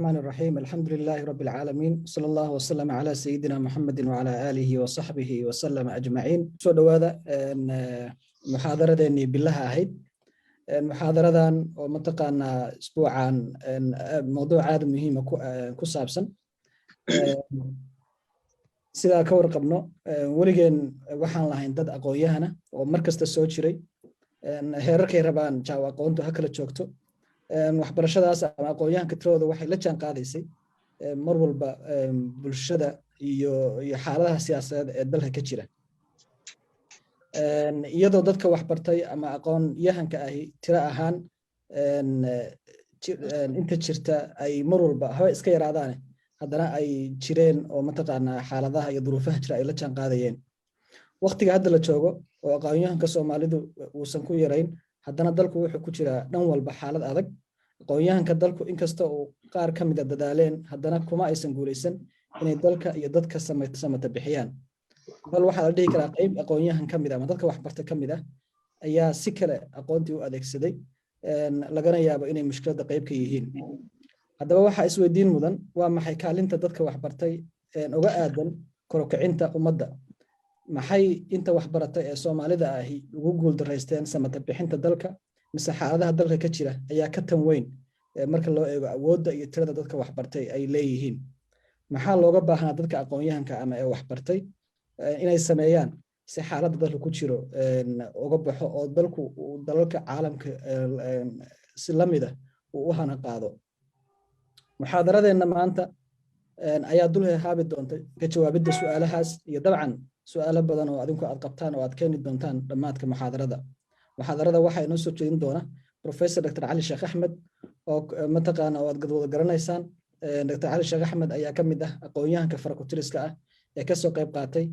الرحمن الرحيم الحمد لله رب العالمين صلى الله وسلم على سيدنا محمد وعلى آله وصحبه وسلم أجمعين سو دوادا محاضرتني بالله أهيد محاضرتان ومنطقنا أسبوعا موضوع عاد مهم كصابسا سida ka warqabno waligen waxaan lahayn dad aqoonyahana oo markasta soo jiray heerarkay rabaan jaaw aqoontu ha kala joogto waxbarashadaas ama aqoonyahanka tirooda waxay la jaan qaadaysay mar walba bulshada iyo xaaladaha siyaasadeed ee dalka ka jira iyadoo dadka waxbartay ama aqoonyahanka ahi tiro ahaan inta jirta ay mar walba haba iska yaraadaan haddana ay jireen oo mataqaanaa xaaladaha iyo duruufaha jira ay la jaan qaadayeen waqtiga hadda la joogo oo aqoonyahanka Soomaalidu uusan ku yarayn haddana dalku wuxuu ku jiraa dhan walba xaalad adag aqoonyahanka dalku inkasta oo qaar ka mid ah dadaaleen haddana kuma aysan guuleysan inay dalka iyo dadka samata bixiyaan bal waxa la dhihi karaa qayb aqoonyahan ka mid ah ama dadka waxbartay ka mid ah ayaa si kale aqoontii u adeegsaday lagana yaabo inay mushkiladda qayb ka yihiin haddaba waxa isweydiin mudan waa maxay kaalinta dadka waxbartay uga aadan kor u kicinta ummadda maxay inta waxbaratay ee Soomaalida ahi ugu guul dareysteen samata bixinta dalka mise xaaladaha dalka ka jira ayaa ka tan weyn marka loo eego awoodda iyo tirada dadka waxbartay ay leeyihiin maxaa looga baahnaa dadka aqoonyahanka ama ee waxbartay inay sameeyaan si xaaladda dalka ku jiro uga baxo oo dalku dalalka caalamka si lamid ah u hana qaado muxaadaradeena maanta ayaa dul haabi doontay ka jawaabidda su'aalahaas iyo dabcan su'aalo badan oo adinku aad qabtaan oo aad keeni doontaan dhamaadka muxaadarada waxa inoo soo jeedin doona Professor Dr. Ali Sheikh Ahmed oo mataqaana oo aad wada garanaysaan Dr. Ali Sheikh Ahmed ayaa ka mid ah aqoonyahanka farakutiriska ah ee ka soo qayb qaatay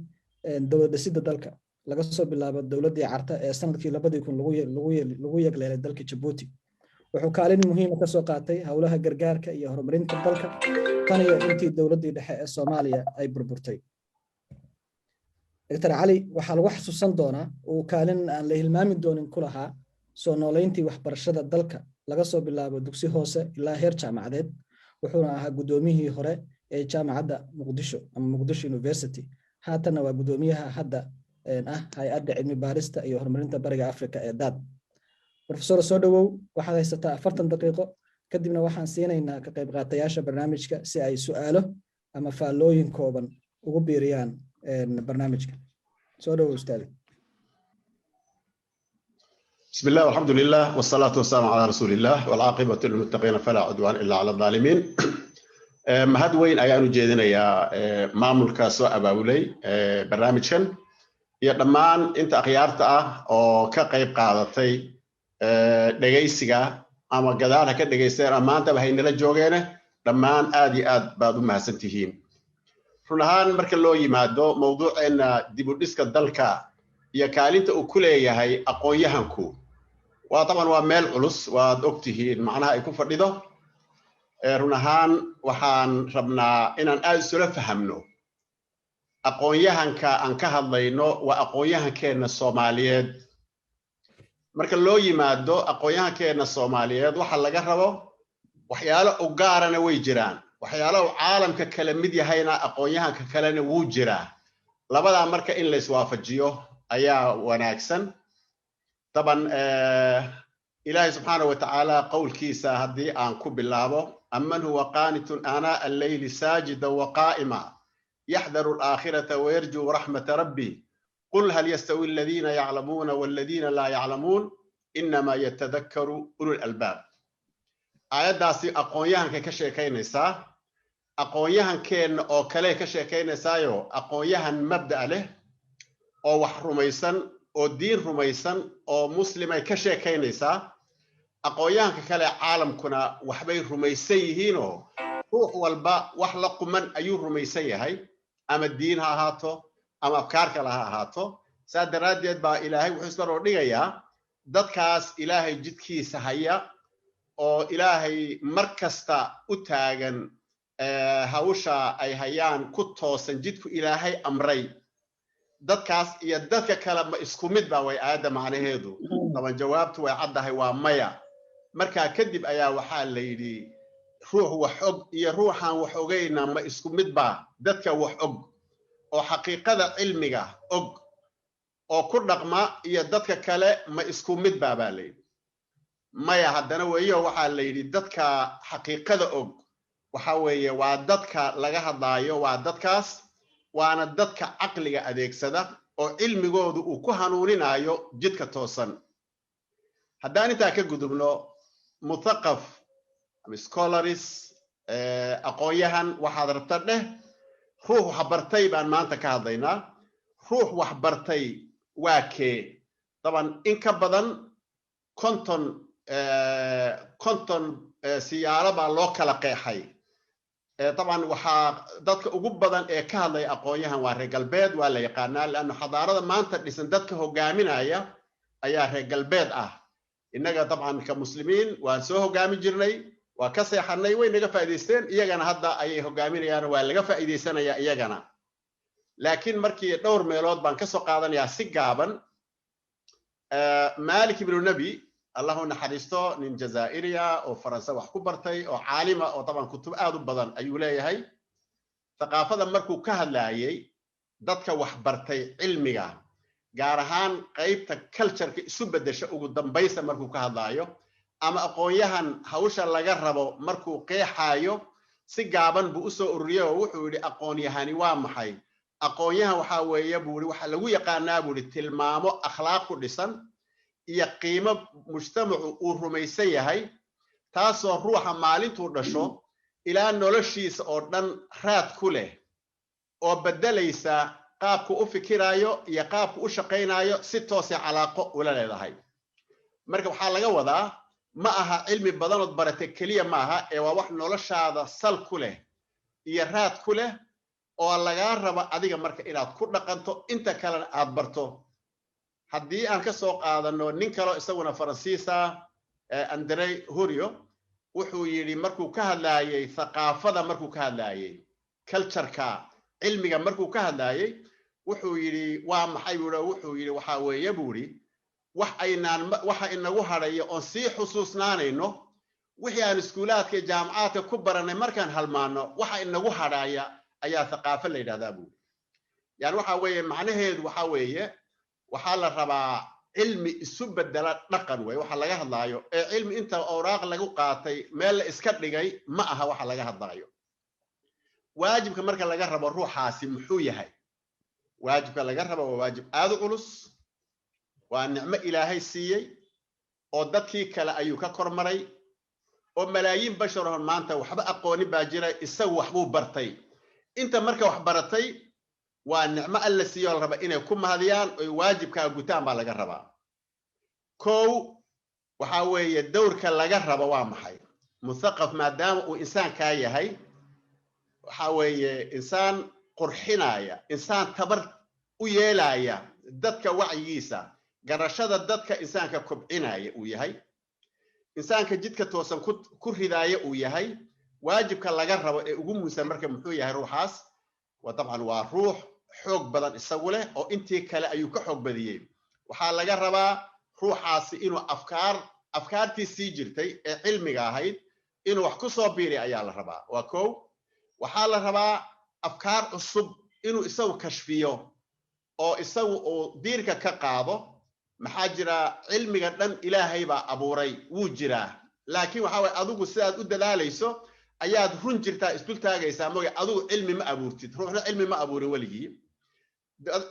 dowlad dhisidda dalka laga soo bilaabo dowladii carta ee sanadkii 2000 lagu yeegleelay dalka Djibouti wuxuu kaalin muhiim ah ka soo qaatay hawlaha gargaarka iyo horumarinta dalka tan iyo intii dowladii dhexe ee Soomaaliya ay burburtay Dr. Ali waxaa lagu xasuusan doonaa uu kaalin aan la hilmaamin doonin ku lahaa soo nooleyntii waxbarashada dalka laga soo bilaabo dugsi hoose ilaa heer jaamacadeed wuxuuna ahaa gudoomiyihii hore ee jaamacadda Muqdisho ama Muqdisho University haatana waa gudoomiyaha hadda hay'adda cilmi baarista iyo horumarinta bariga Afrika ee DAD Professor soo dhawow waxaad haysataa 40 daqiiqo kadibna waxaan siinaynaa ka qayb qaatayaasha barnaamijka si ay su'aalo ama faallooyin kooban ugu biiriyaan برنامجك سؤال أستاذ بسم الله والحمد لله والصلاة والسلام على رسول الله والعاقبة للمتقين فلا عدوان إلا على الظالمين مهد وين أيانو جيدنا يا مامل كاسو أباولي برنامجكن يا دمان أنت أخيارتا أو كقيب قادتي دقيسيغا أما قدارها كدقيسير أما أنت بهين لجوغينه دمان آدي بعضو مهسنتهين run ahaan marka loo yimaado mawduuceena dib u dhiska dalka iyo kaalinta uu ku leeyahay aqoonyahanku waa taban waa meel culus waad ogtihiin macnaha ay ku fadhido run ahaan waxaan rabnaa inaan aad isula fahamno aqoonyahanka aan ka hadlayno waa aqoonyahankeena Soomaaliyeed marka loo yimaado aqoonyahankeena Soomaaliyeed waxa laga rabo waxyaalo u gaarana way jiraan waxyaalaha caalamka kala mid yahayna aqoonyahanka kalena wuu jiraa labada marka in la iswaafajiyo ayaa wanaagsan taban ilaahi subhanahu wa ta'ala qawlkiisa hadii aan ku bilaabo amman huwa qanitun ana al-layli sajidan wa qa'ima yahdharu al-akhirata wa yarju rahmat rabbi qul hal yastawi alladhina ya'lamuna wal ladhina la ya'lamun inma yatadhakkaru ulul albab ayadaasi aqoonyahanka ka sheekaynaysaa aqoonyahankeena oo kale ka sheekaynaysayo aqoonyahan mabda leh oo wax rumaysan oo diin rumaysan oo muslimay ka sheekaynaysaa aqoonyahanka kale caalamkuna waxbay rumaysan yihiin oo ruux walba wax la quman ayuu rumaysan yahay ama diin ha ahaato ama afkaar kale ha ahaato saadaradeed baa ilaahay wuxuu isla dhigayaa dadkaas ilaahay jidkiisa haya oo ilaahay markasta u taagan hawsha ay hayaan ku toosan jidku ilaahay amray dadkaas iyo dadka kale ma isku mid ba way aada macnaheedu taban jawaabtu way caddahay waa maya marka kadib ayaa waxa la yiri ruux wax og iyo ruuxaan wax ogayna ma isku mid baa dadka wax og oo xaqiiqada cilmiga og oo ku dhaqma iyo dadka kale ma isku mid baa baa layidhi maya haddana weeyo waxaa la yidhi dadka xaqiiqada og waxa weeye waa dadka laga hadlaayo waa dadkaas waana dadka caqliga adeegsada oo cilmigoodu uu ku hanuuninayo jidka toosan haddaan intaa ka gudubno muthaqaf ama scholars aqoonyahan waxaad rabta dheh ruux wax bartay baan maanta ka hadlaynaa ruux wax bartay waa kee طبعا in ka badan konton siyaalo baa loo kala qeexay طبعا waxaa dadka ugu badan ee ka hadlaya aqoonyahan waa reer galbeed waa la yaqaanaa laana xadaarada maanta dhisan dadka hogaaminaya ayaa reer galbeed ah innaga طبعا ka muslimiin waan soo hogaamin jirnay waa ka seexanay way naga faa'iideysteen iyagana hadda ayay hogaaminayaan waa laga faa'iideysanayaa iyagana laakiin markii dhowr meelood baan ka soo qaadanayaa si gaaban مالك بن النبي الله نحرسته من جزائريا أو فرنسا وحكو برتي أو عالمة أو طبعا كتب آدو بدن أيو هي ثقافة مركو كهلايي دادك وحبرتي علمية gaarahaan qaybta culture-ka isu bedesha ugu dambaysa markuu ka hadlaayo ama aqoonyahan hawsha laga rabo markuu qeexaayo si gaaban buu u soo ururiyay oo wuxuu yidhi aqoonyahani waa maxay aqoonyahan waxa weeye buu yidhi waxa lagu yaqaanaa buu yidhi tilmaamo akhlaaq ku dhisan iyo qiimo mujtamacu uu rumaysan yahay taasoo ruuxa maalintuu dhasho ilaa noloshiisa oo dhan raad ku leh oo bedelaysa qaabku u fikiraayo iyo qaabku u shaqaynayo si toos ah calaaqo ula leedahay marka waxa laga wadaa ma aha cilmi badan oo baratay kaliya ma aha ee waa wax noloshaada sal ku leh iyo raad ku leh oo laga rabo adiga marka inaad ku dhaqanto inta kale aad barto haddii aan ka soo qaadano nin kale isaguna Faransiisa André Horiot wuxuu yiri markuu ka hadlaayay thaqaafada markuu ka hadlaayay culture-ka cilmiga markuu ka hadlaayay wuxuu yiri waa maxay wuxuu yiri waxa weeye buuri waxa inagu harayo oo si xusuusnaanayno wixii aan iskuulaadka jaamacaadka ku baranay markaan halmaano waxa inagu haraya ayaa thaqaafo la yiraahdaa buuri yani waxa weeye macnaheedu waxa weeye waxa la rabaa cilmi isu bedela dhaqan weeye waxa laga hadlaayo ee cilmi inta awraaq lagu qaatay meel iska dhigay ma aha waxa laga hadlaayo waajibka marka laga rabo ruuxaasi muxuu yahay waajibka laga rabo waa waajib aad u culus waa nicmo ilaahay siiyay oo dadkii kale ayuu ka kormaray oo malaayiin bashar oo maanta waxba aqooni baa jira isagu waxbuu bartay inta marka wax baratay waa nicmo alla siiyay oo raba inay ku mahadiyaan oo waajibka gutaan baa laga rabaa koow waxa weeye dowrka laga rabo waa maxay muthaqaf maadaama uu insaanka yahay waxa weeye insaan qurxinaya insaan tabar u yeelaya dadka wacyigiisa garashada dadka insaanka kobcinaya uu yahay insaanka jidka toosan ku ridaaya uu yahay waajibka laga rabo ee ugu muhiimsan marka muxuu yahay ruuxaas wa dabcan waa ruux xoog badan isagu leh oo intii kale ayuu ka xoog badiyay waxa laga rabaa ruuxaasi inuu afkaartii sii jirtay ee cilmiga ahayd inuu wax ku soo biiri ayaa la rabaa waa koow waxaa la rabaa afkaar cusub inuu isagu kashfiyo oo isagu uu diirka ka qaado maxaa jira cilmiga dhan ilaahay baa abuuray wuu jiraa laakiin waxa way adigu sidaad u dadaalayso ayaad run jirtaa isdul taagaysaa mooy adigu cilmi ma abuurtid ruuxna cilmi ma abuurin waligii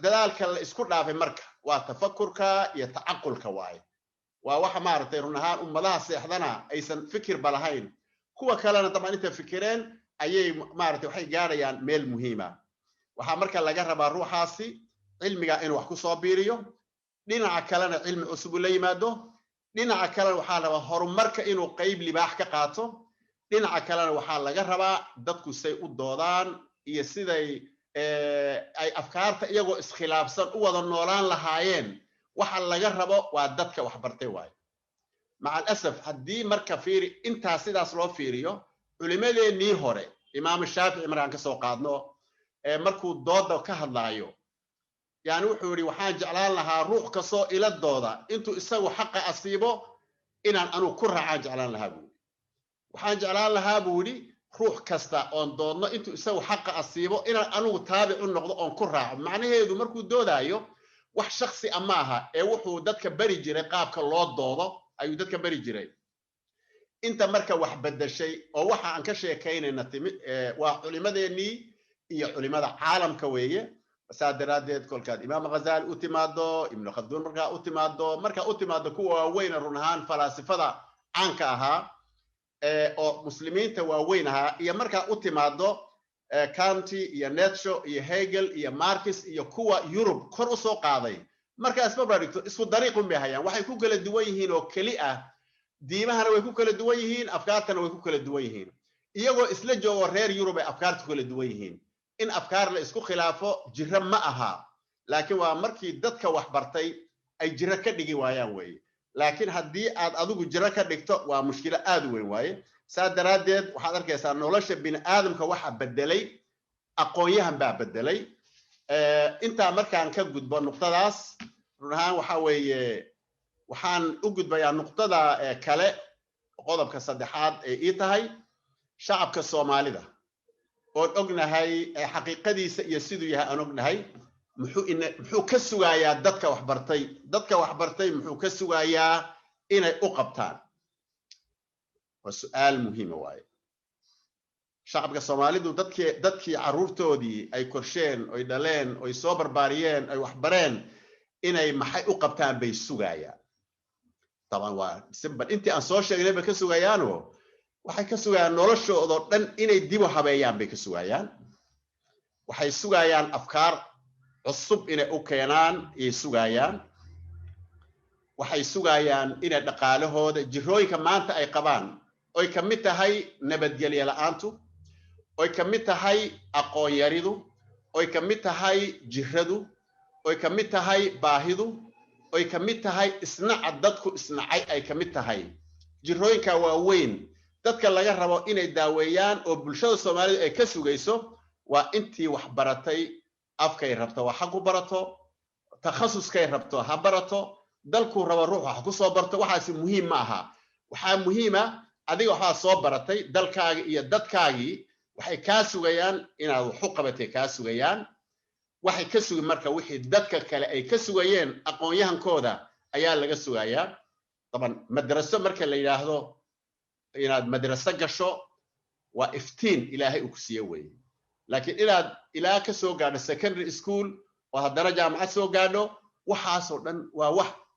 dadaalka la isku dhaafay marka waa tafakkurka iyo tacaqulka waaye waa waxa maartay run ahaan ummadaha seexdana aysan fikir balahayn kuwa kalena taban inta fikireen ayay maartay waxay gaarayaan meel muhiima waxa marka laga rabaa ruuxaasi cilmiga inuu wax ku soo biiriyo dhinaca kalena cilmi cusub la yimaado dhinaca kalena waxa la rabaa horumarka inuu qayb libaax ka qaato dhinaca kalena waxa laga rabaa dadku say u doodaan iyo siday ay afkaarta iyagoo iskhilaafsan u wada noolaan lahaayeen waxa laga rabo waa dadka wax bartay waay maca asaf haddii marka fiiri intaa sidaas loo fiiriyo culimadeennii hore imaam shaafici markaan ka soo qaadno markuu dooda ka hadlaayo yani wuxuu yidhi waxaan jeclaan lahaa ruux kasoo ila dooda intuu isagu xaqa asiibo inaan anu ku raacaan jeclaan lahaa buuri waxaan jeclaan lahaa buu yidhi ruux kasta oon doodno intuu isagu xaqa asiibo inaan anugu taabic u noqdo oon ku raaco macnaheedu markuu doodaayo wax shakhsi ah ma aha ee wuxuu dadka bari jiray qaabka loo doodo ayuu dadka bari jiray inta marka wax bedeshay oo waxa aan ka sheekaynayna timid waa culimadeennii iyo culimada caalamka weeye saa daraadeed kolkaad imaam ghazali u timaado ibnu khaldun markaa u timaado kuwa waaweyn run ahaan falaasifada caanka ahaa oo muslimiinta waaweyn ahaa iyo markaa u timaado Kanti iyo Nietzsche iyo Hegel iyo Marx iyo kuwa Yurub kor u soo qaaday markaas ma barigto isku dariiq u meehayaan waxay ku kala duwan yihiin oo kali ah diimahana way ku kala duwan yihiin afkaartana way ku kala duwan yihiin iyagoo isla joogo reer Yurub ay afkaartu kala duwan yihiin in afkaar la isku khilaafo jira ma aha laakiin waa markii dadka wax bartay ay jira ka dhigi waayaan weeye laakiin haddii aad adigu jira ka dhigto waa mushkilo aad u weyn waaye saa daraadeed waxaad arkaysaa nolosha bini aadamka waxa bedelay aqoonyahan baa bedelay intaa markaan ka gudbo nuqtadaas run ahaan waxa weeye waxaan u gudbayaa nuqtada kale qodobka saddexaad ee ii tahay shacabka Soomaalida oo ognahay xaqiiqadiisa iyo siduu yahay aan ognahay muxuu ka sugayaa dadka wax bartay muxuu ka sugayaa inay u qabtaan waa su'aal muhiim waaye shacabka Soomaalidu dadkii caruurtoodii ay korsheen oo dhaleen oo soo barbaariyeen ay wax bareen inay maxay u qabtaan bay sugayaan taban waa simba intii aan soo sheegnay bay ka sugayaano waxay ka sugayaan noloshooda dhan inay dib u habeeyaan bay ka sugayaan waxay sugayaan afkaar cusub inay u keenaan ay sugayaan waxay sugayaan inay dhaqaalahooda jirooyinka maanta ay qabaan oy ka mid tahay nabadgelyo la'aantu oy ka mid tahay aqoon yaridu oy ka mid tahay jiradu oy ka mid tahay baahidu oy ka mid tahay isnaca dadku isnacay ay ka mid tahay jirooyinka waaweyn dadka laga rabo inay daaweeyaan oo bulshada Soomaaliyeed ay ka sugayso waa intii wax baratay afkay rabto wax ku barato takhasuskay rabto ha barato dalku rabo ruux wax ku soo barto waxaasi muhiim ma aha waxa muhiima adiga waxa soo baratay dalkaaga iyo dadkaagi waxay ka sugayaan inaad wax u qabatay ka sugayaan waxay ka sugi marka wixii dadka kale ay ka sugayeen aqoonyahankooda ayaa laga sugayaa taban madraso marka la yiraahdo inaad madrasa gasho waa iftiin ilaahay uu ku siiyay way laakiin inaad ilaa ka soo gaadho secondary school oo haddana jaamacad soo gaadho waxaas oo dhan waa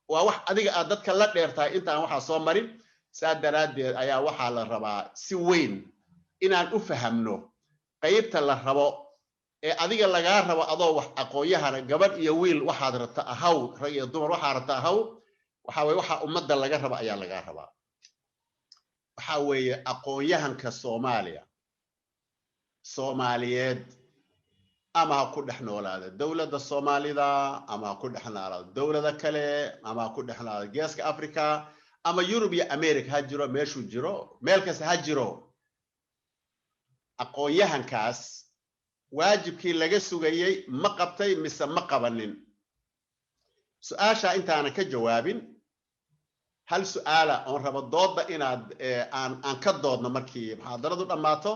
wax adiga aad dadka la dheertahay intaan waxa soo marin saa daraadeed ayaa waxa la rabaa si weyn inaan u fahamno qaybta la rabo ee adiga laga rabo adoo wax aqoonyahana gabadh iyo wiil waxaad rabta ahaw rag iyo dumar waxaad rabta ahaw waxa way waxa ummadda laga rabo ayaa laga rabaa waxa weeye aqoonyahanka Soomaaliyeed ama ku dhexnoolaada dawladda Soomaalida ama ku dhexnoolaada dawladda kale ama ku dhexnoolaada Geeska Afrika ama Yurub iyo America ha jiro meeshu jiro meel kasta ha jiro aqoonyahankaas waajibkii laga sugayay ma qabtay mise ma qabanin su'aasha intaana ka jawaabin hal su'aala oo rabo dooda inaad aan ka doodno markii muxaadaradu dhamaato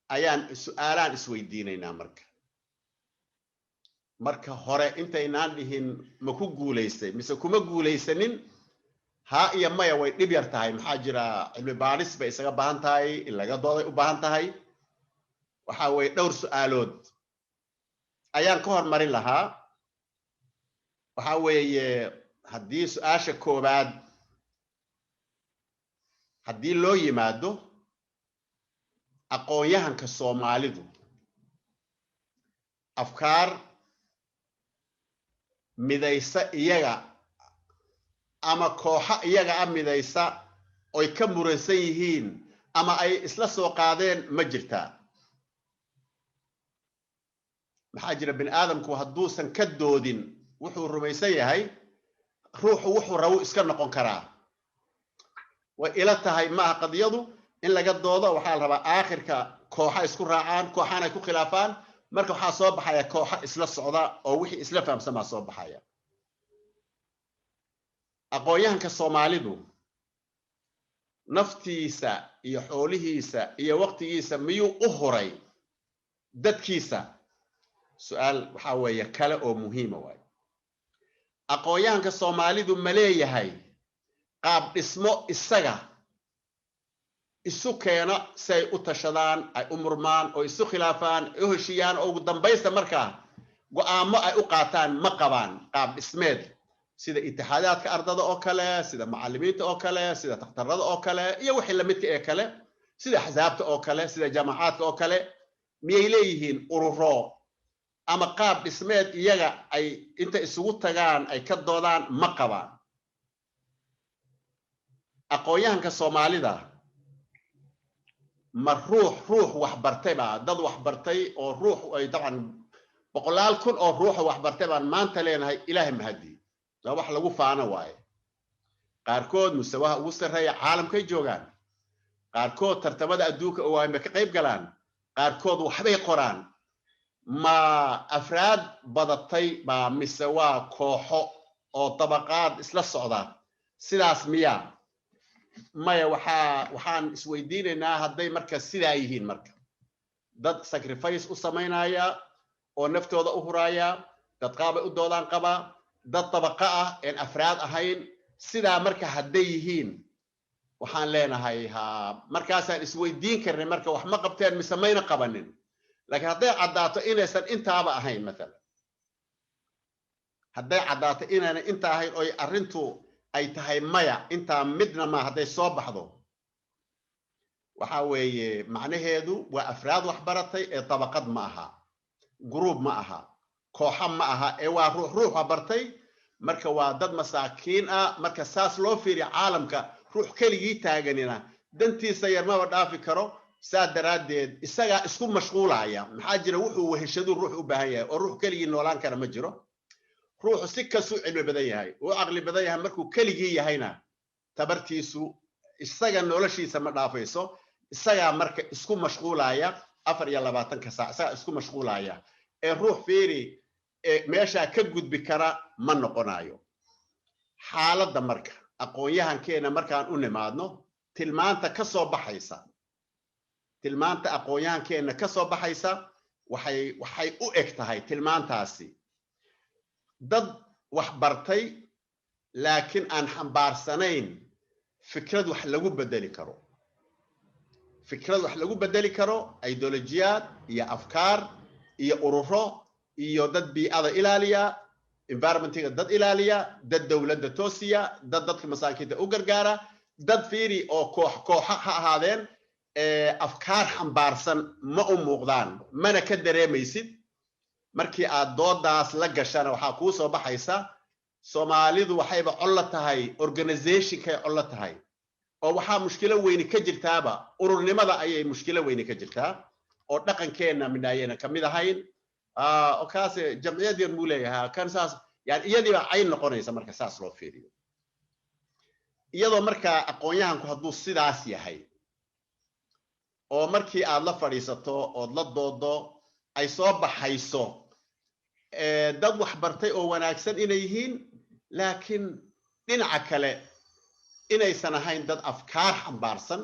ayaan su'aalaan isweydiinaynaa marka hore intaynaan dhihin ma ku guuleystay mise kuma guuleysanin ha iyo maya way dhib yar tahay maxaa jira cilmi baaris bay isaga baahan tahay in laga dooday u baahan tahay waxa way dhowr su'aalood ayaan ka hormarin lahaa waxa weeye haddii su'aasha koobaad haddii loo yimaado aqoonyahanka Soomaalidu afkaar midaysa iyaga ama kooxa iyaga midaysa oo ka muransan yihiin ama ay isla soo qaadeen ma jirtaa maxaa jira bin aadamku hadduusan ka doodin wuxuu rumaysan yahay ruuxu wuxuu rabo iska noqon karaa way ila tahay ma qadiyadu in laga doodo waxa la rabaa aakhirka kooxa isku raacaan kooxana ay ku khilaafaan marka waxa soo baxaya kooxa isla socda oo wixii isla fahamsan soo baxaya aqoonyahanka Soomaalidu naftiisa iyo xoolihiisa iyo waqtigiisa miyuu u huray dadkiisa su'aal waxa weeye kale oo muhiim ah way aqoonyahanka Soomaalidu ma leeyahay qaab dhismo isaga isu keena say u tashadaan ay u murmaan oo isu khilaafaan oo heshiyaan oo ugu dambaysta markaa go'aamo ay u qaataan ma qabaan qaab dhismeed sida itixaadaadka ardada oo kale sida macallimiinta oo kale sida takhtarada oo kale iyo wixii la midka ee kale sida axsaabta oo kale sida jaamacaadka oo kale miyay leeyihiin ururo ama qaab dhismeed iyaga ay inta isugu tagaan ay ka doodaan ma qabaan aqoonyahanka Soomaalida ma ruux wax bartay ba dad wax bartay oo ruux ay dabcan boqolaal kun oo ruux wax bartay baan maanta leenahay ilaahay mahadi la wax lagu faano waaye qaarkood mustawaha ugu sareeya caalamkay joogaan qaarkood tartamada adduunka oo ay ka qayb galaan qaarkood waxbay qoraan ma afraad badatay ba mise waa kooxo oo tabaqaad isla socda sidaas miya maya waxaan isweydiinaynaa hadday marka sidaa yihiin marka dad sacrifice u samaynaya oo naftooda u huraya dad qaabay u doodaan qaba dad tabaqa ah aan afraad ahayn sidaa marka hadday yihiin waxaan leenahay markaasaan isweydiin karnay marka wax ma qabteen mise mayna qabanin laakiin hadday caddaato inaysan intaaba ahayn maalan hadday caddaato inaanay inta ahayn oo arrintu ay tahay maya intaa midna ma hadday soo baxdo waxa weeye macnaheedu waa afraad wax baratay ee tabaqad ma aha group ma aha kooxa ma aha ee waa ruux bartay marka waa dad masaakiin ah marka saas loo fiiriyo caalamka ruux keligii taaganina dantiisa yar ma dhaafi karo saa daraadeed isaga isku mashquulaya maxaa jira wuxuu weheshadu ruux u baahan yahay oo ruux keligii noolaan kara ma jiro ruuxu si kasu cilmi badan yahay oo aqli badan yahay markuu keligii yahayna tabartiisu isaga noloshiisa ma dhaafayso isaga marka isku mashquulaya 24 saac isaga isku mashquulaya ee ruux fiiri meesha ka gudbi kara ma noqonayo xaaladda marka aqoonyahankeena markaan u nimaadno tilmaanta ka soo baxaysa tilmaanta aqoonyahankeena ka soo baxaysa waxay u eg tahay tilmaantaasi dad wax bartay laakiin aan xambaarsanayn fikrad wax lagu bedeli karo fikrad wax lagu bedeli karo ideolojiyaad iyo afkaar iyo ururo iyo dad biicada ilaaliya environmentiga dad ilaaliya dad dawladda toosiya dadka masaakiinta u gargaara dad fiiri oo koox ha ahaadeen afkaar xambaarsan ma u muuqdaan mana ka dareemaysid markii aad doodaas la gashana waxaa kuu soo baxaysa Soomaalidu waxayba col tahay organization-kay col tahay oo waxaa mushkilo weyn ka jirtaaba ururnimada ayay mushkilo weyn ka jirtaa oo dhaqankeena midayna kamid ahayn oo kaas jamciyad yar muuleeyahay kan saas yani iyadii baa ay noqonaysa marka saas loo fiiriyo iyadoo marka aqoonyahanku hadduu sidaas yahay oo markii aad la fadhiisato oo la doodo ay soo baxayso dad wax bartay oo wanaagsan inay yihiin laakiin dhinaca kale inaysan ahayn dad afkaar xambaarsan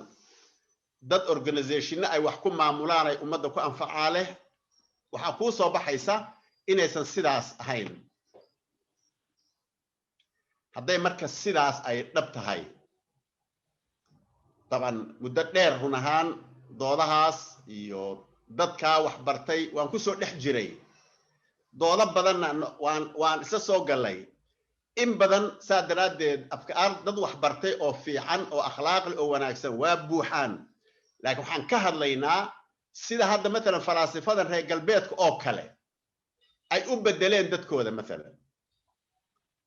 dad organization ay wax ku maamulaan ay ummadda ku anfacaa leh waxa ku soo baxaysa inaysan sidaas ahayn hadday marka sidaas ay dhab tahay taban muddo dheer run ahaan doodahaas iyo dadka wax bartay waan ku soo dhex jiray doodo badan waan isa soo galay in badan saa daraadeed afkaar dad wax bartay oo fiican oo akhlaaq leh oo wanaagsan waa buuxaan laakiin waxaan ka hadlaynaa sida hadda مثلا falaasifadan reer galbeedka oo kale ay u bedeleen dadkooda مثلا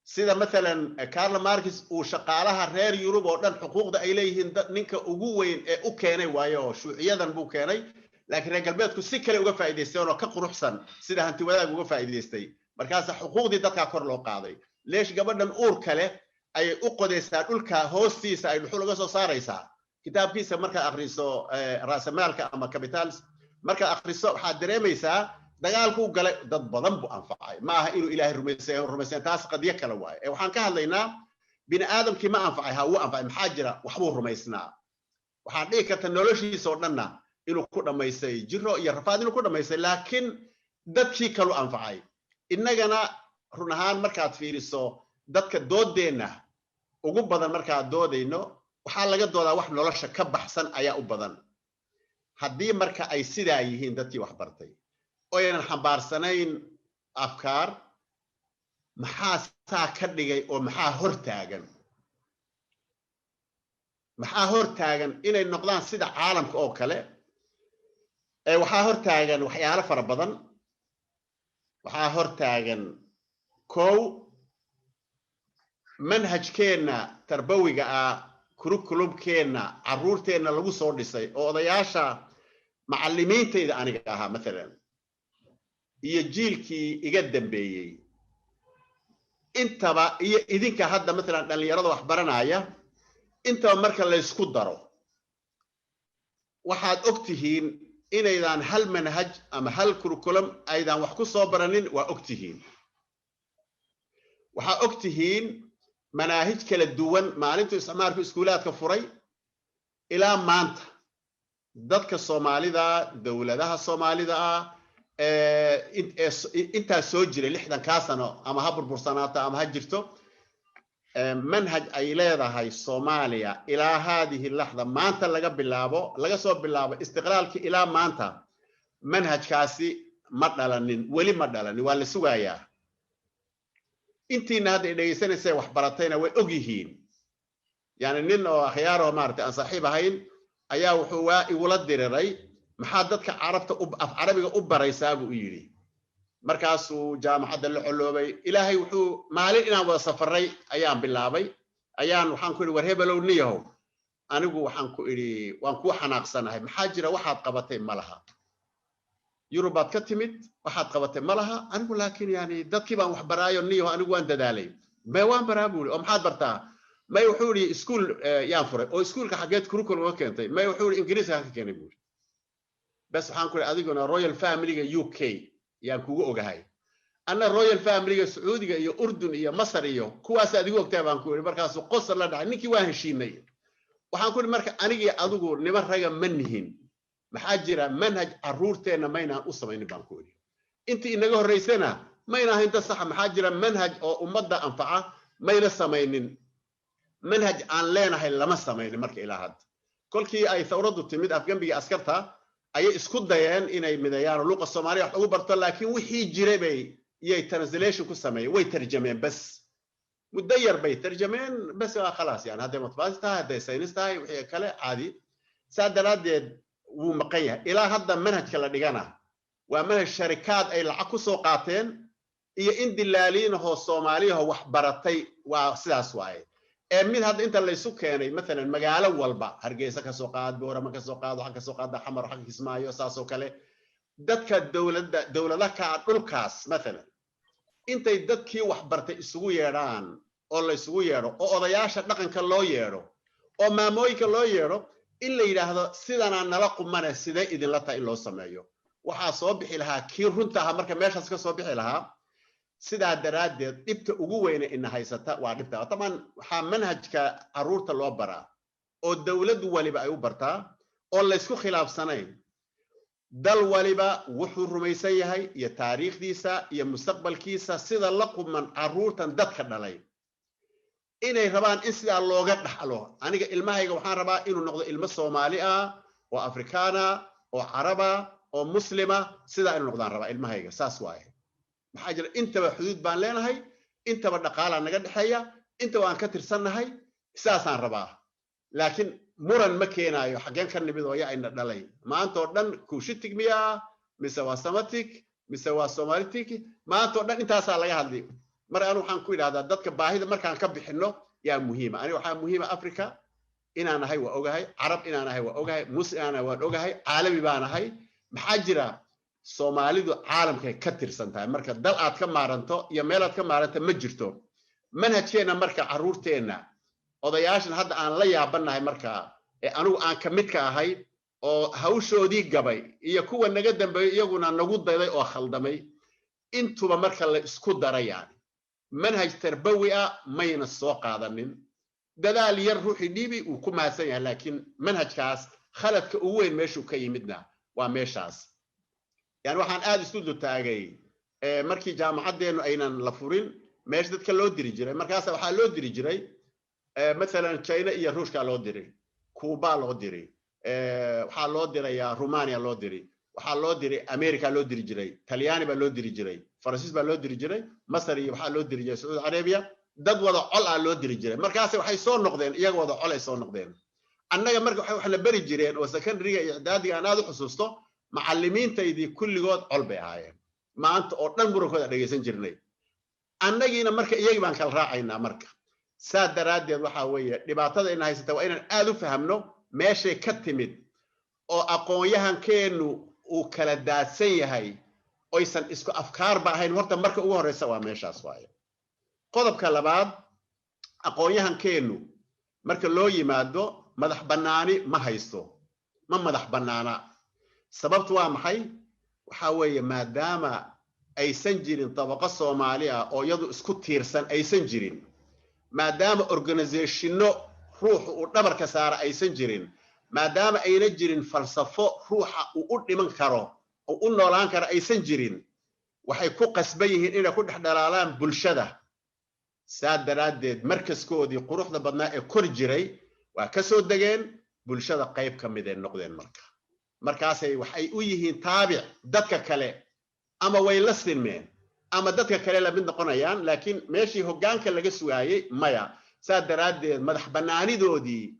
sida مثلا Karl Marx uu shaqaalaha reer Yurub oo dhan xuquuqda ay leeyihiin ninka ugu weyn ee u keenay waayo shuuciyadan buu keenay laakiin reer galbeedku si kale uga faa'iideysteen oo ka quruxsan sida hanti wadaag uga faa'iideystay markaas xuquuqdii dadka kor loo qaaday leesh gabadhan uur kale ay u qodaysaa dhulka hoostiisa ay dhuxul uga soo saaraysaa kitaabkiisa marka akhriso raasamaalka ama capitals marka akhriso waxa dareemaysaa dagaalku galay dad badan buu anfacay ma aha inuu ilaahay rumaysan taas qadiyo kale waay ee waxaan ka hadlaynaa bini aadamkii ma anfacay ha uu anfacay maxaa jira waxbuu rumaysnaa waxaan dhihi karta noloshiisa oo dhanna inuu ku dhamaystay jiro iyo rafaad inuu ku dhamaystay laakiin dadkii kalu anfacay innagana run ahaan markaad fiiriso dadka doodeenna ugu badan markaad doodayno waxaa laga doodaa wax nolosha ka baxsan ayaa u badan haddii marka ay sidaa yihiin dadkii wax bartay oo aynan xambaarsanayn afkaar maxaa saa ka dhigay oo maxaa hortaagan inay noqdaan sida caalamka oo kale waxaa hortaagan waxyaalo fara badan waxaa hortaagan kow manhajkeenna tarbawiga ah curriculumkeenna carruurteenna lagu soo dhisay oo odayaasha macallimiintayda aniga ahaa maalan iyo jiilkii iga dambeeyey intaba iyo idinka hadda maalan dhallinyarada wax baranaya intaba marka la isku daro waxaad og tihiin inaydaan hal manhaj ama hal curriculum aydaan wax ku soo baranin waa og tihiin waxaa og tihiin manaahij kala duwan maalintuu isticmaalku iskuulaadka furay ilaa maanta dadka Soomaalida dawladaha Soomaalida inta soo jiray 60 sano ama ha burbursanaata ama ha jirto manhaj ay leedahay Soomaaliya ilaa hadhihi lahda maanta laga soo bilaabo istiqlaalki ilaa maanta manhajkaasi ma dhalanin wali ma dhalanin waa la sugayaa intiina hadda dhageysanaysa wax baratayna way og yihiin yani nin oo akhyaar oo maartay aan saaxiib ahayn ayaa wuxuu waa igula diriray maxaa dadka carabta af carabiga u baraysaa buu yiri markaasuu jaamacadda la xoloobay ilaahay wuxuu maalin inaan wada safaray ayaan bilaabay waxaan ku iri war hebelow niyahow anigu waxaan ku iri waan ku xanaaqsanahay maxaa jira waxaad qabatay malaha yurubaad ka timid waxaad qabatay malaha anigu laakiin yani dadkii baan wax baraayo niyahow anigu waan dadaalay ma waan baraabuli oo maxaad bartaa may wuxuu iri iskuul yaan furay oo iskuulka xageed curriculum ka keentay may wuxuu iri ingiriisiga ka keenay buu bas waxaan ku iri adiguna royal family-ga UK yaan kugu ogahay anna royal family-ga Sacuudiga iyo Urdun iyo Masar iyo kuwaas adigu ogtaa baan ku iri markaas qosol la dhacay ninkii waan heshiinay waxaan ku iri marka anigii adigu niman raga manihin maxaa jira manhaj carruurteena maynaan u samaynin baan ku iri intii inaga horeysana maynaan inta sax maxaa jira manhaj oo ummadda anfaca mayna samaynin manhaj aan leenahay lama samaynin marka ilaa hadda kolkii ay thawradu timid afgambiga askarta ayay isku dayeen inay midayaan luqada Soomaaliya wax ugu barto laakiin wixii jiray bay iyay translation ku sameeyeen way tarjameen bas mudayar bay tarjameen bas waa khalaas yani hadda matbaasta hadda saynista wixii kale caadi saadaradeed wuu maqan yahay ilaa hadda manhajka la dhigana waa manhaj sharikaad ay lacag ku soo qaateen iyo in dilaaliin oo Soomaaliya wax baratay waa sidaas waaye mid hadda inta la isu keenay maalan magaalo walba Hargeysa ka soo qaad Boorama ka soo qaad waxa ka soo qaad Xamar waxa Kismaayo saasoo kale dadka dawladaha ka dhulkaas maalan intay dadkii wax bartay isugu yeedhaan oo la isugu yeedho oo odayaasha dhaqanka loo yeedho oo maamooyinka loo yeedho in la yiraahdo sidana nala qumana sida idin la tahay loo sameeyo waxa soo bixi lahaa kii runta ah marka meeshaas ka soo bixi lahaa sidaa daraadeed dhibta ugu weyn in haysata waa dhibta taban waxa manhajka carruurta loo baraa oo dawladdu waliba ay u bartaa oo la isku khilaafsanayn dal waliba wuxuu rumaysan yahay iyo taariikhdiisa iyo mustaqbalkiisa sida la quman carruurtan dadka dhalay inay rabaan in sida looga dhaxlo aniga ilmahayga waxaan rabaa inuu noqdo ilmo Soomaali ah oo Afrikaana oo Caraba oo Muslima sida inuu noqdaan rabaa ilmahayga saas waaye maxaa jira intaba xuduud baan leenahay intaba dhaqaala naga dhaxeeya inta waan ka tirsanahay saasaan rabaa laakiin muran ma keenayo xageen ka nimid oo yaa ina dhalay maanta oo dhan kuushitig miya mise waa samatic mise waa Somalitic maanta oo dhan intaas laga hadlay mar aan waxaan ku yiraahdaa dadka baahida markaan ka bixino yaa muhiim ah waxa muhiim ah Afrika inaan ahay waa ogahay Arab inaan ahay waa ogahay Muslim inaan waa ogahay caalami baan ahay maxaa jira Soomaalidu caalamka ka tirsan tahay marka dal aad ka maaranto iyo meel aad ka maaranto ma jirto manhajkeena marka carruurteena odayaashan hadda aan la yaabanahay marka anigu aan ka mid ka ahay oo hawshoodii gabay iyo kuwa naga dambeeyay iyaguna nagu dayday oo khaldamay intuba marka la isku darayaan manhaj tarbawi ah mayna soo qaadanin dadaal yar ruuxii dhiibi uu ku mahadsan yahay laakiin manhajkaas khaladka ugu weyn meeshuu ka yimidna waa meeshaas yani waxaan aad isu dutaagay markii jaamacaddeenu aynan la furin meesha dadka loo diri jiray markaas waxaa loo diri jiray مثلا China iyo Ruushka loo diray Cuba loo diray waxaa loo dirayaa Romania loo diray waxaa loo diray America loo diri jiray Talyaani baa loo diri jiray Faransiis baa loo diri jiray Masar iyo waxaa loo diri jiray Saudi Arabia dad wada col ah loo diri jiray markaas waxay soo noqdeen iyaga wada col ay soo noqdeen annaga marka wax la bari jireen oo secondary-ga iyo i'daadiga aan aad u xusuusto macallimiintaydii kulligood col bay ahaayeen maanta oo dhan murankooda dhageysan jirnay annagiina marka iyagii baan kala raacaynaa marka saa daraadeed waxa weeye dhibaatada in haysata waa inaan aad u fahamno meeshay ka timid oo aqoon-yahankeenu uu kala daadsan yahay oysan isku afkaarba ahayn horta marka ugu horeysa waa meeshaas waaye qodobka labaad aqoon-yahankeenu marka loo yimaado madax bannaani ma haysto ma madax bannaana sababtu waa maxay waxa weeye maadaama aysan jirin dabaqo Soomaali ah oo iyadu isku tiirsan aysan jirin maadaama organizationno ruuxu uu dhabarka saara aysan jirin maadaama ayna jirin falsafo ruuxa uu u dhiman karo oo u noolaan karo aysan jirin waxay ku qasban yihiin inay ku dhexdhalaalaan bulshada saa daraadeed markaskoodii quruxda badnaa ee kor jiray waa ka soo degeen bulshada qayb ka mid ah noqdeen markaasay waxay u yihiin taabic dadka kale ama way la sinmeen ama dadka kale la mid noqonayaan laakiin meeshii hoggaanka laga sugaayay maya saa daraadeed madax bannaanidoodii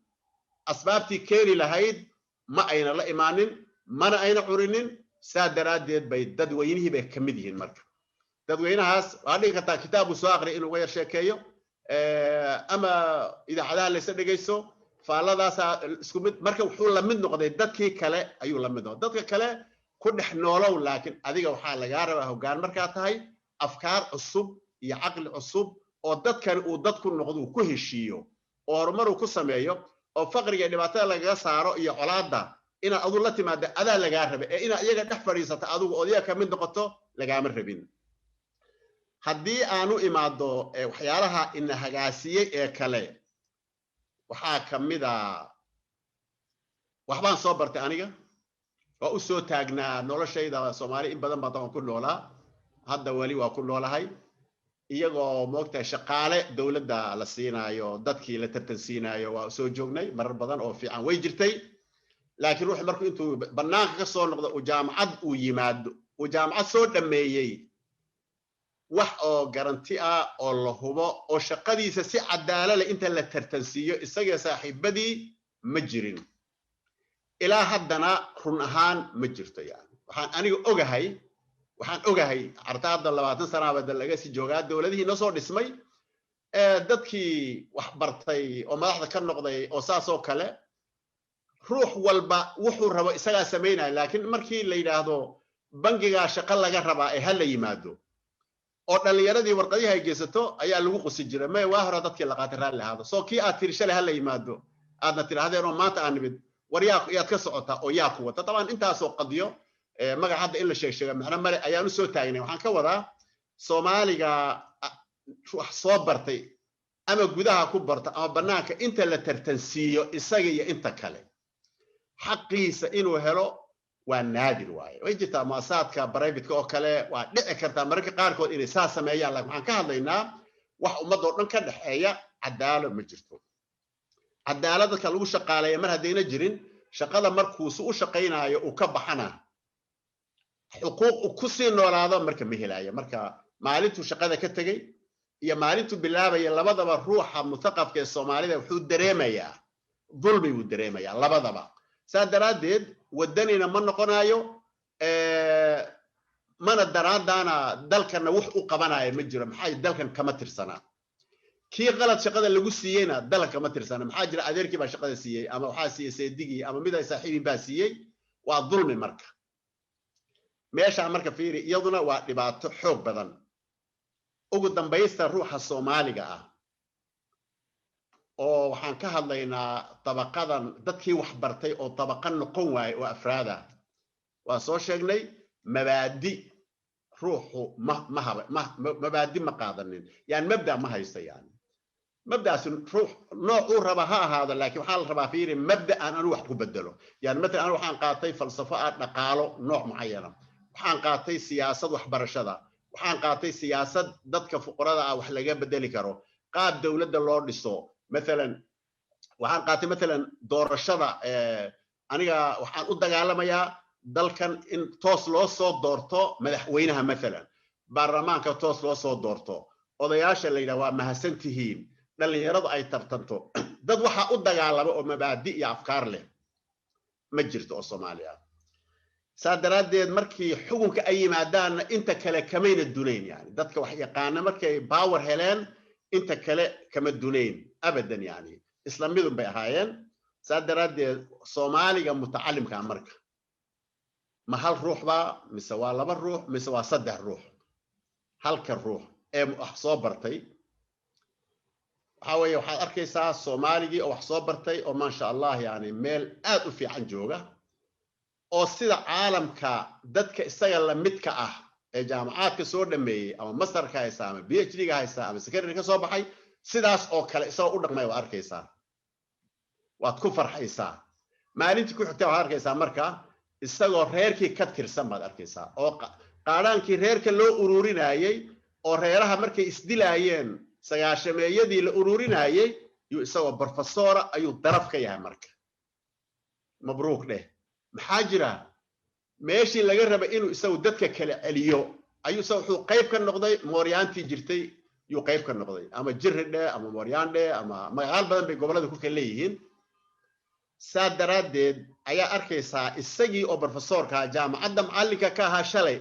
asbaabtii keeni lahayd ma ayna la imaanin mana ayna curinin saa daraadeed bay dadweynihii bay ka mid yihiin marka dadweynahaas waxaa dhigi kartaa kitaabu soo aqri inuu uga yar sheekeeyo ama idaacadaha laysa dhegayso faalladaasa isku mid marka wuxuu la mid noqday dadkii kale ayuu la mid noqday dadka kale ku dhex noolow laakiin adiga waxaa lagaa rabaa hoggaan markaa tahay afkaar cusub iyo caqli cusub oo dadkan uu dadku noqdo ku heshiiyo oo horumar uu ku sameeyo oo faqriga iyo dhibaatada lagaga saaro iyo colaadda inaad adu la timaado adaa lagaa raba ee inaad iyaga dhex fadhiisato adigu oo iyaga ka mid noqoto lagaama rabin haddii aanu imaado waxyaalaha ina hagaasiyey ee kale waxaa ka mid ah waxbaan soo bartay aniga oo u soo taagnaa noloshayda Soomaali in badan baan ku noolaa hadda wali waa ku noolahay iyagoo moogtahay shaqaale dawladda la siinaayo dadkii la tartansiinaayo waa soo joognay marar badan oo fiican way jirtay laakiin ruux markuu intuu banaanka ka soo noqdo uu jaamacad uu yimaado uu jaamacad soo dhameeyay wax oo garanti ah oo la hubo oo shaqadiisa si cadaalad leh inta la tartansiiyo isaga saaxiibadii ma jirin ilaa haddana run ahaan ma jirto yani waxaan aniga ogahay ardaada 20 sano baad laga sii joogaa dawladihii noo soo dhismay dadkii wax bartay oo madaxda ka noqday oo saasoo kale ruux walba wuxuu rabo isaga sameynaa laakiin markii la yiraahdo bangiga shaqo laga rabaa ee hal yimaado oo dhalinyaradii warqadihi ay geysato ayaa lagu qusi jiray ma waa hore dadkii la qaatay raali lahaado soo kii aad tirshay hal yimaado aadna tirahdeen oo maanta aan nimid waryaaq ka socota oo yaa ku wata taban intaasoo qadiyo magac hadda in la sheego macna male ayaan u soo taagnay waxaan ka wadaa Soomaaliga wax soo bartay ama gudaha ku barta ama banaanka inta la tartansiiyo isaga iyo inta kale xaqiisa inuu helo waa naadir waaye way jirtaa maasaadka private oo kale waa dhici kartaa mararka qaarkood inay saa sameeyaan laakiin waxaan ka hadlaynaa wax ummadoo dhan ka dhaxeeya cadaalad ma jirto cadaalad dadka lagu shaqaaleeyo mar haddayna jirin shaqada markuu u shaqaynaayo uu ka baxana xuquuq uu ku sii noolaado marka ma helayo marka maalintuu shaqada ka tagay iyo maalintuu bilaabaya labadaba ruuxa mutaqafka ee Soomaalida wuxuu dareemayaa dulmi uu dareemayaa labadaba saa daraadeed wadanina ma noqonayo mana daraadana dalkana wax u qabanayo ma jiro maxay dalkan kama tirsana kii qalad shaqada lagu siiyeyna dalka kama tirsana maxaa jira adeerkii baa shaqada siiyey ama waxaa siiyey seedigii ama mid ay saaxiibin baa siiyey waa dulmi marka meesha marka fiiri iyaduna waa dhibaato xoog badan ugu dambaysta ruuxa Soomaaliga ah oo waxaan ka hadlaynaa tabaqadan dadkii wax bartay oo tabaqan noqon waay oo afraada waa soo sheegnay mabaadi ruuxu mabaadi ma qaadanin yani mabda ma haysto yani مبدا روح نوع ربها هذا لكن حال ربها فيري مبدا انا روح كبدله يعني مثلا انا waxaan qaatay falsafo dhaqaalo nooc معينه waxaan qaatay siyaasad waxbarashada waxaan qaatay siyaasad dadka fuqarada ah wax laga bedeli karo qaab dawladda loo dhiso مثلا waxaan qaatay مثلا doorashada aniga waxaan u dagaalamayaa dalkan in toos loo soo doorto madaxweynaha مثلا baarlamaanka toos loo soo doorto odayaasha la yiraahdo waa mahadsantihiin dhalinyaradu ay tartanto dad waxa u dagaalama oo mabaadi iyo afkaar leh ma jirto oo Soomaaliya saadaradeed markii xukunka ay yimaadaan inta kale kamayna duleyn yani dadka wax yaqaan markay power heleen inta kale kama duleyn abadan yani islaamiyadu bay ahaayeen saadaradeed Soomaaliga mutacallimka marka ma hal ruux ba mise waa laba ruux mise waa saddex ruux halka ruux ee wax soo bartay waxaa weeye waxaad arkaysaa Soomaaligii oo wax soo bartay oo ma sha Allah yani meel aad u fiican jooga oo sida caalamka dadka isaga la midka ah ee jaamacaadka soo dhameeyay ama masterka haysta ama PhD-ga haysta ama secondary ka soo baxay sidaas oo kale isagoo u dhaqmay waa arkaysaa waad ku farxaysaa maalintii ku xigtay waad arkaysaa marka isagoo reerkii ka tirsan baad arkaysaa oo qaadaankii reerka loo ururinayay oo reeraha markay isdilaayeen sagaashameeyadii la ururinayay yu isagoo professora ayuu daraf ka yahay marka mabruuk dheh maxaa jira meeshii laga rabay inuu isagu dadka kale celiyo ayuu wuxuu qayb ka noqday mooryaantii jirtay yuu qayb ka noqday ama jirridhe ama mooryaandhe ama magacaal badan bay gobolada ku kala leeyihiin saa daraadeed ayaa arkaysaa isagii oo professorka jaamacadda macallinka ka ahaa shalay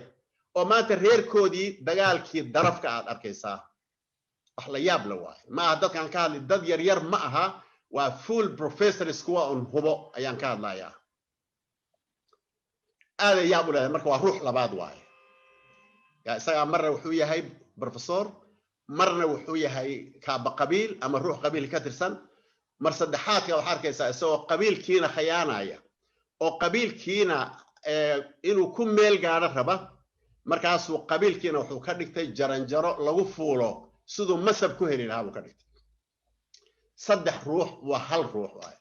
oo maanta reerkoodii dagaalkii darafka aad arkaysaa wax la yaab la waay ma aha dadkan ka hadlay dad yar yar ma aha waa full professors kuwa on hubo ayaan ka hadlayaa aad yaab u leeyahay marka waa ruux labaad waay ya isaga marna wuxuu yahay professor marna wuxuu yahay kaaba qabiil ama ruux qabiil ka tirsan mar saddexaadka waxa arkaysaa isagoo qabiilkiina khiyaanaya oo qabiilkiina inuu ku meel gaadho raba markaasuu qabiilkiina wuxuu ka dhigtay jaranjaro lagu fuulo siduu masab ku heli lahaa buu ka dhigtay saddex ruux waa hal ruux waay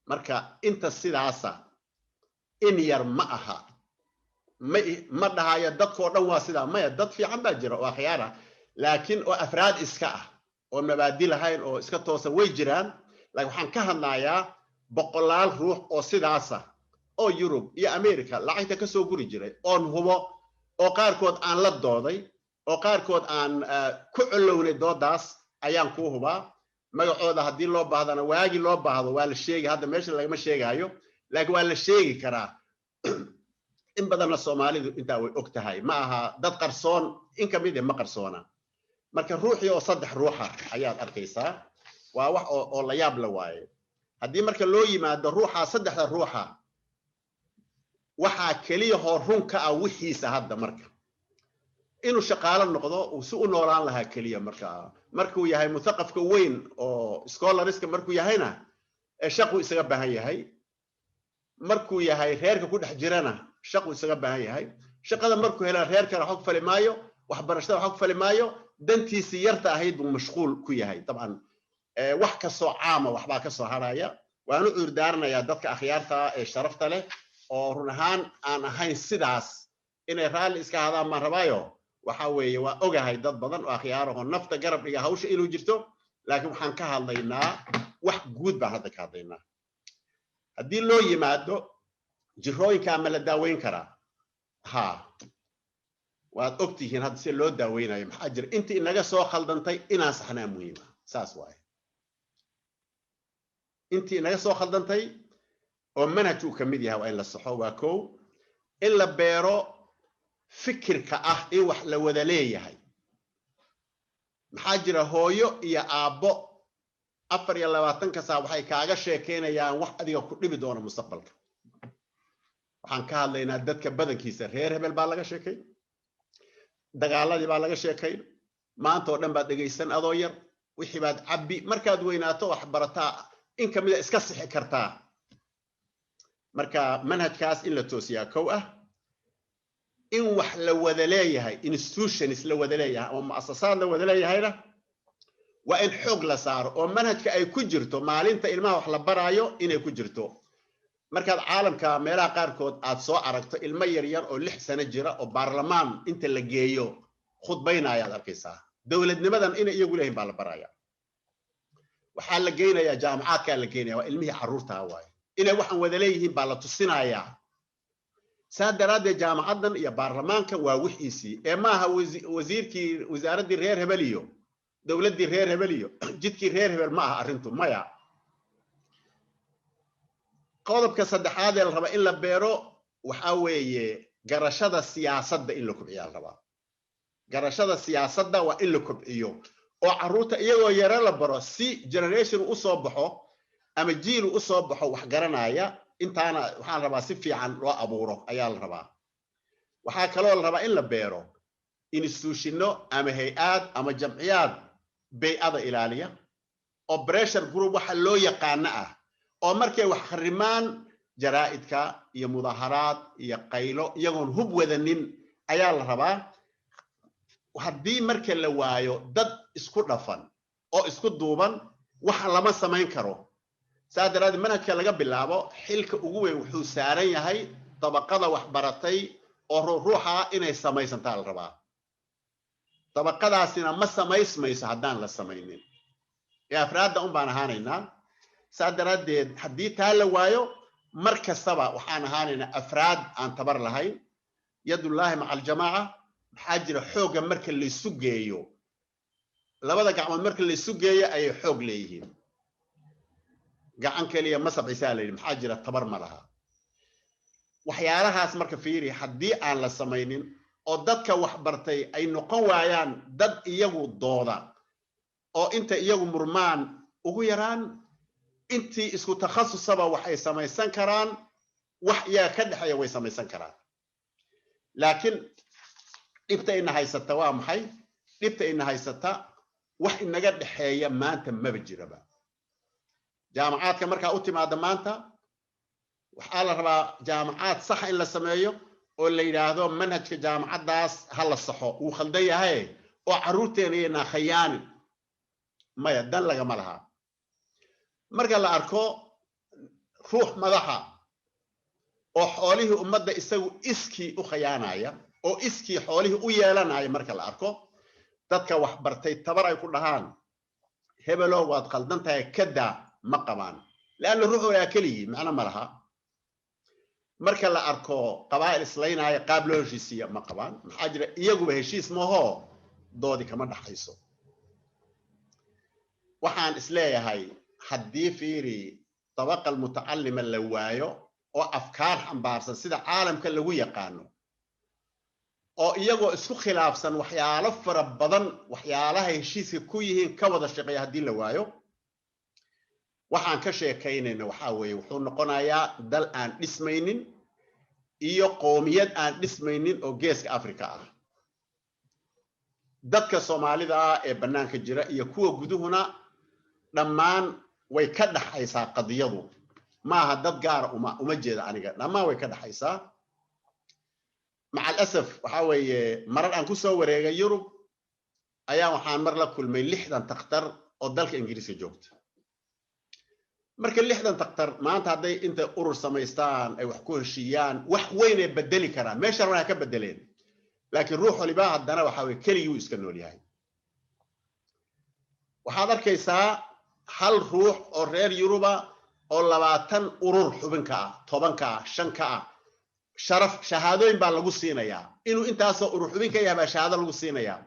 marka inta sidaasa in yar ma aha ma dhahayo dadkoo dhan waa sidaa maya dad fiican baa jira oo khiyaana laakiin oo afraad iska ah oo mabaadi lahayn oo iska toosan way jiraan laakiin waxaan ka hadlayaa boqolaal ruux oo sidaasa oo Yurub iyo America lacagta ka soo guri jiray oo hubo oo qaarkood aan la dooday oo qaarkood aan ku culuwnay doodaas ayaan ku hubaa magacooda hadii loo baahdana waagi loo baahdo waa la sheegay hadda meesha lagama sheegayo laakiin waa la sheegi karaa in badanna Soomaalidu inta way og tahay ma aha dad qarsoon in kamid ma qarsoona marka ruuxii oo saddex ruuxa ayaad arkaysaa waa wax oo la yaab la waaye hadii marka loo yimaado ruuxa saddexda ruuxa waxa kaliya hor runka ah wixiisa hadda marka inuu shaqaale noqdo oo si u noolaan lahaa kaliya markuu yahay muthaqafka weyn oo scholarska markuu yahayna shaqo isaga baahan yahay markuu yahay reerka ku dhex jirana shaqo isaga baahan yahay shaqada markuu hela reerka xog fali maayo waxbarashada xog fali maayo dantiisi yarta ahayd buu mashquul ku yahay taban wax ka soo caama waxba ka soo haraya waanu urdaarnaya dadka akhyaarta ee sharafta leh oo run ahaan aan ahayn sidaas inay raali iska hadaan ma rabayo waxa weeye waa ogahay dad badan oo akhyaar oo nafta garab dhiga hawsha inuu jirto laakiin waxaan ka hadlaynaa wax guud baan hadda ka hadlaynaa haddii loo yimaado jirooyinka ma la daaweyn karaa ha waad ogtihiin hadda si loo daaweynayo maxaa jira intii inaga soo khaldantay inaan saxnaa muhiim ah saas waaye intii inaga soo khaldantay oo manhajku ka mid yahay waa in la saxo waa koow in la beero fikirka ah in wax la wada leeyahay maxaa jira hooyo iyo aabbo 24 saac waxay kaaga sheekeynayaan wax adiga ku dhibi doona mustaqbalka waxaan ka hadlaynaa dadka badankiisa reer hebel baa laga sheekay dagaaladii baa laga sheekay maanta oo dhan baad dhageysan adoo yar wixii baad cabbi markaad weynaato wax barataa in kamid ah iska sixi kartaa marka manhajkaas in la toosiyaa kow ah in wax la wada leeyahay institutions la wada leeyahay ama muassasaad la wada leeyahayna وإن حق لصار ومنهج كأي كجرته مالين تإلما وحلا برايو إنه كجرته مركز عالم كاميرا قاركود أتصو عرقته إلما يريان أو لح سنة جرا أو برلمان أنت اللي جيو خد بينا يا القصة دولة نمدن إنه يقولين بالبرايا وحال لقينا يا جامعات كان لقينا وإلمي حرورتها واي إنه وحن وذليهم بالتصنع يا سادراد جامعاتنا يا برلمان كان ووحيسي إما هو وزير كي وزارة دي غير هبليو دولة دي غير هبليو جد كي غير هبل معها أرنتم مايا قاضب كصدق هذا الربا إلا بيرو وحاوي قرشة السياسة دا إلا كبعيا الربا قرشة السياسة دا وإلا كبعيو وعروتا إيو يرى لبرو سي جنريشن أصابحو أما جيل أصابحو وحقرنا يا انت انا waxaan rabaa si fiican loo abuuro ayaa la rabaa waxa kale oo la rabaa in la beero institutionno ama hay'ad ama jamciyad bay'ada ilaaliya oo pressure group waxa loo yaqaan ah oo markay wax kharimaan jaraa'idka iyo mudaharaad iyo qaylo iyagoon hub wadanin ayaa la rabaa hadii marka la waayo dad isku dhafan oo isku duuban waxa lama sameyn karo سادراد منهجك laga bilaabo xilka ugu weyn wuxuu saaran yahay tabaqada wax baratay oo ruuxa inay samaysantaa la rabaa tabaqadaasina ma samaysmayso hadaan la samaynin ee afraadda baan ahaanaynaa saadaradeed hadii taa la waayo markastaba waxaan ahaanaynaa afraad aan tabar lahayn yadullaahi macal jamaa maxaa jira xooga marka la isu geeyo labada gacmood marka la isu geeyo ay xoog leeyihiin gacan kaliya ma sabcisaa la yiri maxaa jira tabar ma laha waxyaalahaas marka fiiri hadii aan la samaynin oo dadka wax bartay ay noqon waayaan dad iyagu dooda oo inta iyagu murmaan ugu yaraan intii isku takhasusaba waxay samaysan karaan wax iyaga ka dhaxaya way samaysan karaan laakiin dhibta in haysata waa maxay dhibta in haysata wax inaga dhaxeeya maanta ma jiraba jaamacadka marka u timaada maanta waxa la rabaa jaamacad sax in la sameeyo oo la yiraahdo manhajka jaamacadaas hal la saxo uu khaldan yahay oo caruurteena khayaan maya dan laga malaha marka la arko ruux madaxa oo xoolihii ummadda isagu iskii u khayaanaya oo iskii xoolihii u yeelanaya marka la arko dadka wax bartay tabar ay ku dhahaan hebelo waad khaldan tahay kada ما قبان لأن الروح ولا كلي معنا ملها مركل الأركو قبائل إسرائيل هاي قابلوا الجنسية ما قبان حاجة يجوا بهالشيء اسمه هو ضودي كمان حيسو وحان إسرائيل هاي حدي فيري طبقة المتعلم اللوايو وأفكار حنبارسة سيدا عالم كاللوية قانو أو يجوا اسكو خلاف سن وحياله فرب بدن وحياله هالشيء كويه كوض الشقية هدي اللوايو waxaan ka sheekaynayna waxa weeye wuxuu noqonayaa dal aan dhismaynin iyo qoomiyad aan dhismaynin oo geeska Afrika ah dadka Soomaalida ee banaanka jira iyo kuwa guduhuna dhammaan way ka dhaxaysaa qadiyadu maaha dad gaar uma jeeda aniga dhammaan way ka dhaxaysaa macal asaf waxa weeye marar aan ku soo wareegay Yurub ayaa waxaan mar la kulmay 60 takhtar oo dalka Ingiriiska joogta marka 60 takhtar maanta haday inta urur samaystaan ay wax ku heshiyaan wax weyn ay bedeli karaan meesha waxay ka bedeleen laakiin ruux waliba hadana waxa way kaliyu iska nool yahay waxaad arkaysaa hal ruux oo reer Yuruba oo 20 urur xubinka ah 10 ka 5 ka sharaf shahaadooyin baa lagu siinayaa inuu intaas oo urur xubinka yahay shahaado lagu siinayaa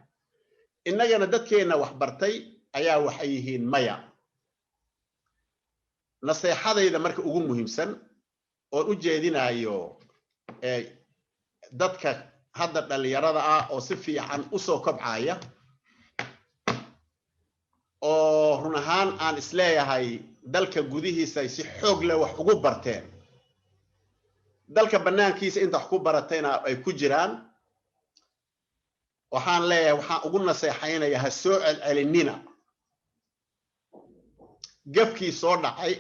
innagana dadkeena wax bartay ayaa waxay yihiin maya naseexadayda marka ugu muhiimsan oo u jeedinayo dadka hadda dhalinyarada ah oo si fiican u soo kobcaya oo run ahaan aan isleeyahay dalka gudihiisa si xoog leh wax ugu barteen dalka banaankiisa inta wax ku baratayna ay ku jiraan waxaan leeyahay waxaan ugu naseexaynayaa ha soo celcelinina gafkii soo dhacay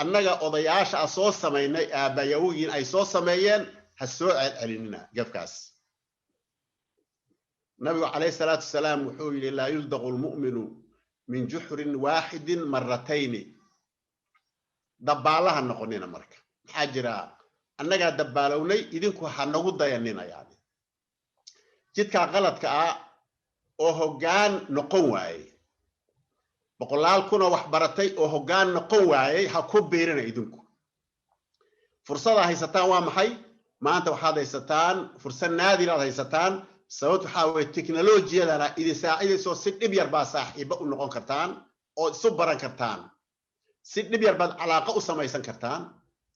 annaga odayaasha soo sameeynay aabayawiin ay soo sameeyeen ha soo celcelinina gafkaas nabiga calayhi salaatu wasalaam wuxuu yiri la yuldaqu almu'minu من جحر واحد مرتين دبالها نقولنا مركا حاجرا أنك دبالوني إذنكو هنقول ضيانينا يعني جدك غلط كأ وهجان نقوي بقولال كنا وحبرتي وهجان نقوي هكوب بيرنا إذنكو فرصة هاي ستان وامحي ما أنت وحدا يستان فرصة نادرة هاي ستان سوت حاول التكنولوجيا لنا إذا ساعد سو ست نبير باصح يبقى نقون كرتان أو سبران كرتان ست نبير بعد علاقة أسمى يسن كرتان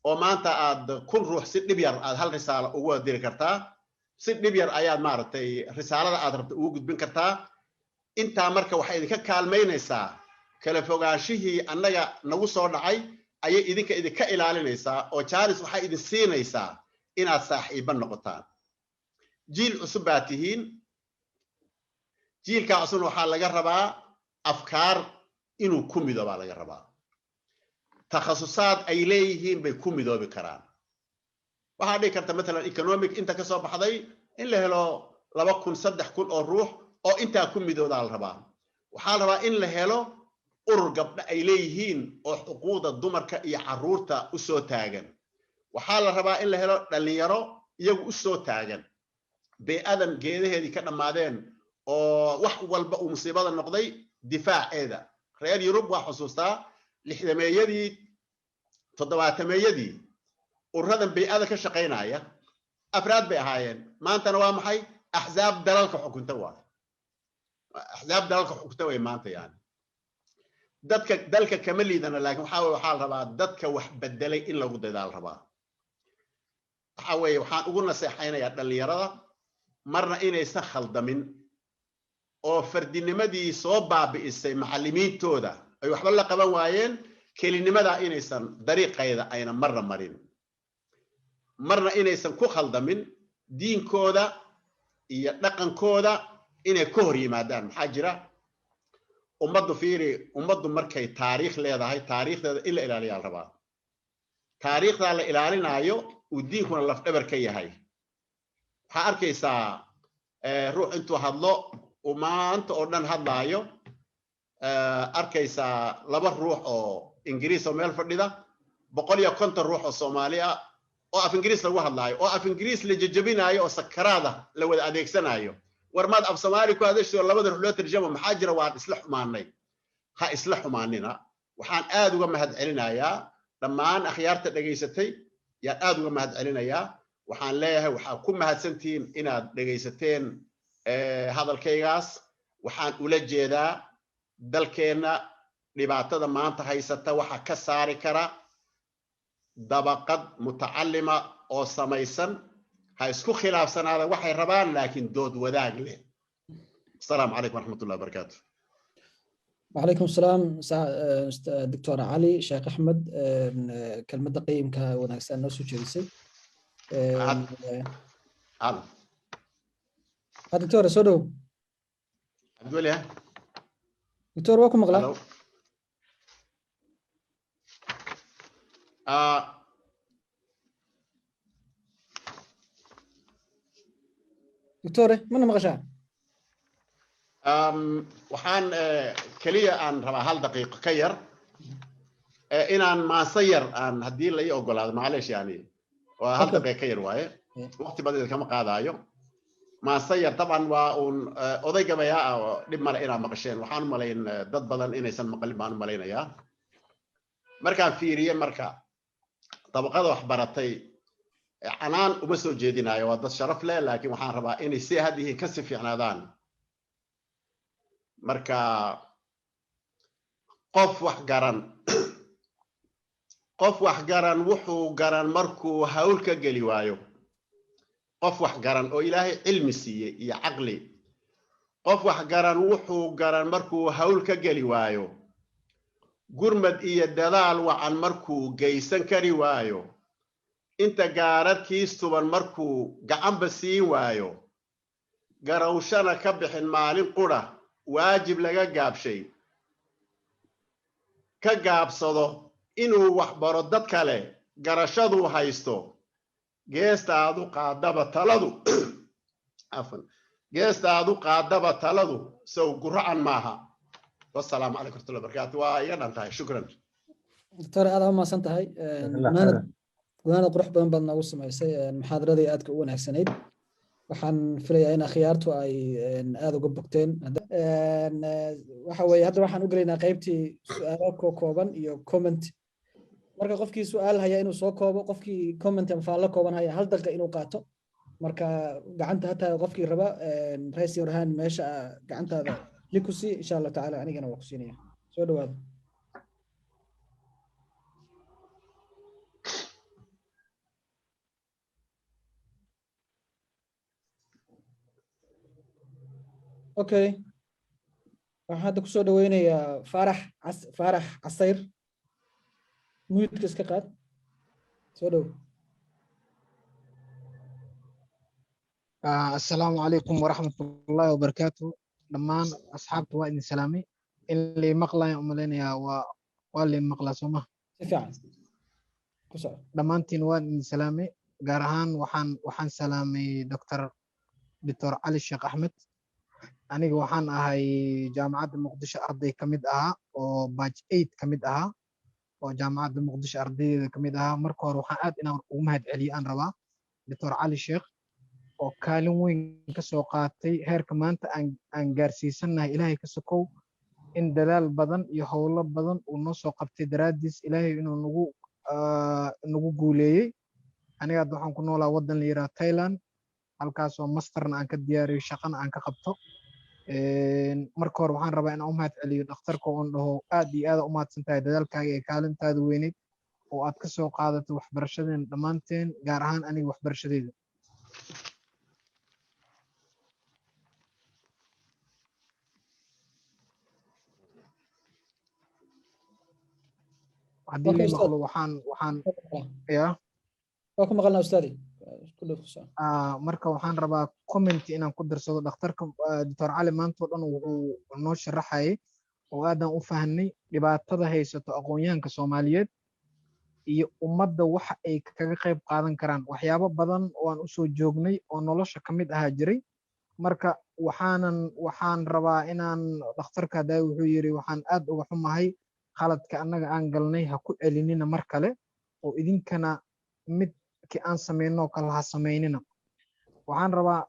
أو ما أنت عاد كل روح ست نبير عاد هالرسالة هو دير كرتان ست نبير آيات مارتي رسالة عاد وجود بين كرتان أنت أمرك وحيد ككالمين يسا كلا فوقاشيه أنك نوصل نعي أي إذا كإلى لنيسا أو شارس وحيد السين يسا إن صاحب النقطان جيل أسباتهين جيل كأصل وحال لجربا أفكار إنه كوميدو على جربا تخصصات أيليهين بكوميدو بكران وهذا كرت مثلا إيكونوميك أنت كسب حضي إلا هلو لبكون صدق كل الروح أو أنت كوميدو على الربا وحال ربا إلا هلو أرجب أيليهين أو حقوق الضمر كيعرورتا أسو تاجن وحال ربا إلا هلو اللي يرو يجو أسو تاجن بأذن جيده هذه كنا معدن أو وحول بقى مصيبة النقدي دفاع هذا ريال يوروب وحصوصا لحدما يدي تضوات ما يدي ورهذا بأذن كشقينا يا أفراد بهاين ما أنت نوام حي أحزاب دلالك حكمتوا أحزاب دلالك حكمتوا ما أنت يعني دلك كمل إذا لكن حاول حال ربا دتك وحبدلي إلا قد دال ربا حاول وحان قلنا سيحينا يا دليرة مرنا إنaysan khaldamin oo fardinimadii soo baabi'isay macallimiintooda ay waxba la qaban waayeen kelinimada inaysan dariiqayda ayna marna marin marna inaysan ku khaldamin diinkooda iyo dhaqankooda inay ka hor yimaadaan maxaa jira ummaddu markay taariikh leedahay taariikhdeeda in la ilaaliyo rabaa taariikhda la ilaalinayo uu diinkuna laf dhabar ka yahay waxaa arkaysaa ruux intuu hadlo maanta oo dhan hadlaayo arkaysaa laba ruux oo ingiriis oo meel fadhida 150 ruux oo Soomaali ah oo af ingiriis lagu hadlaayo oo af ingiriis la jajabinayo oo sakaraada la wada adeegsanayo war maad af Soomaali ku hadasho labada ruux loo tarjamo maxaa jira waa isla xumaanay ha isla xumaanina waxaan aad uga mahad celinayaa dhammaan akhyaarta dhageysatay yaa aad uga mahad celinayaa waxaan leeyahay waxa ku mahadsantiin inaad dhageysateen hadalkaygaas waxaan ula jeedaa dalkeena dhibaatada maanta haysata waxa ka saari kara dabaqad mutacallima oo samaysan ha isku khilaafsanaada waxay rabaan laakiin dood wadaag leh السلام عليكم ورحمة الله وبركاته. وعليكم السلام دكتور علي شيخ أحمد كلمة قيم كوناكسان نفسه جلسي دكتور سودو أقول يا دكتور واكم مغلا دكتور من مغشى waxaan kaliya aan rabaa hal daqiiqo ka yar inaan maasayar aan haddii la ii ogolaado macleesh yani waa hal daqiiqo ka yar waaye waqti badan kama qaadaayo maasayar taban waa uun oday gabayaa ah oo dhib male inaad maqasheen waxaan u malayn dad badan inaysan maqalin baan u malaynayaa markaan fiiriye marka dabaqada wax baratay canaan uma soo jeedinayo waa dad sharaf leh laakiin waxaan rabaa inay si had yihiin ka si fiicnaadaan marka qof wax garan wuxuu garan markuu hawl ka geli waayo qof wax garan oo ilaahay cilmi siiyey iyo aqli qof wax garan wuxuu garan markuu hawl ka geli waayo gurmad iyo dadaal wacan markuu geysan kari waayo inta gaararkiis tuban markuu gacanba siin waayo garawshana ka bixin maalin qura waajib laga gaabshay ka gaabsado inuu wax baro dad kale garashadu haysto geestaadu qaadaba taladu sow guracan maaha wassalaamu calaykum warahmatullahi wabarakaatu waa iga dhan tahay shukran doctor aad u mahadsan tahay gunaanad qurux badan baad noogu samaysay muxaadaradii aadka u wanaagsanayd waxaan filayaa in akhyaartu ay aad uga bogteen waxa weeye hadda waxaan u gelaynaa qaybtii su'aalo kooban iyo comment marka qofkii su'aal haya inuu soo koobo qofkii comment ama faallo kooban haya hal daqiiqo inuu qaato marka gacanta hataa qofkii raba raise your hand meesha gacantaada likusi insha Allah taala anigana waa ku siinaya soo dhawaado okay waxaan hadda kusoo dhaweynayaa Faarax Casayr mute iska qaad soo dhaw السلام عليكم ورحمة الله وبركاته دمان أصحابته وإن سلامي اللي مقلا يوملين يا واللي مقلا سوما فعلا دمان تين وإن سلامي قارهان وحان سلامي دكتور علي الشيخ أحمد أنا وحان هاي جامعة المقدش أرضي كميد وباج 8 كميد وجامعة المقدش أرضي كميد مركور وحان آد إنا ومهد علي أن روا دكتور علي الشيخ oo kaalin weyn ka soo qaatay heerka maanta aan gaarsiisanahay ilaahay ka sokow in dadaal badan iyo howlo badan uu noo soo qabtay daraadiis ilaahay inuu nagu guuleeyey aniga waxaan ku noolaa waddan la yiraahdo Thailand halkaas oo masterna aan ka diyaariyo shaqana aan ka qabto marka hore waxaan rabaa in aan u mahad celiyo dhakhtarka oo dhaho aad iyo aad u mahadsantahay dadaalkaaga ee kaalintaada weyneyd oo aad ka soo qaadato waxbarashadeen dhammaanteen gaar ahaan aniga waxbarashadeeda haddii la maqlo waxaan ya waa ku maqalnaa ustaadi marka waxaan rabaa comment inaan ku darsado dhakhtarka Dr. Cali maanta oo dhan wuxuu noo sharaxayay oo aadan u fahanay dhibaatada haysato aqoonyahanka Soomaaliyeed iyo ummadda waxa ay kaga qayb qaadan karaan waxyaabo badan oo aan u soo joognay oo nolosha ka mid ahaa jiray marka waxaan rabaa inaan dhakhtarka hadaa wuxuu yiri waxaan aad uga xumahay qaladka annaga aan galnay ha ku celinina mar kale oo idinkana midkii aan sameeyno kala ha sameynina waxaan rabaa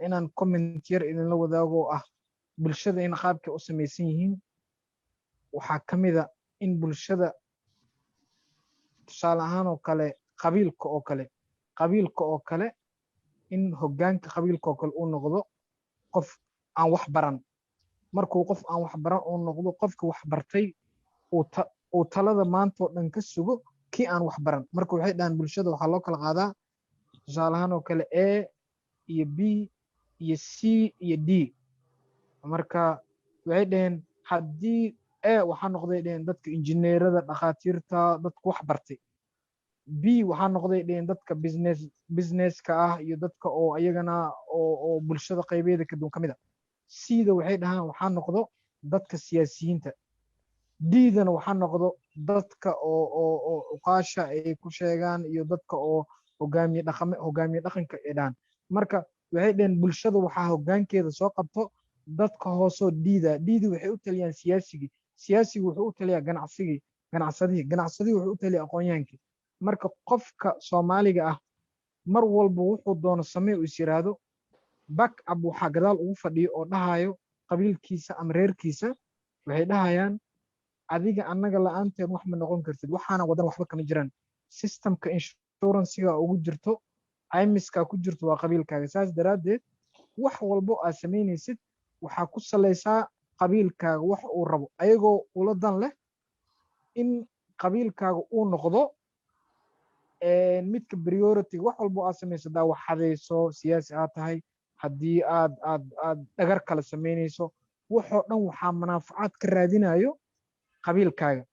inaan comment yar idinla wadaago ah bulshada in qaabka u sameeysan yihiin waxaa kamid ah in bulshada tusaale ahaan oo kale qabiilka oo kale in hoggaanka qabiilka oo kale uu noqdo qof aan wax baran markuu qof aan wax baran uu noqdo qofka wax bartay uu talada maanta oo dhan ka sugo kii aan wax baran marka waxay dhahan bulshada waxaa loo kala qaadaa tusaale ahaan oo kale A iyo B iyo C iyo D marka waxay dhaheen haddii A waxaa noqday dhaheen dadka injineerada dhakhaatiirta dadka wax bartay B waxaa noqday dhaheen dadka businesska ah iyo dadka oo ayagana oo bulshada qaybeeda ka duwan kamid ah C-da waxay dhahaan waxaa noqdo dadka siyaasiyiinta D-dana waxaa noqdo dadka oo uqaasha ay ku sheegaan iyo dadka oo hogaamiye dhaqanka ay dhahaan marka waxay dhaheen bulshada waxaa hoggaankeeda soo qabto dadka hoosoo D-da waxay u taliyaan siyaasiga wuxuu u taliyaa ganacsadihii wuxuu u taliyaa aqoonyahaankii marka qofka Soomaaliga ah mar walba wuxuu doono samee uu is yiraahdo back up waxaa gadaal ugu fadhiyo oo dhahayo qabiilkiisa ama reerkiisa waxay dhahayaan adiga annaga la'aanteen wax ma noqon kartid waxaana wadan waxba kama jiraan systemka insurance-ga ugu jirto caymiska ku jirto waa qabiilkaaga saas daraaddeed wax walbo aad samaynaysid waxaa ku salaysaa qabiilkaaga wax uu rabo ayagoo ula dan leh in qabiilkaaga uu noqdo midka priority wax walbo aad samayso daa wax xadayso siyaasi aad tahay haddii aad dhagar kala samaynayso waxoo dhan waxaa manaafacaad ka raadinayo qabiilkaaga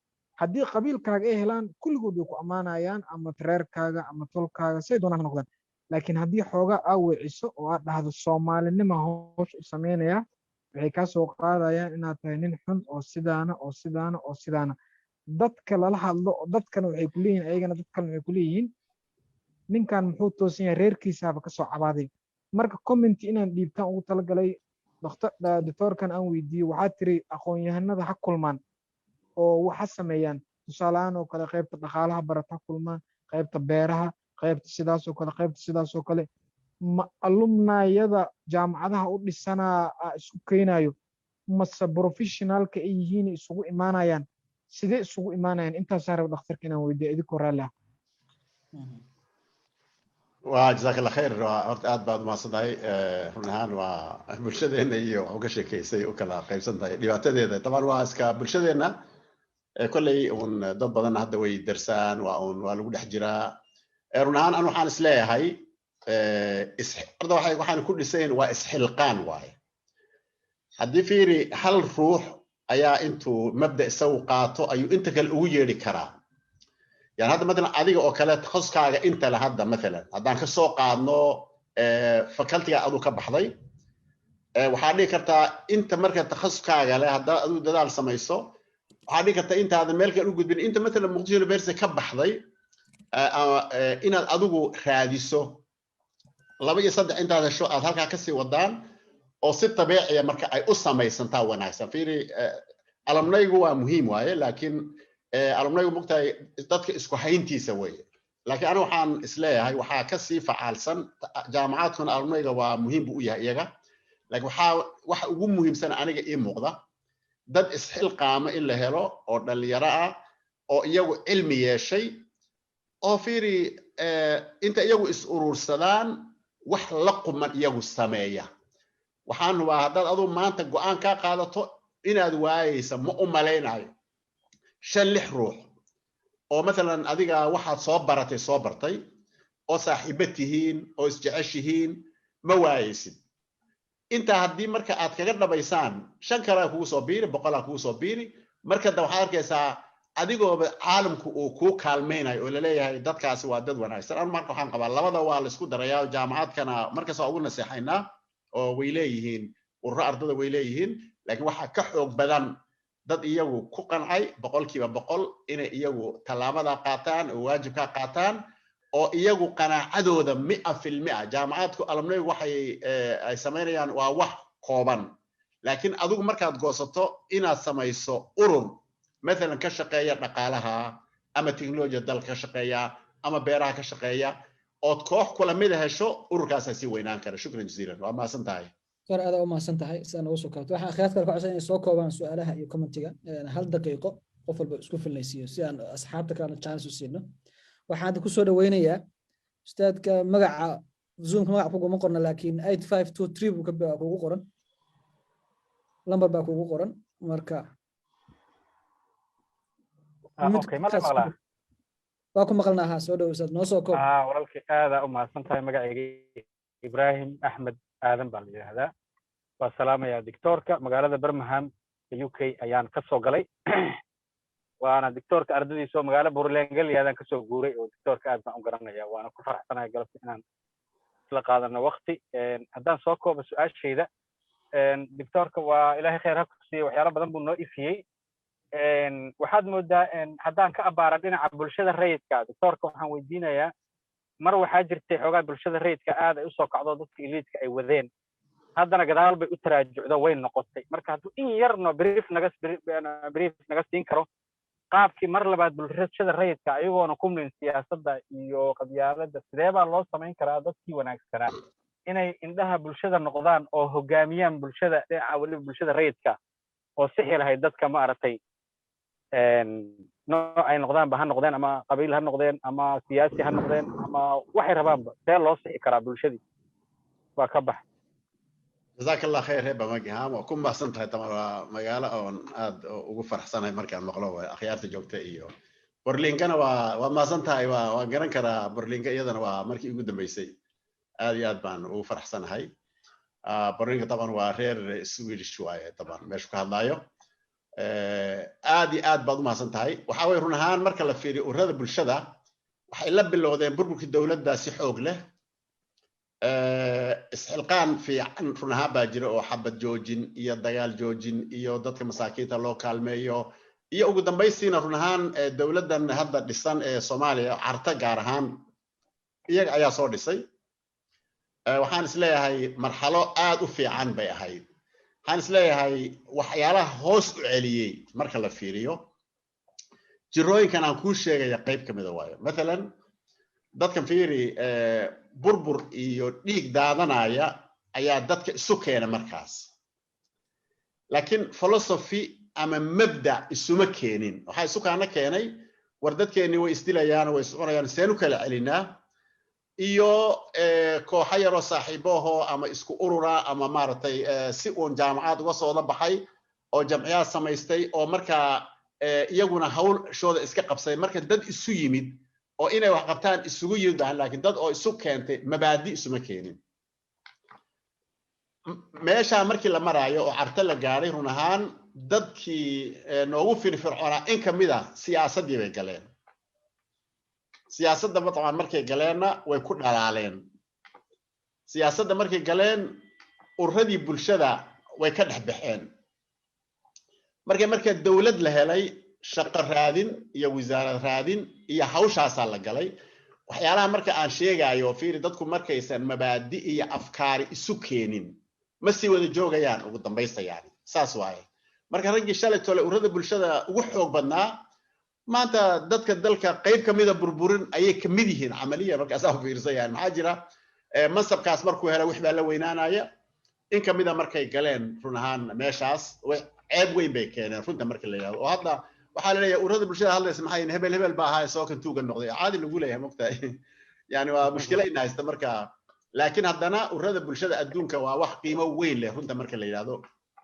haddii qabiilkaaga ay helaan kulligood way ku ammaanayaan ama reerkaaga ama tolkaaga say doonaan ha noqdaan laakiin haddii xoogaa aa weeciso oo aad dhahdo soomaalinima hoos u samaynaya waxay kaa soo qaadayaan inaad tahay nin xun oo sidaana dadka lala hadlo dadkana waxay ku leeyihiin ayagana dad kalena waxay ku leeyihiin ninkan muxuu toosan yahay reerkiisaaba ka soo cabaaday marka comment inaan dhiibtaan ugu talagalay doctorkan aan weydiiyey waxaa tiri aqoon-yahanada ha kulmaan oo waxa sameeyaan tusaalehaan oo kale qaybta dhaqaalaha barata ha kulmaan qaybta beeraha qaybta sidaas oo kale qaybta sidaas oo kale ma alumnayada jaamacadaha u dhisanaa isku keenayo mase professionalka ay yihiin isugu imaanayaan sidee isugu imaanayaan intaasaa raba dhakhtarka inaan weydiiyo idinkoo raalli ah وجزاك الله خير horta aad baad umahadsantahay run ahaan waa bulshadeena iyo waxu ka sheekeysay u kala qaybsantahay dhibaatadeeda taban waa iska bulshadeena kolley uun dad badan hadda way darsaan waa lagu dhex jiraa run ahaan an waxaan isleeyahay horta waxaan ku dhisayn waa isxilqaan waaye haddii fiiri hal ruux ayaa intuu mabda isagu qaato ayuu inta kale ugu yeedhi karaa يعني هذا مثلا أديك أو كلا تخص كاجا أنت لهذا مثلا هذا كسوق عنه فكلتي أدو كبحضي وحالي كرتا أنت مركز تخص كاجا لهذا أدو دال سميسو وحالي كرتا أنت هذا ملك الوجود بين أنت مثلا مقدير بيرس كبحضي إن أدو حادثه الله بيجي صدق أنت هذا شو هذا كسي ودان أو ست طبيعي مركز أي قصة ما يسنتاو نايسا فيري ألمنا يجوا مهم واي لكن alumnaygu mugtahay dadka isku hayntiisa weeye laakiin anigu waxaan isleeyahay waxaa ka sii facaalsan jaamacaadkuna alumnayga waa muhiim buu u yahay iyaga laakiin waxa ugu muhiimsan aniga ii muuqda dad isxilqaama in la helo oo dhalinyaro ah oo iyagu cilmi yeeshay oo fiiri inta iyagu is urursadaan wax la quman iyagu sameeya waxaan hubaa haddaad aduu maanta go'aan kaa qaadato inaad waayeysa ma u malaynayo shan lix ruux oo مثلا adiga waxaad soo bartay oo saaxiibad tihiin oo isjeceshihiin ma waayeysid inta haddii marka aad kaga dhabaysaan shan kale kugu soo biiri boqol kugu soo biiri marka waxaad arkaysaa adigooba caalamku uu ku kaalmeynayo oo la leeyahay dadkaasi waa dad wanaagsan aan marka waxaan qabaa labada waa la isku darayaa jaamacaadkana markaas ugu naseexaynaa oo way leeyihiin urur ardada way leeyihiin laakiin waxa ka xoog badan dad iyagu ku qancay boqolkiiba boqol inay iyagu talaabada qaataan oo waajibka qaataan oo iyagu qanaacadooda 100% jaamacaadku alumnaygu waxay ay sameeyaan waa wax kooban laakiin adigu markaad goosato inaad samayso urur مثلا ka shaqeeya dhaqaalaha ama teknolojiyada dalka ka shaqeeya ama beeraha ka shaqeeya oo koox kula mid hesho ururkaas si weynaan kara shukran jaziilan waa maasantahay صار هذا ما سنتهي سنة وسكرت وحنا خيارات كلك عشان يسوق وبان سؤالها يكومنتيجا هل دقيقة قفل بسكوف النسيو سيان أصحابك كانوا تشانس وسينه وحنا كل سؤال وينيا استاذ كمجا زوم كمجا فوق مقرن لكن 8523 وكبر فوق قرن لمبر باكو قرن مركا اوكي ما مقلا باكو مقلناها سودو استاذ نوسوكو ورالكي هذا ما سنتهي مجا إبراهيم أحمد آدم بالي هذا والسلام يا دكتورك مقالة برمهام UK أيان كسو قلي وأنا دكتورك أرددي سو مقالة بورلينجل هذا كسو قوري ودكتورك آدم أمقرنا يا وأنا كفر حسنا قلت إنان تلقى هذا وقتي هدان سوكو بس الشيء ده دكتورك وإلهي خير هكسي وحيالا بدن بنو إفيي وحد مدة هدان كأباردين عبولشة الرئيس دكتورك وحان ويدينا يا mar waxa jirtay xogaa bulshada reedka aad ay u soo kacdo dadka iliidka ay wadeen haddana gadaal bay u taraajucdo way noqotay marka hadduu in yarno brief naga siin karo qaabkii mar labaad bulshada reedka ayagoona ku min siyaasadda iyo qabyaaladda sidee baa loo samayn karaa dadkii wanaagsanaa inay indhaha bulshada noqdaan oo hogaamiyaan bulshada dhinaca waliba bulshada reedka oo sixi lahayd dadka ma aragtay ay noqdaan ba ha noqdeen ama qabiil ha noqdeen ama siyaasi ha noqdeen ama waxay rabaanba see loo sixi karaa bulshadii waa ka bax جزاك الله خير هبه مجهام وكم ما سنتهي طبعا مقاله oo aad ugu faraxsanahay markaan maqlo akhyaarta joogta iyo Berlinkana waa ma santahay waa garan kara Berlinka iyadana waa markii ugu dambeysay aad iyo aad baan ugu faraxsanahay Berlinka طبعا waa reer Swedish waaye طبعا meesha ka hadlayo aad iyo aad baad u mahadsantahay waxa way run ahaan marka la fiiriyo ururada bulshada waxay la bilowdeen burburkii dawladda si xoog leh isxilqaan fiican run ahaan baa jira oo xabad joojin iyo dagaal joojin iyo dadka masaakiinta loo kaalmeeyo iyo ugu dambaystiina run ahaan dawladdan hadda dhisan ee Soomaaliya carta gaar ahaan iyaga ayaa soo dhisay waxaan isleeyahay marxalo aad u fiican bay ahayd waxaan isleeyahay waxyaalaha hoos u celiyey marka la fiiriyo jirooyinkan aan kuu sheegaya qayb ka mida waayo maalan dadkan fiiri burbur iyo dhiig daadanaya ayaa dadka isu keena markaas laakiin philosophy ama mabda isuma keenin waxaa isu kaana keenay war dadkeenni way isdilayaan way iscunayaan seen u kala celinaa iyo kooxa yaroo saaxiibahoo ama isku urura ama maaragtay si uun jaamacad uga soo baxay oo jamciyaad samaystay oo markaa iyaguna hawlshooda iska qabsay marka dad isu yimid oo inay wax qabtaan isugu yimid laakiin dad oo isu keentay mabaadi isuma keenin meesha markii la maraayo oo carta la gaaray run ahaan dadkii noogu firfircoonaa in ka mid ah siyaasaddii bay galeen siyaasadda dabcan markay galeenna way ku dhalaaleen siyaasadda markay galeen ururadii bulshada way ka dhex baxeen marka dawlad la helay shaqo raadin iyo wasaarad raadin iyo hawshaasaa la galay waxyaalaha marka aan sheegayo fiiri dadku markaysan mabaadi iyo afkaari isu keenin ma sii wada joogayaan ugu dambaysta yani saas waaye marka raggii shalay tole ururada bulshada ugu xoog badnaa maanta dadka dalka qayb ka mida burburin ayay ka mid yihiin camaliya markaas aan fiirsayaan maxaa jira mansabkaas markuu helay wax baa la weynaanaya in ka mida markay galeen run ahaan meeshaas ceeb weyn bay keeneen runta marka la yidhahdo oo hadda waxaa la leeyahay ururada bulshada hadlaysa maxay yihiin hebel baa ahaa soo kan tuuga noqday caadi lagu leeyahay mogtahay yani waa mushkila in haysta marka laakiin haddana ururada bulshada adduunka waa wax qiimo weyn leh runta marka la yidhahdo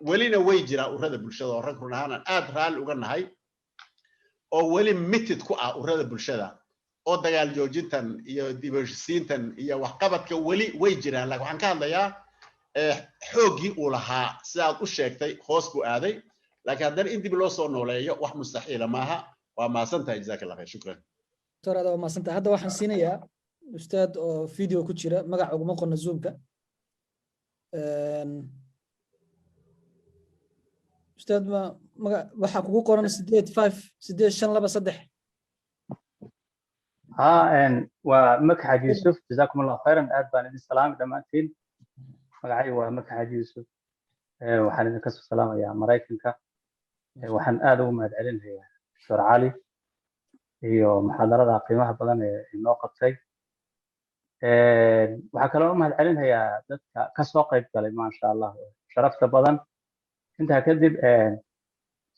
welina way jiraa ururada bulshada oo rag run ahaan aad raalli uga nahay oo weli mitid ku ah ururada bulshada oo dagaal joojintan iyo dibashisiintan iyo waxqabadka weli way jiraan laakiin waxaan ka hadlayaa xooggii uu lahaa sidaad u sheegtay hoos buu aaday laakiin haddana in dib loo soo nooleeyo wax mustaxiila maaha waa mahadsantahay jazaaka allah khayr shukran doctor aad waa mahadsantahay hadda waxaan siinayaa ustaad oo video ku jira magaca uguma qorna zoomka ustaad waxaa kugu qoran 85853 ومكة حاج يوسف جزاكم الله خيرا أدبان إذن سلام دمانتين مقعي ومكة حاج يوسف وحان إذن كسو سلام يا مرايكنك وحان آدو مهدعلين هي دكتور علي iyo muxaadarada qiimaha badan ee inoo qabtay waxa kale oo mahad celinayaa dadka ka soo qayb galay ma sha Allah sharafta badan inta kadib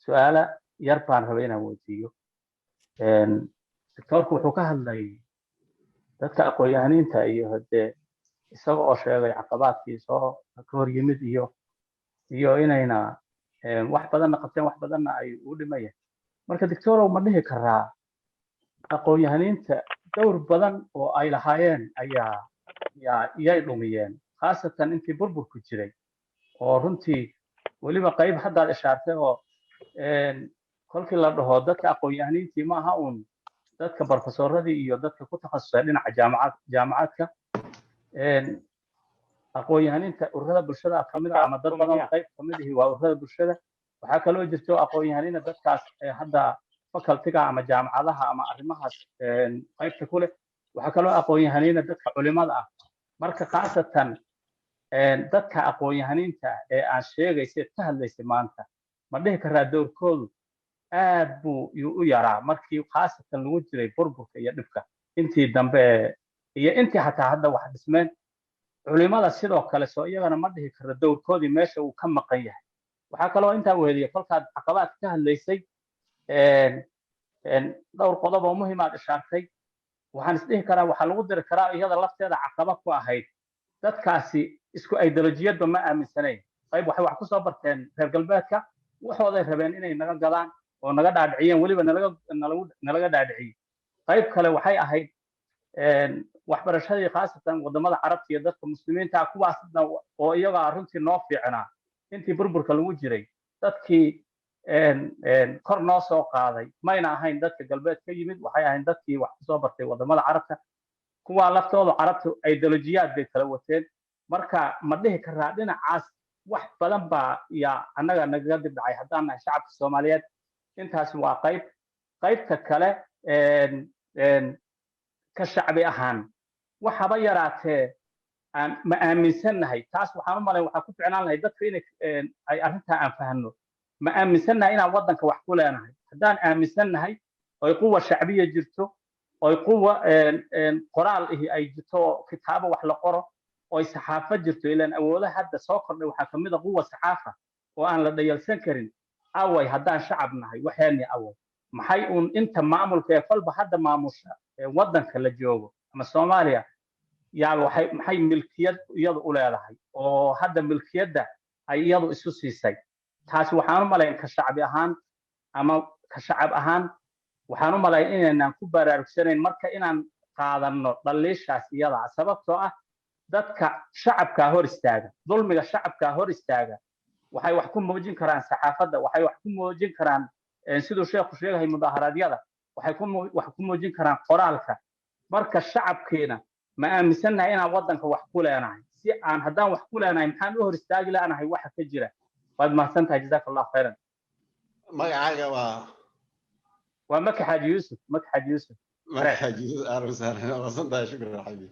su'aala yar baan rabay inaan weydiiyo doctorku wuxuu ka hadlay dadka aqoon-yahaniinta iyo hadee isaga oo sheegay caqabadkii soo ka hor yimid iyo inayna wax badan qabteen wax badan ay u dhimayeen marka doctorow ma dhihi karaa aqoon-yahaniinta dowr badan oo ay lahaayeen ayay dhumiyeen khaasatan intii burburku jiray oo runtii weliba qayb haddaad ishaartay oo kolkii la dhaho dadka aqoon-yahaniintii ma aha uun dadka barofesoradii iyo dadka ku takhasusay dhinaca jaamacadka aqoon-yahaniinta ururada bulshada kamid ah ama dad badan qayb kamid ah waa ururada bulshada waxaa kaloo jirto aqoon-yahaniina dadkaas hadda facultiga ama jaamacadaha ama arrimahaas qaybta ku leh waxaa kaloo aqoon-yahaniina dadka culimada ah marka khaasatan dadka aqoon-yahaniinta ee aan sheegaysay ka hadlaysay maanta ma dhihi karaa dowrkoodu aad buu u yaraa markii khaasatan lagu jiray burburka iyo dhibka intii dambe iyo intii xataa hadda wax dhismeen culimada sidoo kale soo iyagana ma dhihi kara dowrkoodii meesha uu ka maqan yahay waxaa kaloo intaa weheliyay kolkaad caqabaadka ka hadlaysay dhowr qodob oo muhiim aad ishaartay waxaan isdhihi karaa waxaa lagu diri karaa iyada lafteeda caqabad ku ahayd dadkaasi isku ideolojiyadba ma aaminsanayn qayb waxay wax ku soo barteen reer galbeedka waxooday rabeen inay naga gadaan oo naga dhaadhiciyeen weliba nalaga dhaadhiciyey qayb kale waxay ahayd waxbarashadii khaasatan wadamada carabta iyo dadka muslimiinta kuwaasna oo iyaga runtii noo fiicnaa intii burburka lagu jiray dadkii kor noo soo qaaday mayna ahayn dadka galbeed ka yimid waxay ahayn dadkii wax kusoo bartay wadamada carabta kuwa laftooda carabta ideolojiyaad bay kala wateen marka ma dhihi karaa dhinacaas wax badan baa yaa annaga nagaga dib dhacay haddaan nahay shacabka soomaaliyeed intaasi waa qaybta kale ka shacbi ahaan waxaba yaraatee ma aaminsannahay taas waxaan u malay waxaa ku ficnaan lahay dadka inay ay arrintaa aan fahanno ma aaminsannahay inaan waddanka wax ku leenahay haddaan aaminsannahay oy quwa shacbiya jirto oy quwa qoraal ihi ay jirto kitaabo wax la qoro oy saxaafad jirto ilaan awoodaha hadda soo kordhay waxaa ka mid a quwa saxaafa oo aan la dhayalsan karin away haddaan shacab nahay waxeenni away maxay uun inta maamulka ee kolba hadda maamusha waddanka la joogo ama Soomaaliya yaa maxay milkiyad iyadu u leedahay oo hadda milkiyadda ay iyadu isu siisay taas waxaan u malayn ka shacbi ahaan ama ka shacab ahaan waxaan u malayn inaan ku baraarugsanayn marka inaan qaadanno dhaliishaas iyada sababtoo ah dadka shacabka hor istaaga dulmiga shacabka hor istaaga waxay wax ku muujin karaan saxaafadda waxay wax ku muujin karaan sidoo sheekhu sheegay mudaharaadyada waxay wax ku muujin karaan qoraalka marka shacabkeena ma aaminsannahay inaan waddanka wax ku leenahay si aan haddaan wax ku leenahay maxaan u hor istaagi laanahay waxa ka jira waad mahadsantahay jazakallahu khayran magacaaga waa maka xaaji yuusuf maka xaaji yuusuf ahlan wasahlan mahadsantahay shukran xabibi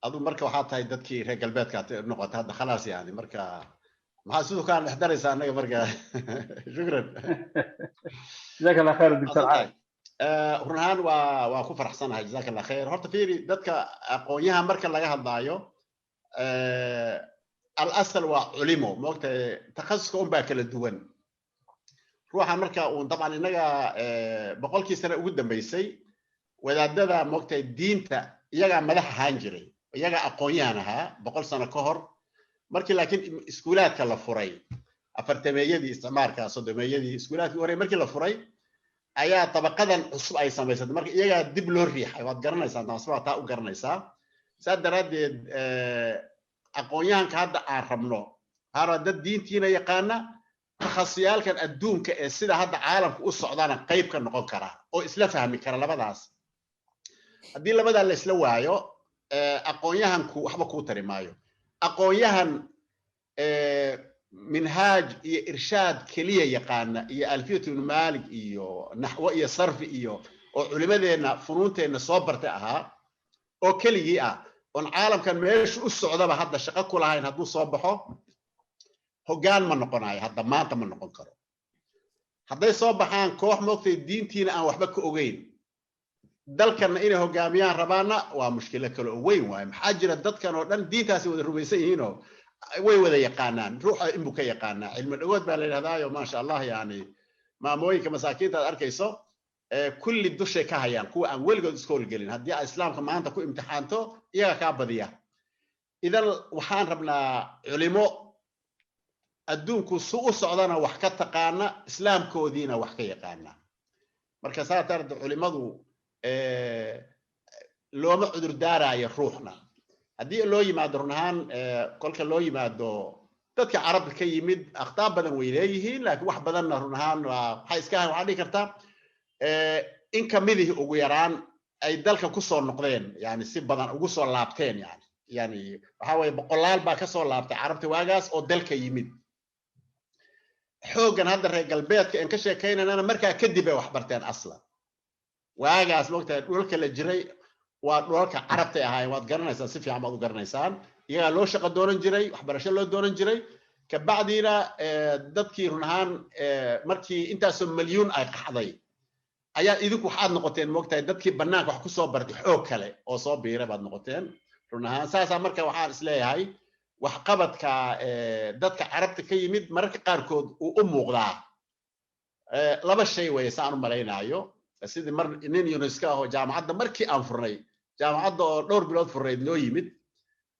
adu marka waxaa tahay dadkii reer galbeedka noqotay hadda khalaas yani marka maxaa sidoo kaan dhexdaraysaa annaga marka shukran jazakallahu khayran doctor run ahaan waa ku faraxsanahay jazakallahu khayr horta fiiri dadka aqoonyaha marka laga hadlaayo al-asal waa culimo moogtahay takhasuska un baa kala duwan ruuxan marka uun dabcan innaga boqolkii sane ugu dambeysay wadaadada moogtahay diinta iyagaa madax ahaan jiray iyagaa aqoonyahan ahaa 100 sano ka hor markii laakiin iskuulaadka la furay afartameeyadii isticmaalka sodomeeyadii iskuulaadkii hore markii la furay ayaa tabaqadan cusub ay samaysatay marka iyagaa dib loo riixay waad garanaysaa taasba taa u garanaysaa saa daraadeed aqoonyahanka hadda aan rabno hara dad diintiina yaqaana takhasuyaalkan adduunka ee sida hadda caalamku u socdana qayb ka noqon kara oo isla fahmi kara labadaas haddii labadaa la isla waayo aqoonyahanku waxba kuu tari maayo aqoonyahan minhaaj iyo irshaad keliya yaqaana iyo alfiyatu ibn malik iyo naxwo iyo sarfi iyo oo culimadeena funuunteenna soo bartay ahaa oo keligii ah on caalamkan meesha u socdaba hadda shaqo ku lahayn hadduu soo baxo hoggaan ma noqonayo hadda maanta ma noqon karo hadday soo baxaan koox moogtay diintiina aan waxba ka ogeyn dalkanna inay hoggaamiyaan rabaana waa mushkilo kale oo weyn waaye maxaa jira dadkan oo dhan diintaasi wada rumaysan yihiinoo way wada yaqaanaan ruuxa inbuu ka yaqaanaa cilmi dhagood baa la yidhahdaayo maasha allah yani maamooyinka masaakiinta aad arkayso kulli dushay ka hayaan kuwa aan weligood iska howlgelin haddii aad islaamka maanta ku imtixaanto iyaga kaa badiya idan waxaan rabnaa culimo adduunku su u socdana wax ka taqaana islaamkoodiina wax ka yaqaana marka saa darteed culimadu looma cudur daaraayo ruuxna haddii loo yimaado run ahaan kolka loo yimaado dadka carabka ka yimid akhtaa badan way leeyihiin laakiin wax badanna run ahaan waxay iska ahayn waxaa dhihi kartaa in ka midihii ugu yaraan ay dalka ku soo noqdeen yani si badan ugu soo laabteen yani waxaa weeye boqolaal baa ka soo laabtay carabta waagaas oo dalka yimid xooggan hadda reer galbeedka aan ka sheekaynanana markaa kadib ay wax barteen aslan waagaas moogtahay dhulka la jiray waa dhulka carabtay ahaayeen waad garanaysaan si fiican baad u garanaysaan iyagaa loo shaqo doonan jiray waxbarasho loo doonan jiray kabacdiina dadkii run ahaan markii intaasoo milyuun ay qaxday ayaa idinku waxaad noqoteen moogtahay dadkii bannaanka wax ku soo bartay xoog kale oo soo biiray baad noqoteen run ahaan saasaa marka waxaan isleeyahay waxqabadka dadka carabta ka yimid mararka qaarkood uu u muuqdaa laba shay weeye saan u malaynaayo sidii mar nin UNESCO ah oo jaamacadda markii aan furnay jaamacadda oo dhowr bilood furnayd noo yimid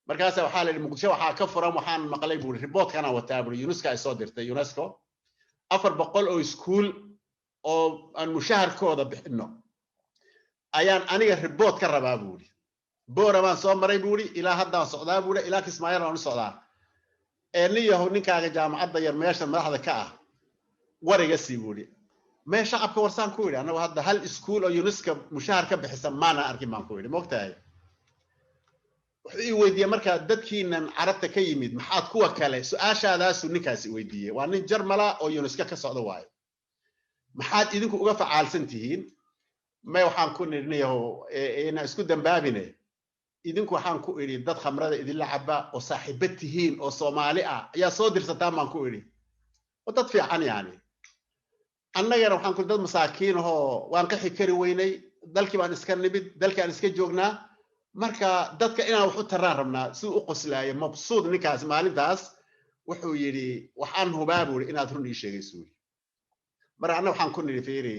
markaas waxaa la yidhi muqdisho waxaa ka furan waxaan maqlay buuri riboodkana wataa buuri UNESCO ay soo dirtay UNESCO 400 oo iskuul oo aan mushaharkooda bixinno ayaan aniga ribood ka rabaa buuri boora baan soo maray buuri ilaa haddaan socdaa buuri ilaa kismaayo aan u socdaa niyahow ninkaaga jaamacadda yar meesha madaxda ka ah wariga sii buuri mee shacabka warsaan ku yidhi annagu hadda hal iskuul oo UNESCO mushahar ka bixisa maana arkin baan ku yidhi moogtahay wuxuu ii weydiiyey markaa dadkiinan carabta ka yimid maxaad kuwa kale su-aashaadaasuu ninkaasi weydiiyey waa nin jarmala oo UNESCO ka socda waayo maxaad idinku uga facaalsan tihiin may waxaan ku nidhinayahow inaan isku dambaabine idinku waxaan ku idhi dad khamrada idinla caba oo saaxiibo tihiin oo Soomaali ah ayaa soo dirsataan baan ku idhi oo dad fiican yani annagana waxaan ku dad masaakiin oo waan ka xikari weynay dalkii baan iska nimid dalkii aan iska joognaa marka dadka inaan wax u taraan rabnaa si u qoslaayo mabsuud ninkaas maalintaas wuxuu yidhi waxaan hubaa buu inaad run ii sheegayso mar anna waxaan ku nidhi fiiri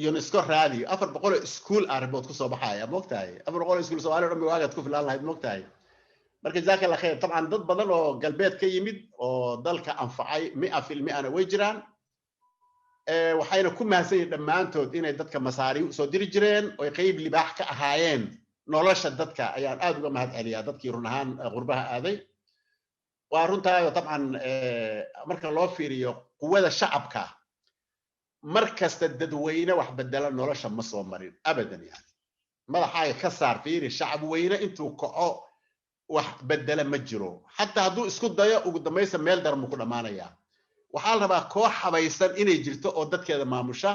UNESCO raadi 400 iskuul arbood ku soo baxaya moogtahay 400 iskuul Soomaali oo dhan waagad ku filan lahayd moogtahay marka jazaaka Allah khayr taban dad badan oo galbeed ka yimid oo dalka anfacay 100% ana way jiraan waxayna ku mahadsan dhammaantood inay dadka masaari soo diri jireen oo qayb libaax ka ahaayeen nolosha dadka ayaan aad uga mahad celiyaa dadkii run ahaan qurbaha aaday waa runtaa taban marka loo fiiriyo quwada shacabka markasta dadweyne wax bedela nolosha ma soo marin abadan yani madaxaaga ka saar fiiri shacab weyne intuu kaco wax bedela ma jiro hatta hadduu isku dayo ugu dambaysa meel darmu ku dhamaanaya waxaa la rabaa koox habaysan inay jirto oo dadkeeda maamusha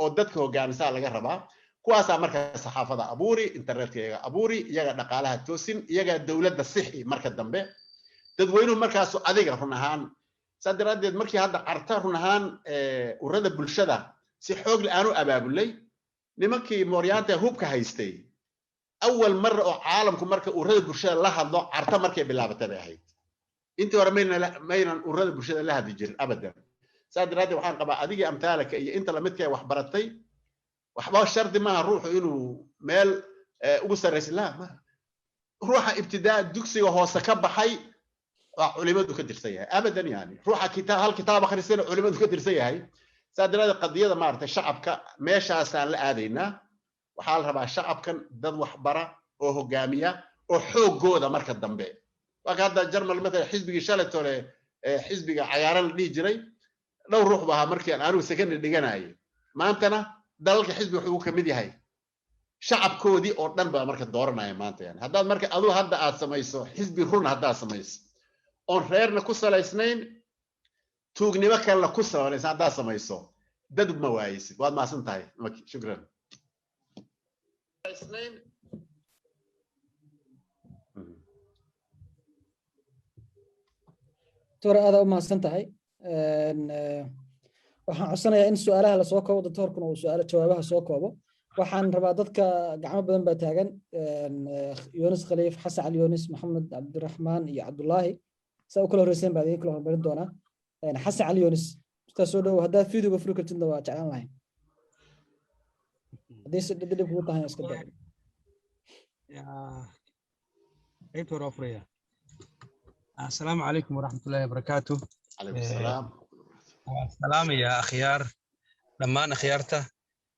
oo dadka hogaamisa laga rabaa kuwaasaa marka saxaafada abuuri internetka abuuri iyaga dhaqaalaha toosin iyaga dawladda sixi marka dambe dadweynuhu markaas adiga run ahaan sadaradeed markii hadda carta run ahaan urada bulshada si xoog la'aan u abaabulay nimankii mooryaanta hubka haystay awal mar oo caalamku marka urada bulshada la hadlo carta markay bilaabatay bay ahayd intii hore maynan urada bulshada la hadli jirin abadan sadaradeed waxaan qabaa adigii amtaalaka iyo inta lamidkay wax baratay waxba shardi maaha ruuxu inuu meel ugu sarreysan la ma ruuxa ibtidaa dugsiga hoose ka baxay culimadu ka dirsan yahay abadan yani ruuxa kitaab hal kitaab akhrisan culimadu ka dirsan yahay saadaraada qadiyada maartay shacabka meeshaasaan la aadaynaa waxaa la rabaa shacabkan dad wax bara oo hogaamiya oo xoogooda marka dambe waa hadda jarmal mesela xisbigii shalatole xisbiga cayaaran la dhihi jiray dhowr ruux baa markii aan anigu secondary dhiganayay maantana dalalka xisbiga wuxuu ka mid yahay shacabkoodii oo dhan baa marka dooranaya maanta yani haddaad marka aduu hadda aad samayso xisbi run haddaad samayso on reerna ku salaysnayn tuugnimo kalena ku salaysan haddaad samayso dad ma waaysid waad maasan tahay shukran doctor aad u mahadsan tahay waxaan codsanayaa in su'aalaha la soo koobo doctorkuna uu su'aalo jawaabaha soo koobo waxaan rabaa dadka gacmo badan baa taagan Yunus Khaliif Xasan Ali Yunus Maxamed Cabdiraxmaan iyo Cabdullaahi سأو كله رسين بعدين كله بردونا يعني حس على يونس استسودو هذا فيديو بفرق التندوا وجعلنا لاين هذا اللي بقول تاني أسكت يا إيتو رافريا السلام عليكم ورحمة الله وبركاته عليكم السلام السلام يا أخيار لما أنا خيارته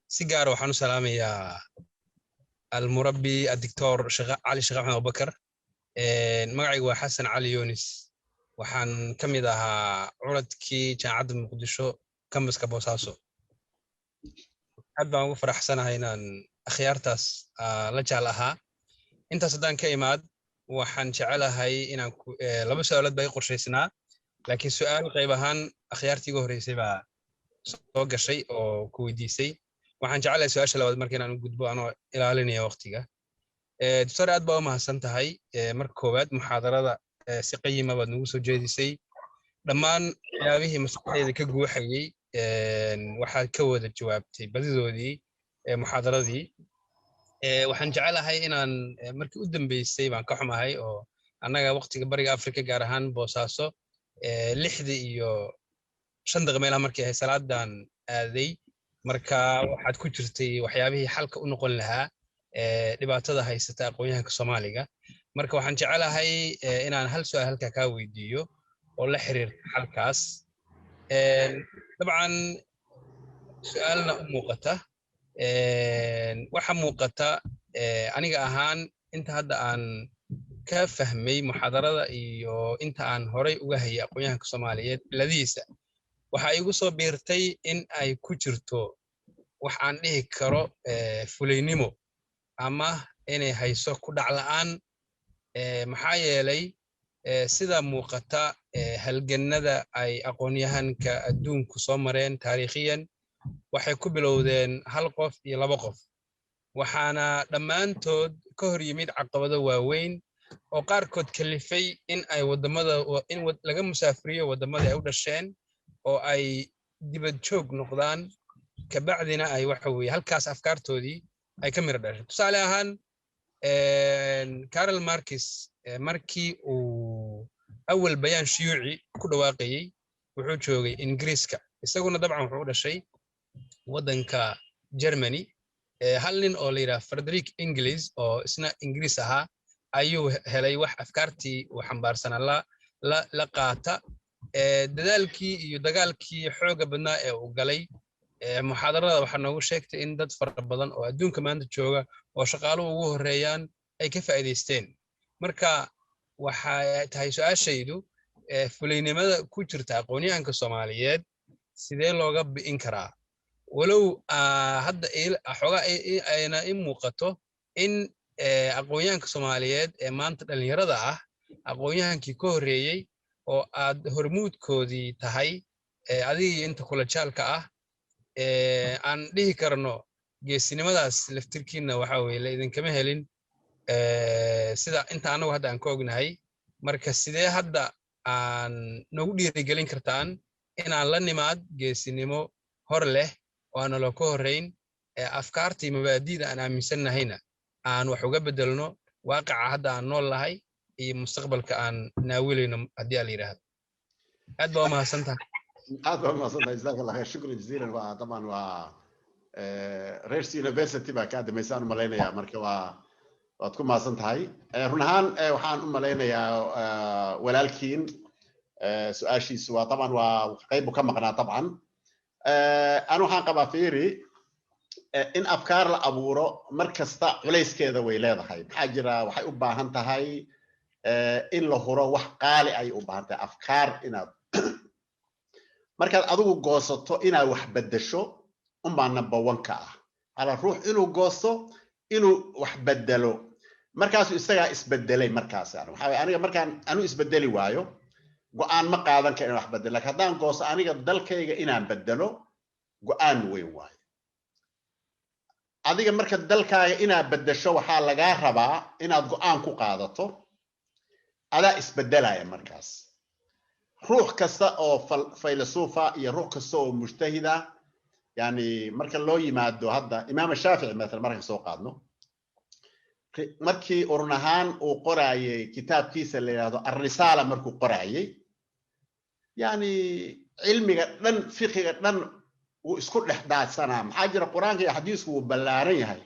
سيجار وحنو سلام يا المربي الدكتور علي شغال أبو بكر magacaygu waa xasan cali yunis waxaan ka mid ahaa curadkii jaamacadda muqdisho kambaska boosaaso aad baan ugu faraxsanahay inaan akhyaartaas la jecel ahaa intaas haddaan ka imaad waxaan jecelahay inaan laba su'aalood baa i qorshaysnaa laakiin su'aal qayb ahaan akhyaartii ugu horreysay baa soo gashay oo ku weydiisay waxaan jecelahay su'aasha labaad marka inaan u gudbo anoo ilaalinaya waqtiga دكتور aad baa u mahadsan tahay marka koowaad muxaadarada si qiimo baad nagu soo jeedisay dhammaan waxyaabihii maskaxdayda ka guuxayay waxaad ka wada jawaabtay badidoodii muxaadaradii waxaan jecelahay inaan markii u dambeysay baan ka xumahay oo annaga waqtiga bariga Afrika gaar ahaan Boosaaso 6 iyo 5 daqiiqo meelaha markii ay salaadan aaday marka waxaad ku jirtay waxyaabihii xalka u noqon lahaa dhibaatada haysata aqoonyahanka Soomaaliga marka waxaan jecelahay inaan hal su'aal halka ka weydiiyo oo la xiriir halkaas dabcan su'aalna u muuqata waxa muuqata aniga ahaan inta hadda aan ka fahmay muxaadarada iyo inta aan horay uga hayay aqoonyahanka Soomaaliyeed ladiisa waxa igu soo biirtay in ay ku jirto wax aan dhihi karo fuleynimo ama inay hayso ku dhac la'aan maxaa yeelay sida muuqata halganada ay aqoonyahanka adduunku soo mareen taariikhiyan waxay ku bilowdeen hal qof iyo laba qof waxaana dhammaantood ka hor yimid caqabado waaweyn oo qaarkood kalifay in ay laga musaafiriyo waddamadii ay u dhasheen oo ay dibad joog noqdaan kabacdina ay waxa weeye halkaas afkaartoodii ay ka miro dhashay tusaale ahaan Karl Marx markii uu awal bayaan shiyuuci ku dhawaaqayay wuxuu joogay Ingiriiska isaguna dabcan wuxuu u dhashay waddanka Germany hal nin oo la yiraahdo Frederick Engels oo isna Ingiriis ahaa ayuu helay wax afkaartii uu xambaarsanaa la qaata dadaalkii iyo dagaalkii xooga badnaa ee uu galay muxaadarada waxaa noogu sheegtay in dad fara badan oo adduunka maanta jooga oo shaqaaluhu ugu horeeyaan ay ka faa'iidaysteen marka waxay tahay su'aashaydu fuliynimada ku jirta aqoonyahanka Soomaaliyeed sidee looga bi'in karaa walow hadda xogaa ayna in muuqato in aqoonyahanka Soomaaliyeed ee maanta dhalinyarada ah aqoonyahankii ka horeeyay oo aad hormuudkoodii tahay adiga inta kula jaalka ah aan dhihi karno geesinimadaas laftirkiina waxa weeye la idinkama helin sida inta anagu hadda aan ka ognahay marka sidee hadda aan nagu dhiirigelin kartaan inaan la nimaad geesinimo hor leh oo aan loo ka horeyn afkaartii mabaadi'da aan aaminsannahayna aan wax uga bedelno waaqaca hadda aan nool lahay iyo mustaqbalka aan naawilayno haddii la yiraahdo aad baa mahadsantahay جزاك الله خير شكرا جزيلا وطبعا ريرس يونيفرسيتي baa ka dameysan umaleynaya marka waad ku maasan tahay run ahaan waxaan u maleynayaa walaalkiin su'aashiisu waa طبعا waa qayb ka maqnaa طبعا aan waxaan qabaa fiiri in afkaar la abuuro markasta culeyskeeda way leedahay maxaa jira waxay u baahan tahay in la huro wax qaali ay u baahan tahay afkaar inaad markaad adigu goosato inaad wax bedesho unbaa number 1 ka ah ala ruux inuu goosto inuu wax bedelo markaas isagaa isbedelay markaas waxa aniga markaan anu isbedeli waayo go'aan ma qaadan karo wax bedel laakiin haddaan goosto aniga dalkayga inaan bedelo go'aan weyn waayo adiga marka dalkaaga inaad bedesho waxaa lagaa rabaa inaad go'aan ku qaadato adaa isbedelaya markaas روح كسا أو فيلسوفا يا روح كسا أو مجتهدة يعني مركل لو يمادو هذا إمام الشافعي مثلا مركل سوق عنه مركي أورنهان وقرأي كتاب كيس اللي هذا الرسالة مركو قرأي يعني علمي لن فقه لن واسكت لحدات سنة محاجر القرآن كي حديث وبلارين هاي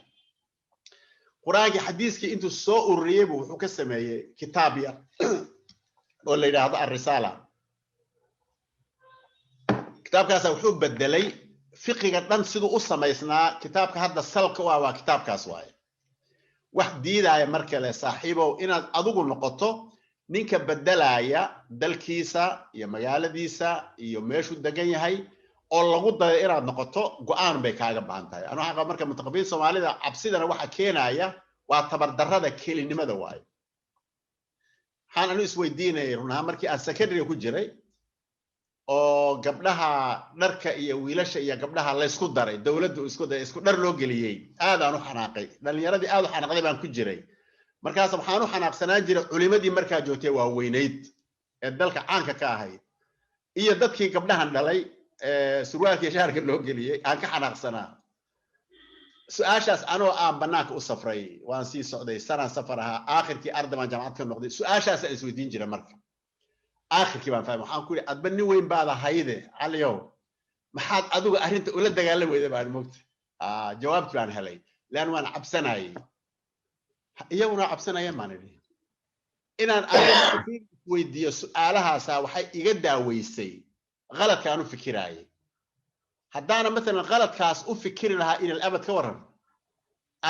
قرآن كي حديث كي أنتو سوق الريب وحكسمه كتابيا ولا هذا الرسالة كتابكاس wuxuu bedelay fiqiga dhan sidoo u sameysnaa kitaabka hadda salka waa kitaabkaas waay wax diidaya marka la saaxiibo inaad adigu noqoto ninka bedelaya dalkiisa iyo magaaladiisa iyo meeshu degan yahay oo lagu dayo inaad noqoto go'aan bay kaaga baahan tahay anu waxa marka mutaqabiin Soomaalida cabsidana waxa keenaya waa tabar darrada kelinimada waay waxaan isweydiinay runaa markii aan secondary ku jiray oo gabdhaha dharka iyo wiilasha iyo gabdhaha la isku daray dawladdu isku dhar loo geliyay aad aan u xanaaqay dhalinyaradii aad u xanaaqday baan ku jiray markaas waxaan u xanaaqsanaa jiray culimadii markaa joogtay waa weynayd ee dalka caanka ka ahayd iyo dadkii gabdhahan dhalay surwaalkii shaarka loo geliyay aan ka xanaaqsanaa su'aashaas anoo aan banaanka u safray waan sii socday sanad safar ahaa aakhirkii ardaman jaamacad ka noqday su'aashaas aan isweydiin jiray marka aakhirkii baan fahmay waxaan ku yiri adba nin weyn baad ahayde caliyow maxaad adigu arrinta ula dagaalami weyday baan moogtay jawaabtii baan helay laan waan cabsanayay iyaguna cabsanayeen baan idhi inaan adiga weydiiyo su'aalahaasa waxay iga daaweysay qaladkaan u fikiraayay haddaana مثلا qaladkaas u fikiri lahaa ila abad ka waran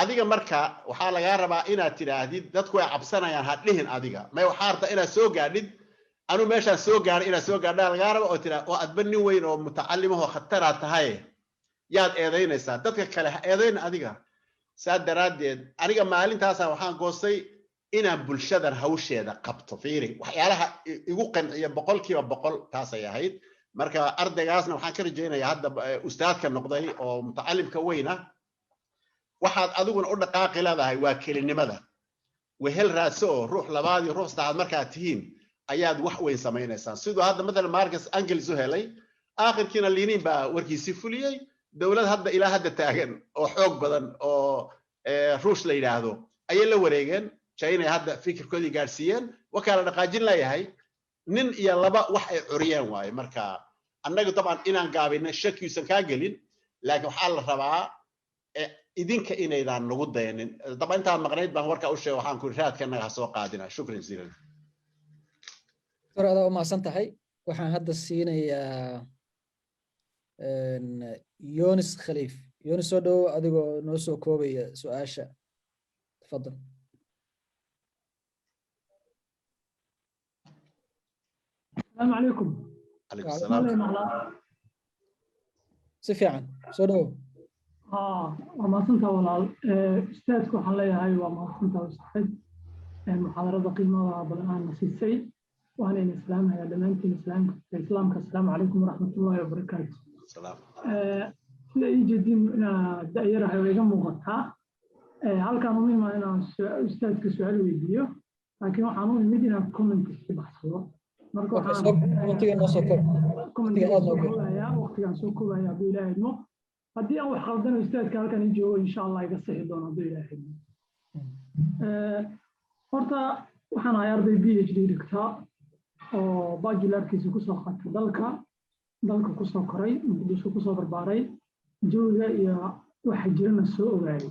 adiga marka waxa laga rabaa inaad tiraahdid dadku ay cabsanayaan ha dhihin adiga may waxa arta inaad soo gaadhid anu meesha soo gaar inaad soo gaadhaa laga rabaa oo tiraa oo adban nin weyn oo mutacallim ah khatar tahay yaad eedaynaysaa dadka kale ha eedayn adiga saadaradeed aniga maalintaas waxaan goostay inaan bulshadan hawsheeda qabto fiiri waxyaalaha igu qanciya 100% taas ay ahayd marka ardaygaasna waxaan ka rajaynayaa hadda ustaadka noqday oo mutacallimka weyna waxaad adiguna u dhaqaaqi leedahay waa kelinimada wehel raadso oo ruux labaad iyo ruux saddexaad markaad tihiin ayaad wax weyn samaynaysaan sidoo hadda مثلا Marcus Engels u helay aakhirkiina Lenin baa warkiisii fuliyay dawlad hadda ilaa hadda taagan oo xoog badan oo ruush la yiraahdo ayay la wareegeen China hadda fikirkoodii gaarsiiyeen wakaala dhaqaajin leeyahay nin iyo laba wax ay curiyeen waay marka annaga taban inaan gaabino shakiisan ka gelin laakiin waxa la rabaa idinka inaydaan nagu daynin taban inta maqnayd baan warka u sheegay waxaan ku raadkanaga soo qaadina shukran ziilan Torada uma santahay waxaan hadda siinayaa Yonis Khalif Yonis soo dhow adigoo noo soo koobaya su'aasha tafadhal السلام عليكم. عليكم السلام. سفيعا سودو. وما سنت ولا أستاذك حليا هاي وما سنت وصحيح محاضرة قيمة بالآن نسيسي وأنا الإسلام هي دمانتي الإسلام كالسلام عليكم ورحمة الله وبركاته. السلام. لا يوجد دائرة هاي مغطى. هل كان مهم أنا أستاذك سؤال ويديو لكن وحنون المدينة كومنت بحثوا. waqtigan soo koobaya buu ilaahay no haddii aan wax qaldan ustaadka halkan joogo insha Allah iga sixi doono buu ilaahay horta waxaan ahay arday PhD dhigta oo bachelorkiisa ku soo qaatay dalka ku soo koray muqdisho ku soo barbaaray jooga iyo waxa jirana soo ogaayay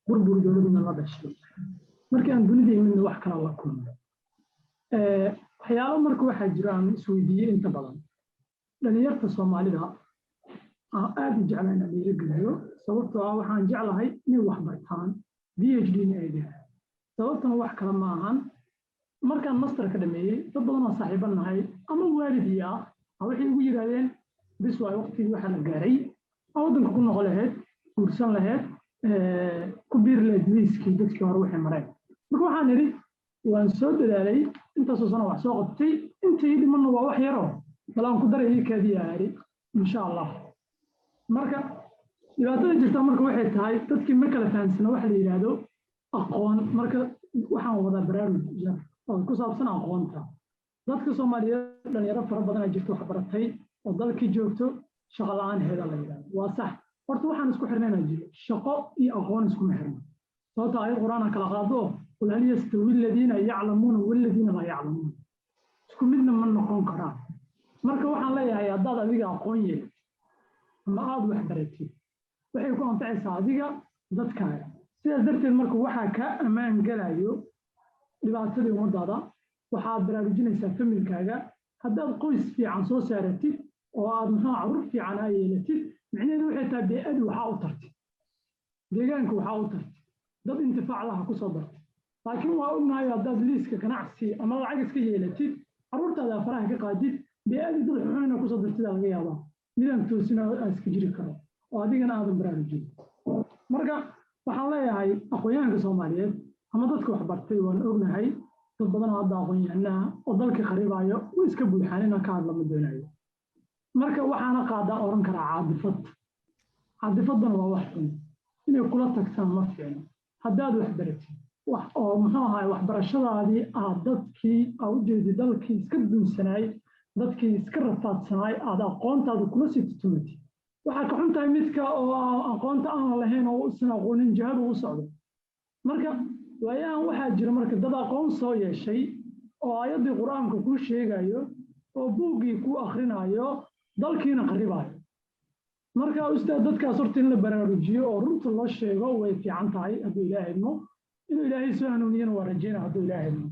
burbur dowladda la dhashay markii aan dunida imid wax kala la kulmay waxyaalo marka waxa jiraan isweydiiyay inta badan dhalinyarta Soomaalida aad u jeclaan inay dhiirigeliyo sababtoo ah waxaan jeclahay inay wax bartaan PhD ay leeyahay sababtuna wax kale ma ahan markaan master ka dhameeyay dad badan oo saaxiiban nahay ama waalidiya waxay ugu yiraahdeen bis waa waqtigii waxa la gaaray wadanka ku noqon lahayd kursan lahayd ku biir lahayd miiskii dadkii hore waxay mareen marka waxaan niri waan soo dadaalay inta soo sano wax soo qabtay intii dhiman waa wax yaro balan ku daray kaadi yaari insha Allah marka dhibaatada jirta marka waxay tahay dadkii ma kala fahansana wax la yiraahdo aqoon marka waxaan wada baraarug oo ku saabsan aqoonta dadka Soomaaliyeed dhalinyaro fara badan ay jirto wax baratay oo dalkii joogto shaqo la'aan heeda la yiraahdo waa sax horta waxaan isku xirnaynaa jiro shaqo iyo aqoon isku xirnaa sababta ay quraanka kala qaado وهل يستوي الذين يعلمون والذين لا يعلمون isku midna ma noqon karaan marka waxaan leeyahay haddaad adiga aqoon yeelid ama aad wax baratid waxay ku anfacaysaa adiga dadkaaga sidaas darteed marka waxaa ka ammaan galayo dhibaatadii ummadaada waxaad baraarujinaysaa familkaaga haddaad qoys fiican soo saaratid oo aad maxaa carruur fiican ay yeelatid micnaheedu waxay tahay bee'adu waxaa u tartid deegaanka waxaa u tartid dad intifaac laha ku soo dartid laakiin waa ognahay haddaad liiska ganacsi ama lacag iska yeelatid carruurtaada faraha ka qaadid bee'adii dad xunina ku soo dartid laga yaabaa midaan toosina iska jiri karo oo adigana aadan baraarujin marka waxaan leeyahay aqoonyahanka Soomaaliyeed ama dadka wax bartay waan ognahay dad badan oo hadda aqoonyahanaa oo dalka kharibayo oo iska buuxaan inaan ka hadla ma doonayo marka waxaana qaadaa oran karaa caadifadana waa wax xun inay kula tagtaan ma fiicno haddaad wax baratid wax oo muxuu ahaay waxbarashadaadii aad dadkii u jeedid dalkii iska duunsanaay dadkii iska rafaadsanaay aad aqoontaada kula sii tutumatid waxaa ka xun tahay midka oo aqoonta aan lahayn oo usan aqoonin jihada u socdo marka waayaan waxaa jira marka dad aqoon soo yeeshay oo aayadii quraanka ku sheegayo oo buugii ku akhrinayo dalkiina qaribaayo marka ustaad dadkaas horta in la baraarujiyo oo runta loo sheego way fiican tahay haddii ilaahay mo inuu ilaahay soo hanuuniyana waa rajeynaa hadduu ilaahay mo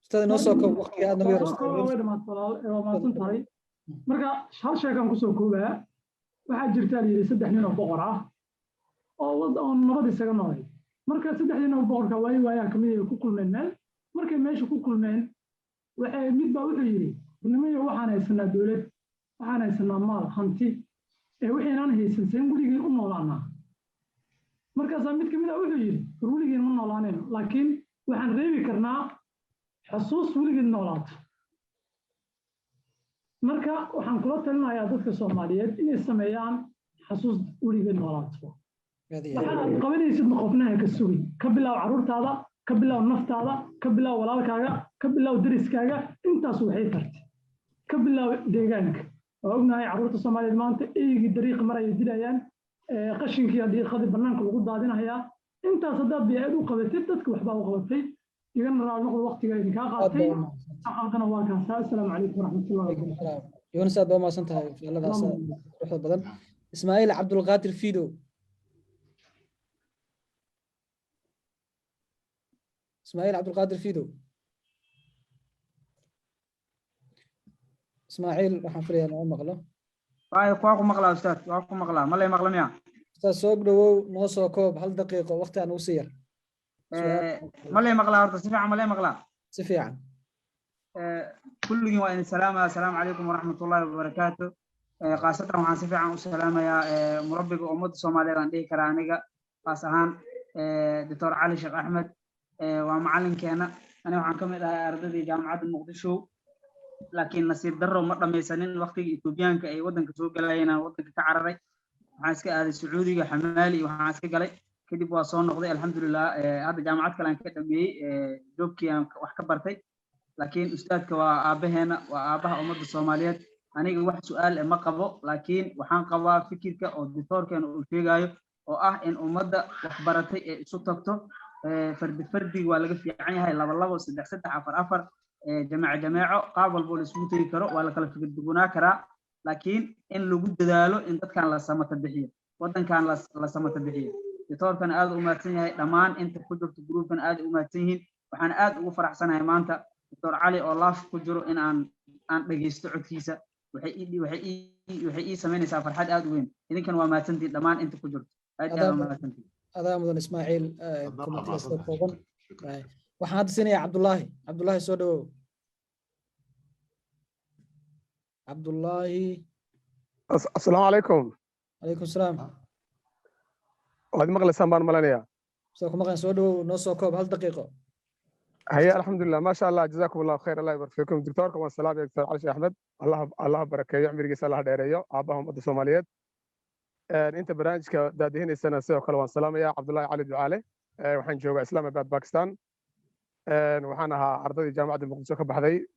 ustaad noo soo koob waqtiga aad nagu yaraysan tahay marka hal sheekan kusoo koobaa waxaa jirta la yidhi 3 nin oo boqor ah oo nabad isaga noolay marka 3 nin oo boqorka waayaa kamid ay ku kulmeen meel markay meesha ku kulmeen waxay mid baa wuxuu yidhi nimayo waxaan haysanaa dowlad waxaan haysanaa maal hanti waxaan haysan seen gurigeen u noolaanaa markaas mid kamid ah wuxuu yidhi gurigeen ma noolaanayno laakiin waxaan reebi karnaa xasuus gurigeen noolaato marka waxaan kula talinayaa dadka Soomaaliyeed inay sameeyaan xasuus gurigeen noolaato waxaad qabanaysid qofnaha ka sugay ka bilow caruurtaada ka bilow naftaada ka bilow walaalkaaga ka bilow dariskaaga intaas waxay tartay ka bilow deegaanka oo ognahay caruurta Soomaaliyeed maanta eegi dariiq maraya dilayaan qashinkii diiqadii banaanka lagu daadinayaa intaas hadaad biyaad u qabatay dadka waxba u qabatay igana raad noqdo waqtiga idinka qaatay halkana waa kaas assalaamu calaykum waraxmatullaahi wabarakaatuh يونس أبو ما سنتها في الله روح بدن إسماعيل عبد القادر فيدو إسماعيل عبد القادر فيدو إسماعيل راح نفري أنا مغلا واكو مغلا أستاذ واكو مغلا ما لي مغلا ميا أستاذ سوق دو نص كوب هل دقيقة وقتها نوصير ما لي مغلا أرد سفيعا ما لي مغلا سفيعا كل وين السلام عليكم ورحمة الله وبركاته خاصة وعن سفيعا والسلام يا مربي أمة الصومالية عندي كرانيجا خاصة دكتور علي شيخ أحمد ومعلم كأنا وعن كم أرددي جامعة المقدشو لكن نصيب درو مرة ميسانين وقت إثيوبيان كأي ودن كسوق لينا ودن كعربي حاسك هذا السعودي حمالي وحاسك قلي كدي بواصون نقضي الحمد لله هذا جامعة كلام كتبي جوبكي وحكبرتي لكن أستاذك وأبهنا وأبها أمد الصوماليات أنا واحد سؤال ما قبض لكن وحن قبض فكرك أو الدكتور كان الفيجاي أو إن أمد وخبرتي سطبته فردي ولا في يعني هاي الله وسدح عفر جماعة قابل بوليس متري كرو ولا كلا في الدجنا كرا لكن إن لوجود داله إن كان لسمة الدحية وطن كان لسمة الدحية الدكتور كان آد أمتين دمان أنت كجرت جروب كان آد أمتين وحن آد وفرح سنة مانتا دكتور علي الله كجرو إن أن بيجستعد كيسة وحقيقي سمعني سافر حد آد وين إذا كان وما تنتي دمان أنت كجرت هذا مدن إسماعيل وحاد سنة عبد الله سودو عبد الله السلام عليكم. عليكم السلام. وهذه مغلى سامبان ملانيا. سوكم مغلى سودو نص كوب هل دقيقة. هيا الحمد لله ما شاء الله جزاكم الله خير الله يبارك فيكم دكتوركم والسلام يا دكتور علي أحمد الله بركة يعمر جيس الله دايريو أباهم أد الصوماليات. أنت برانج كدادين السنة سوى كلام السلام يا عبد الله علي دعالة وحين جوا إسلام بعد باكستان. وحناها عرضي جامعة المقدسة كبحذي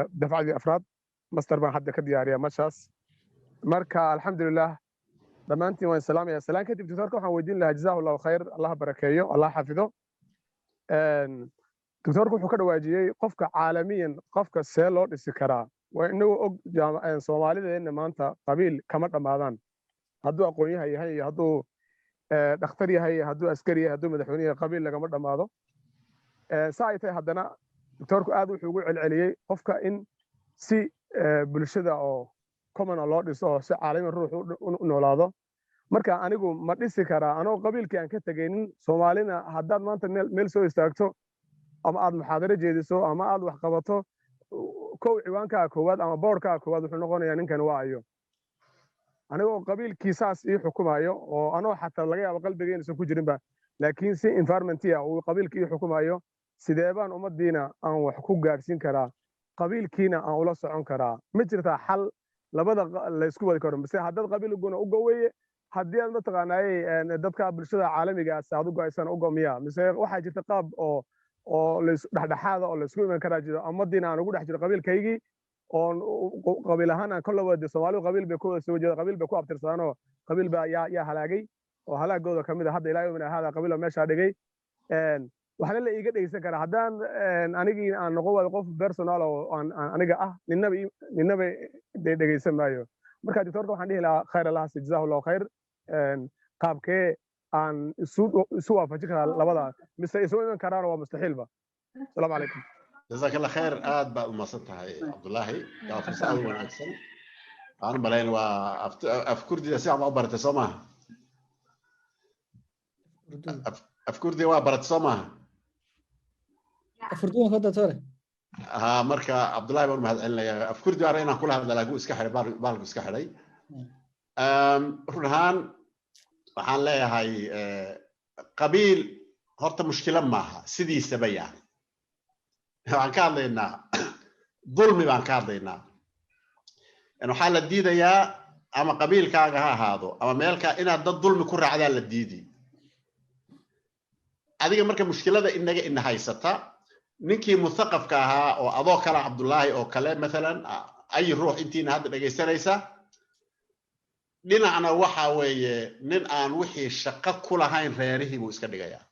دفع لي أفراد مستر بان حد كدياريا مشاس مركا الحمد لله دمانتي وين سلام يا سلام كتب دكتوركم waxaan weydiin lahaa jazaa Allah khayr Allah barakeeyo Allah xafido دكتوركم wuxuu ka dhawaajiyay qofka caalamiyan qofka see loo dhisi karaa waa inuu og jaamacada Soomaaliyeed maanta qabiil kama dhamaadaan hadduu aqoon yahay hadduu dhakhtar yahay hadduu askari yahay hadduu madaxweyne yahay qabiil lagama dhamaado saaytay haddana دكتورku aad wuxuu ugu celceliyay qofka in si bulshada oo common loo dhiso si caalami ruux u noolaado marka anigu ma dhisi karaa anoo qabiilkii aan ka tagaynin Soomaalina haddaad maanta meel soo istaagto ama aad muxaadaro jeediso ama aad wax qabato kow ciwaanka koowaad ama boorka koowaad wuxuu noqonayaa ninkan waa ayo anigoo qabiilkiisaas ii xukumayo oo anoo xataa laga yaabo qalbigeenisa ku jirinba laakiin si environmentia uu qabiilkii ii xukumayo sidee baan ummadiina aan wax ku gaarsiin karaa qabiilkiina aan ula socon karaa ma jirtaa xal labada la isku wadi karo mise haddaad qabiilkuna u goweeye haddii aad mataqaanaayey dadka bulshada caalamiga ah saad u go'aysan u gomiya mise waxaa jirta qaab oo dhexdhexaada oo la isku iman karaa jiro ummadiina aan ugu dhex jiro qabiilkaygii oon qabiil ahaan aan kolla wada Soomaalidu qabiil bay ku soo jeeda qabiil bay ku abtirsadaan qabiil baa yaa halaagay oo halaagooda kamid ah hadda ilaahay uu hada qabiil meesha dhigay waxna la iiga dhegeysan karaa haddaan anigii aan noqon wada qof personal oo aniga ah ninaba dhegeysan maayo marka doctorka waxaan dhihi lahaa khayr Allah jazaahu Allah khayr qaabkee aan isu waafajin karaa labada mise isu iman karaan waa mustaxiilba assalaamu calaykum جزاك الله خير آد بقى المصطفى عبد الله قال في سؤال ونحسن أنا بلاين وأفكر دي ساعة عبارة سماها أفكر دي عبارة سماها أفردون خد توري ها مركا عبد الله بقول مهد قال أفكر دي عرينا كلها بدل أقول إسكحري بالك إسكحري رهان وحان لا هاي قبيل هرت مشكلة معها سيدي سبيع waxaan ka hadlaynaa dulmi baan ka hadlaynaa waxaa la diidayaa ama qabiilkaaga ha ahaado ama meelka inaad dad dulmi ku raacdaa la diidi adiga marka mushkilada inaga haysata ninkii muthaqafka ahaa oo adoo kale Cabdullaahi oo kale مثلا ay ruux intiina hadda dhageysanaysa dhinacna waxa weeye nin aan wixii shaqo ku lahayn reerihii buu iska dhigayaa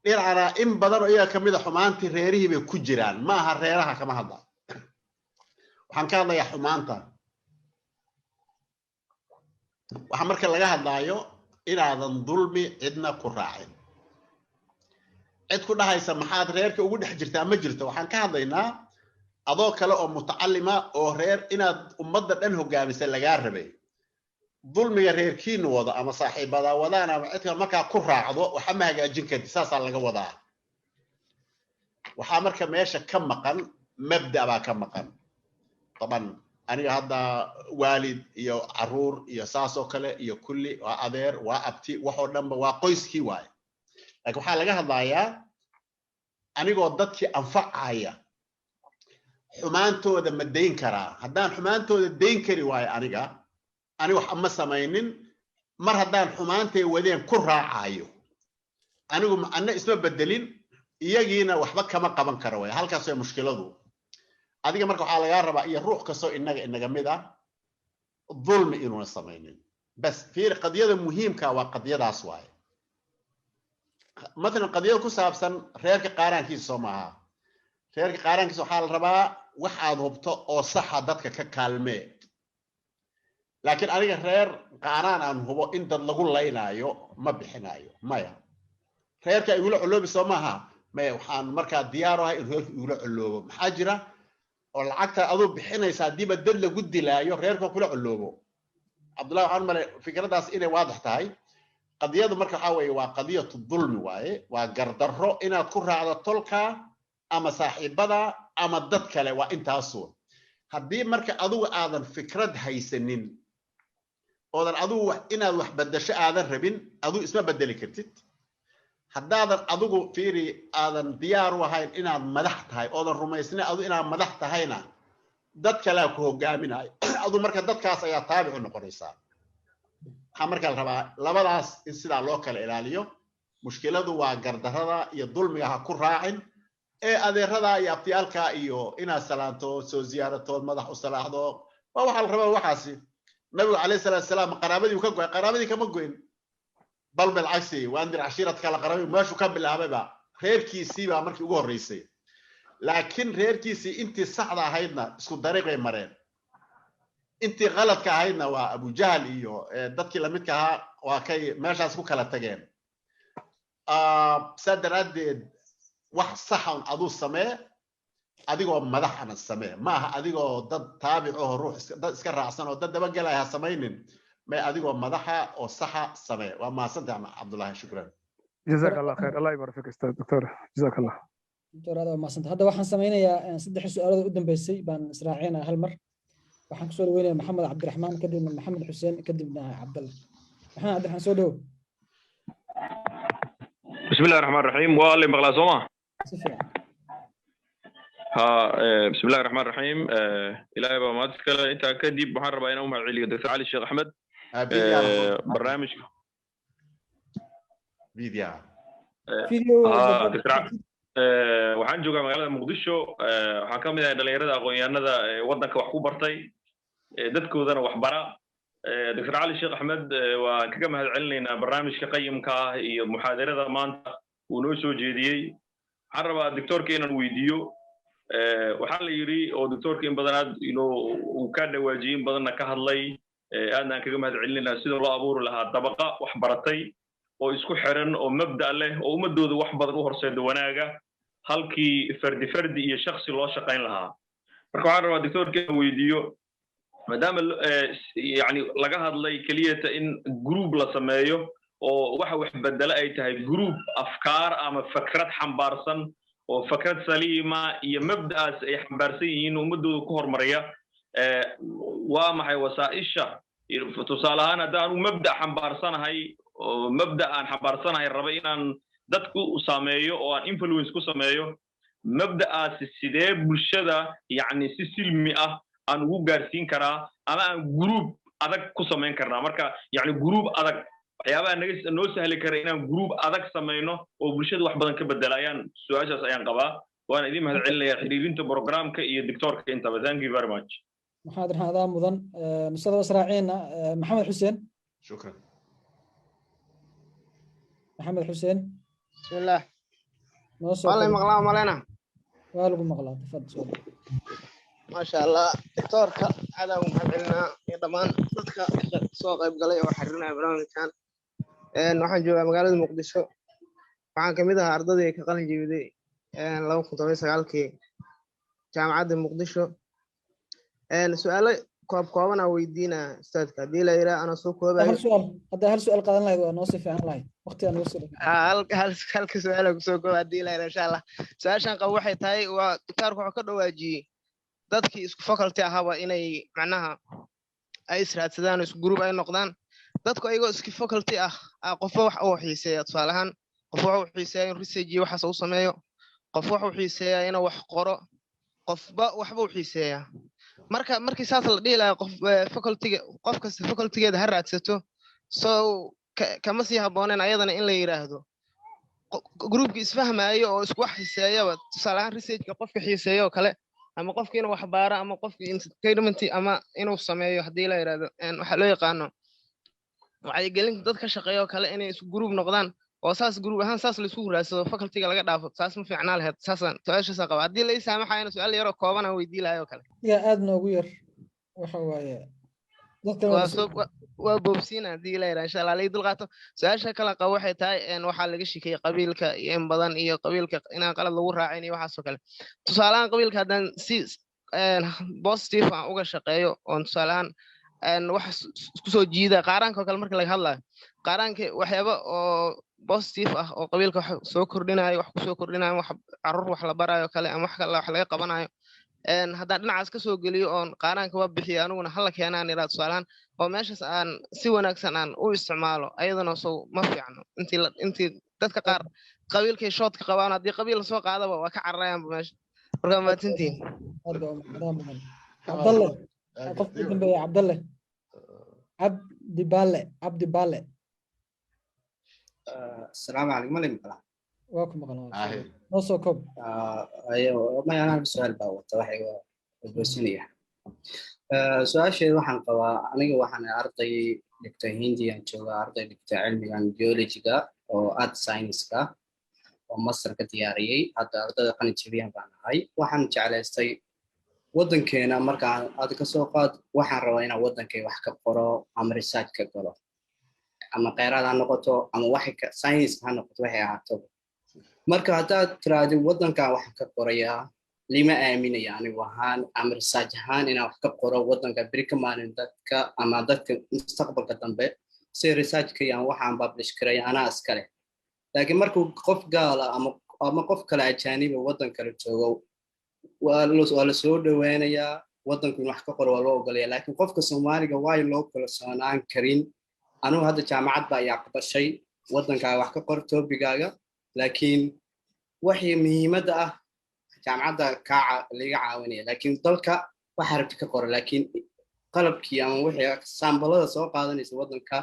dhinacna in badan oo iyaga kamid ah xumaantii reerihii bay ku jiraan ma aha reeraha kama hadla waxaan ka hadlayaa xumaanta waxa marka laga hadlaayo inaadan dulmi cidna ku raacin cid ku dhahaysa maxaad reerka ugu dhex jirtaa ma jirto waxaan ka hadlaynaa adoo kale oo mutacallima oo reer inaad ummadda dhan hogaamisa laga rabay dulmiga reerkiina wada ama saaxiibada wadaan ama cidka marka ku raacdo waxa ma hagaajin kartid saasa laga wadaa waxa marka meesha ka maqan mabda baa ka maqan taban aniga hadda waalid iyo caruur iyo saasoo kale iyo kulli waa adeer waa abti waxoo dhanba waa qoyskii waay laakiin waxaa laga hadlayaa anigoo dadkii anfacaya xumaantooda ma deyn karaa haddaan xumaantooda deyn kari waayo aniga ani wax ama samaynin mar haddaan xumaantay wadeen ku raacayo anigu anna isma bedelin iyagiina waxba kama qaban karo way halkaas way mushkiladu adiga marka waxa laga rabaa iyo ruux kasto inaga mid ah dulmi inuu samaynin bas fiir qadiyada muhiimka waa qadiyadaas waay مثلا qadiyada ku saabsan reerka qaaraankiisa Soomaaliya reerka qaaraankiisa waxa la rabaa waxaad hubto oo sax dadka ka kaalmee laakiin aniga reer qaaraan aan hubo in dad lagu leynaayo ma bixinaayo maya reerka ay ula culoobi Soomaaliya ma waxaan marka diyaar u ahay in reerka ula culoobo maxaa jira oo lacagta adoo bixinaysa diba dad lagu dilaayo reerka kula culoobo Abdullah waxaan malay fikradaas inay waadax tahay qadiyadu marka waxa weeye waa qadiyatu dulmi waaye waa gardarro inaad ku raacdo tolka ama saaxiibada ama dad kale waa intaasu haddii marka adigu aadan fikrad haysanin oodan adigu inaad wax bedasho aadan rabin adigu isma bedeli kartid haddaadan adigu fiiri aadan diyaar u ahayn inaad madax tahay oodan rumaysnay adigu inaad madax tahayna dad kale ku hogaaminayo adigu marka dadkaas ayaa taabic u noqonaysaa marka la rabaa labadaas in sida loo kala ilaaliyo mushkiladu waa gardarrada iyo dulmiga ha ku raacin ee adeerada iyo abtiyalka iyo ina salaanto soo ziyaarato madax u salaaxdo waxa la rabaa waxaasi nabiga kaleey salaam qaraabadii ka go'ay qaraabadii kama go'in bal bil aksi waan dir cashiirad kala qaraabay meeshu ka bilaabayba reerkiisii baa markii ugu horeysay laakiin reerkiisii intii saxda ahaydna isku dariiqay mareen intii qaladka ahaydna waa Abu Jahl iyo dadkii la midka ahaa waa kay meeshaas ku kala tageen sadaradeed wax saxan adu samee adigoo madaxana samee ma aha adigoo dad taabic oo ruux dad iska raacsan oo dad daba galaya sameeynin ma adigoo madaxa oo saxa samee waa ma santaan Abdullah shukran jazakallahu khair Allah ibarak fik ustaad doctor jazakallah doctor hada ma santaan hadda waxaan sameynayaa saddex su'aalood u dambeysay baan israaciina hal mar waxaan ku soo dhaweynayaa Maxamed Cabdiraxmaan kadibna Maxamed Xuseen kadibna Cabdalla waxaan Cabdiraxmaan soo dhaw bismillahir rahmanir rahim wa alayhi maqla sooma ha bismillahir rahmanir rahim ilaahay baa maad kale inta kadib waxaan rabaa inaan u mahadceliyo Dr. Ali Sheikh Ahmed barnaamijka waxaan joogaa magaalada Muqdisho waxaan ka mid ahay dhalinyarada aqoon-yahanada wadanka wax ku bartay dadkoodana wax bara Dr. Ali Sheikh Ahmed waan kaga mahadcelinaynaa barnaamijka qayimka ah iyo muxaadarada maanta uu noo soo jeediyey waxaan rabaa doctorka inaan weydiiyo waxaa la yiri oo doctorka in badan aad uu ka dhawaajiyay badanna ka hadlay aadna kaga mahadcelinaynaa sida loo abuuri lahaa dabaqa wax baratay oo isku xiran oo mabda leh oo ummadooda wax badan u horseedo wanaaga halkii fardi iyo shakhsi loo shaqayn lahaa marka waxaan rabaa doctorka weydiiyo maadaama yani laga hadlay keliyata in group la sameeyo oo waxa wax bedela ay tahay group afkaar ama fikrad xambaarsan oo fikrad saliima iyo mabdaas ay xambaarsan yihiin ummadooda ku hormaraya waa maxay wasaa'isha tusaale ahaan haddaan mabda xambaarsanahay oo mabda aan xambaarsanahay raba inaan dadku saameeyo oo aan influence ku sameeyo mabda'aas sidee bulshada yani si silmi ah aan ugu gaarsiin karaa ama aan group adag ku sameyn karnaa marka yani group adag waxyaabaha naga noo sahli kara inaan group adag samayno oo bulshada wax badan ka bedela ayaan su'aashaas ayaan qabaa waan idin mahadcelinayaa xiriirinta programka iyo doctorka intaba thank you very much محاضر هذا مدن نصدق وسراعينا محمد حسين شكرا محمد حسين بسم الله والله مقلاه مالنا والله مقلاه تفضل ما شاء الله دكتورك هذا محمدنا ضمان dadka soo qayb galay oo xiriirina barnaamijkan waxaan joogaa magaalada Muqdisho waxaan kamid ahaa ardayda ka qalin jebiyay 2019 jaamacadda Muqdisho su'aalo kooban aan weydiinaa ustaadka hadii la yiraahdo ana soo koobayo hal su'aal qadan lahayd waa noo si fiican lahayd waqti aan wasi halka su'aal ku soo koob hadii la yiraahdo insha Allah su'aashan qab waxay tahay waa doctorku wuxuu ka dhawaajiyay dadkii isku faculty ahaba inay macnaha ay israadsadaan isku group ay noqdaan dadku ayagoo isku faculty qofba wax uu xiiseeyo tusaalahan qof wax uu xiiseeyo research iyo waxa uu sameeyo qof wax uu xiiseeyo inuu wax qoro qofba waxba uu xiiseeyaa markii saas la dhiilaa qof faculty-ga qof kasta faculty-geeda ha raadsato soo kama sii habooneen ayadana in la yiraahdo groupki isfahmaayo oo isku wax xiiseeyaba tusaalahan research-ka qofka xiiseeyo kale ama qofka inuu wax baaro ama qofka entertainment ama inuu sameeyo hadii la yiraahdo waxa loo yaqaano waxay gelin dad ka shaqeeyo kale inay isku group noqdaan oo saas group ahaan saas la isku raadsado faculty-ga laga dhaafo saas ma fiicnaa lahayd saasan taashiisa qaba hadii la isaamaxayna su'aal yar oo kooban aan weydiin lahayo kale aad noogu yar waxa waaye waa boobsiina hadii la yiraahdo insha Allah la idul qaato su'aasha kale qaba waxay tahay waxa laga shikay qabiilka iyo in badan iyo qabiilka inaan qalad lagu raacin iyo waxa soo kale tusaalahan qabiilka hadan si positive aan uga shaqeeyo oo tusaalahan wax isku soo jiida qaaraanka kale marka laga hadlayo qaaraanka waxyaabo oo positive oo qabiilka wax soo kordhinayo wax ku soo kordhinayo wax carruur wax la barayo kale ama wax kale wax laga qabanayo haddaan dhinacaas ka soo geliyo oon qaaraanka waa bixiyo aniguna hala keenaan iraad su'aalaan oo meeshaas aan si wanaagsan aan u isticmaalo ayadana soo ma fiicno intii dadka qaar qabiilkay shootka qabaan haddii qabiil soo qaadaba waa ka cararayaan meesha marka ma tintiin Abdalle qof dambeeya Abdalle Abdi Balle السلام عليكم مالي مقلع واكم مقلع نصو كوب ايوه ما انا سؤال باو waxay weydiinaya su'aal shay waxaan qabaa aniga waxaan arday dhigtay Hindi aan jooga arday dhigtay cilmiga biology-ga oo art science-ka oo master ka diyaariyay hadda ardayda qalin jebiyaan baan ahay waxaan jeclaystay wadankeena markaan aad ka soo qaad waxaan rabaa inaan wadankay wax ka qoro ama research ka galo ama qeyrad ha noqoto ama wax science ha noqoto waxay ahaato marka hadaad tiraahdo wadanka wax ka qoraya lima aaminaya anigu ahaan ama research ahaan inaan wax ka qoro wadanka berika maalin dadka ama dadka mustaqbalka dambe si research-ka aan waxaan publish karay anaa iskale laakiin markuu qof gaala ama qof kale ajaanibi wadan kale joogo waa la soo dhaweynayaa wadanku wax ka qoro waa loo ogolaya laakiin qofka Soomaaliga waa loo kala soonaan karin anuu hadda jaamacad baa ayaa ku dhashay wadanka wax ka qor toobigaaga laakiin wixii muhiimada ah jaamacadda ka liga caawinaya laakiin dalka waxa rabti ka qor laakiin qalabkii ama wixii sambalada soo qaadanaysa wadanka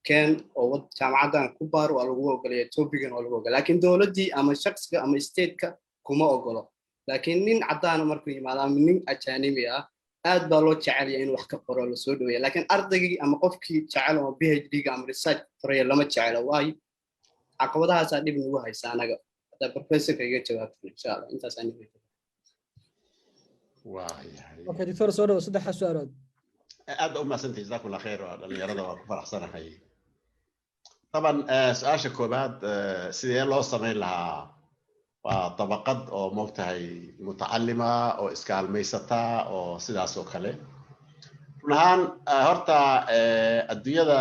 keen oo jaamacaddan ku baar waa lagu ogolaya toobigan waa lagu ogolaya laakiin dawladii ama shakhsiga ama state-ka kuma ogolo laakiin nin cadaan markuu yimaado ama nin ajaanibi ah aad baa loo jecel yahay in wax ka qoro la soo dhaweeyo laakiin ardaygii ama qofkii jecel oo PhD-ga ama research qoraya lama jecelo waay caqabadahaas dib ugu haysa anaga hada professor-ka iga jawaabto insha Allah intaas aan idin okay doctor soo dhaw saddex su'aalood aad u mahadsantahay jazakumullahu khayr waa dhalinyarada waa ku faraxsanahay طبعا su'aasha koobaad sidee loo sameyn lahaa waa tabaqad oo moogtahay mutacallima oo iskaalmaysata oo sidaas oo kale runahaan horta adduunyada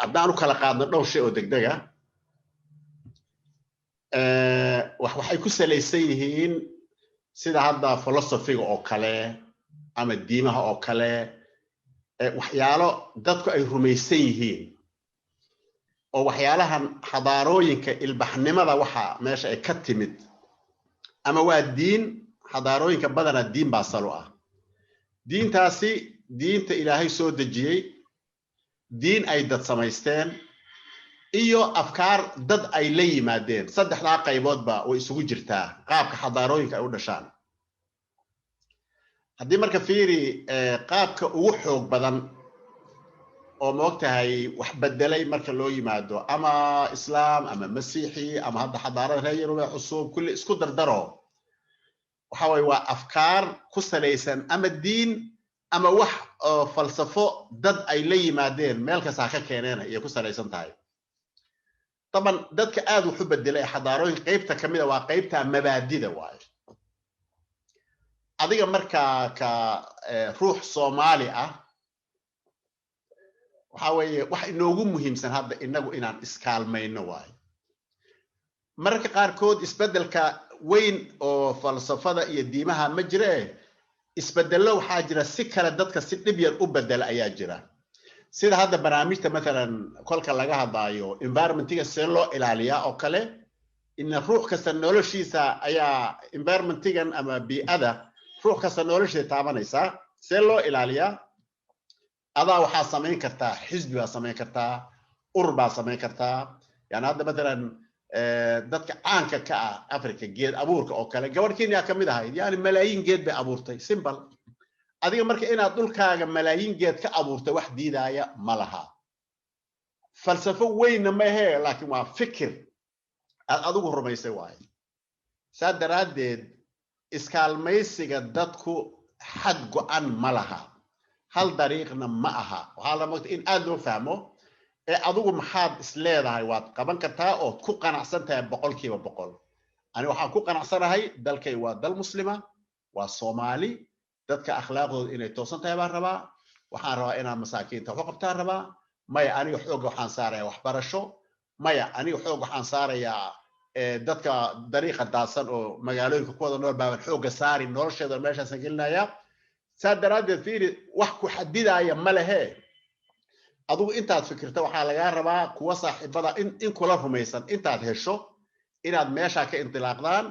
haddaan u kala qaadno dhowr shay oo degdega waxay ku salaysan yihiin sida hadda philosophy-ga oo kale ama diimaha oo kale waxyaalo dadku ay rumaysan yihiin oo waxyaalahan xadaarooyinka ilbaxnimada waxa meesha ay ka timid ama waa diin xadaarooyinka badana diin baa salo ah diintaasi diinta ilaahay soo dejiyay diin ay dad samaysteen iyo afkaar dad ay la yimaadeen saddexdaa qayboodba way isugu jirtaa qaabka xadaarooyinka ay u dhashaan haddii marka fiiri qaabka ugu xoog badan oo moogtahay wax bedelay marka loo yimaado ama islaam ama masiixi ama hadda xadaarada reer yurube cusub kulli isku dardaro waxa way waa afkaar ku salaysan ama diin ama wax falsafo dad ay la yimaadeen meel kasta ka keeneen ay ku salaysan tahay طبعا dadka aad wuxuu bedelay xadaarooyin qaybta kamida waa qaybta mabaadida waay adiga marka ka ruux Soomaali ah waxa weeye wax inoogu muhiimsan hadda inagu inaan iskaalmayno waay marka qaar kood isbedelka weyn oo falsafada iyo diimaha ma jire isbedelo waxa jira si kala dadka si dib yar u bedel ayaa jira sida hadda barnaamijta مثلا kolka laga hadlaayo environmentiga si loo ilaaliyo oo kale in ruux kasta noloshiisa ayaa environmentigan ama bi'ada ruux kasta noloshiisa taabanaysa si loo ilaaliyo adaa waxa sameyn kartaa xisbi baa sameyn kartaa urba sameyn kartaa yani hadda مثلا dadka caanka ka ah Afrika geed abuurka oo kale gabadh Kenya kamid ahayd yani malaayiin geed bay abuurtay simple adiga marka inaad dhulkaaga malaayiin geed ka abuurtay wax diidaya ma laha falsafo weyn ma aha laakiin waa fikir aad adigu rumaysay waay saadaradeed iskaalmaysiga dadku xad go'an ma laha hal dariiqna ma aha waxa la moogtay in aad loo fahmo ee adigu maxaad isleedahay waad qaban kartaa oo ku qanacsan tahay 100% ani waxaan ku qanacsanahay dalkay waa dal muslima waa Soomaali dadka akhlaaqdooda inay toosan tahay baan rabaa waxaan rabaa inaan masaakiinta wax qabtaan rabaa maya aniga xoog waxaan saarayaa waxbarasho maya aniga xoog waxaan saarayaa dadka dariiqa daasan oo magaalooyinka ku wada nool baan xooga saari nolosheeda meeshaas gelinaya saadaradeed fiiri wax ku xadidaya ma lehe adigu intaad fikirta waxa laga rabaa kuwa saaxiibada in kula rumaysan intaad hesho inaad meesha ka intilaaqdaan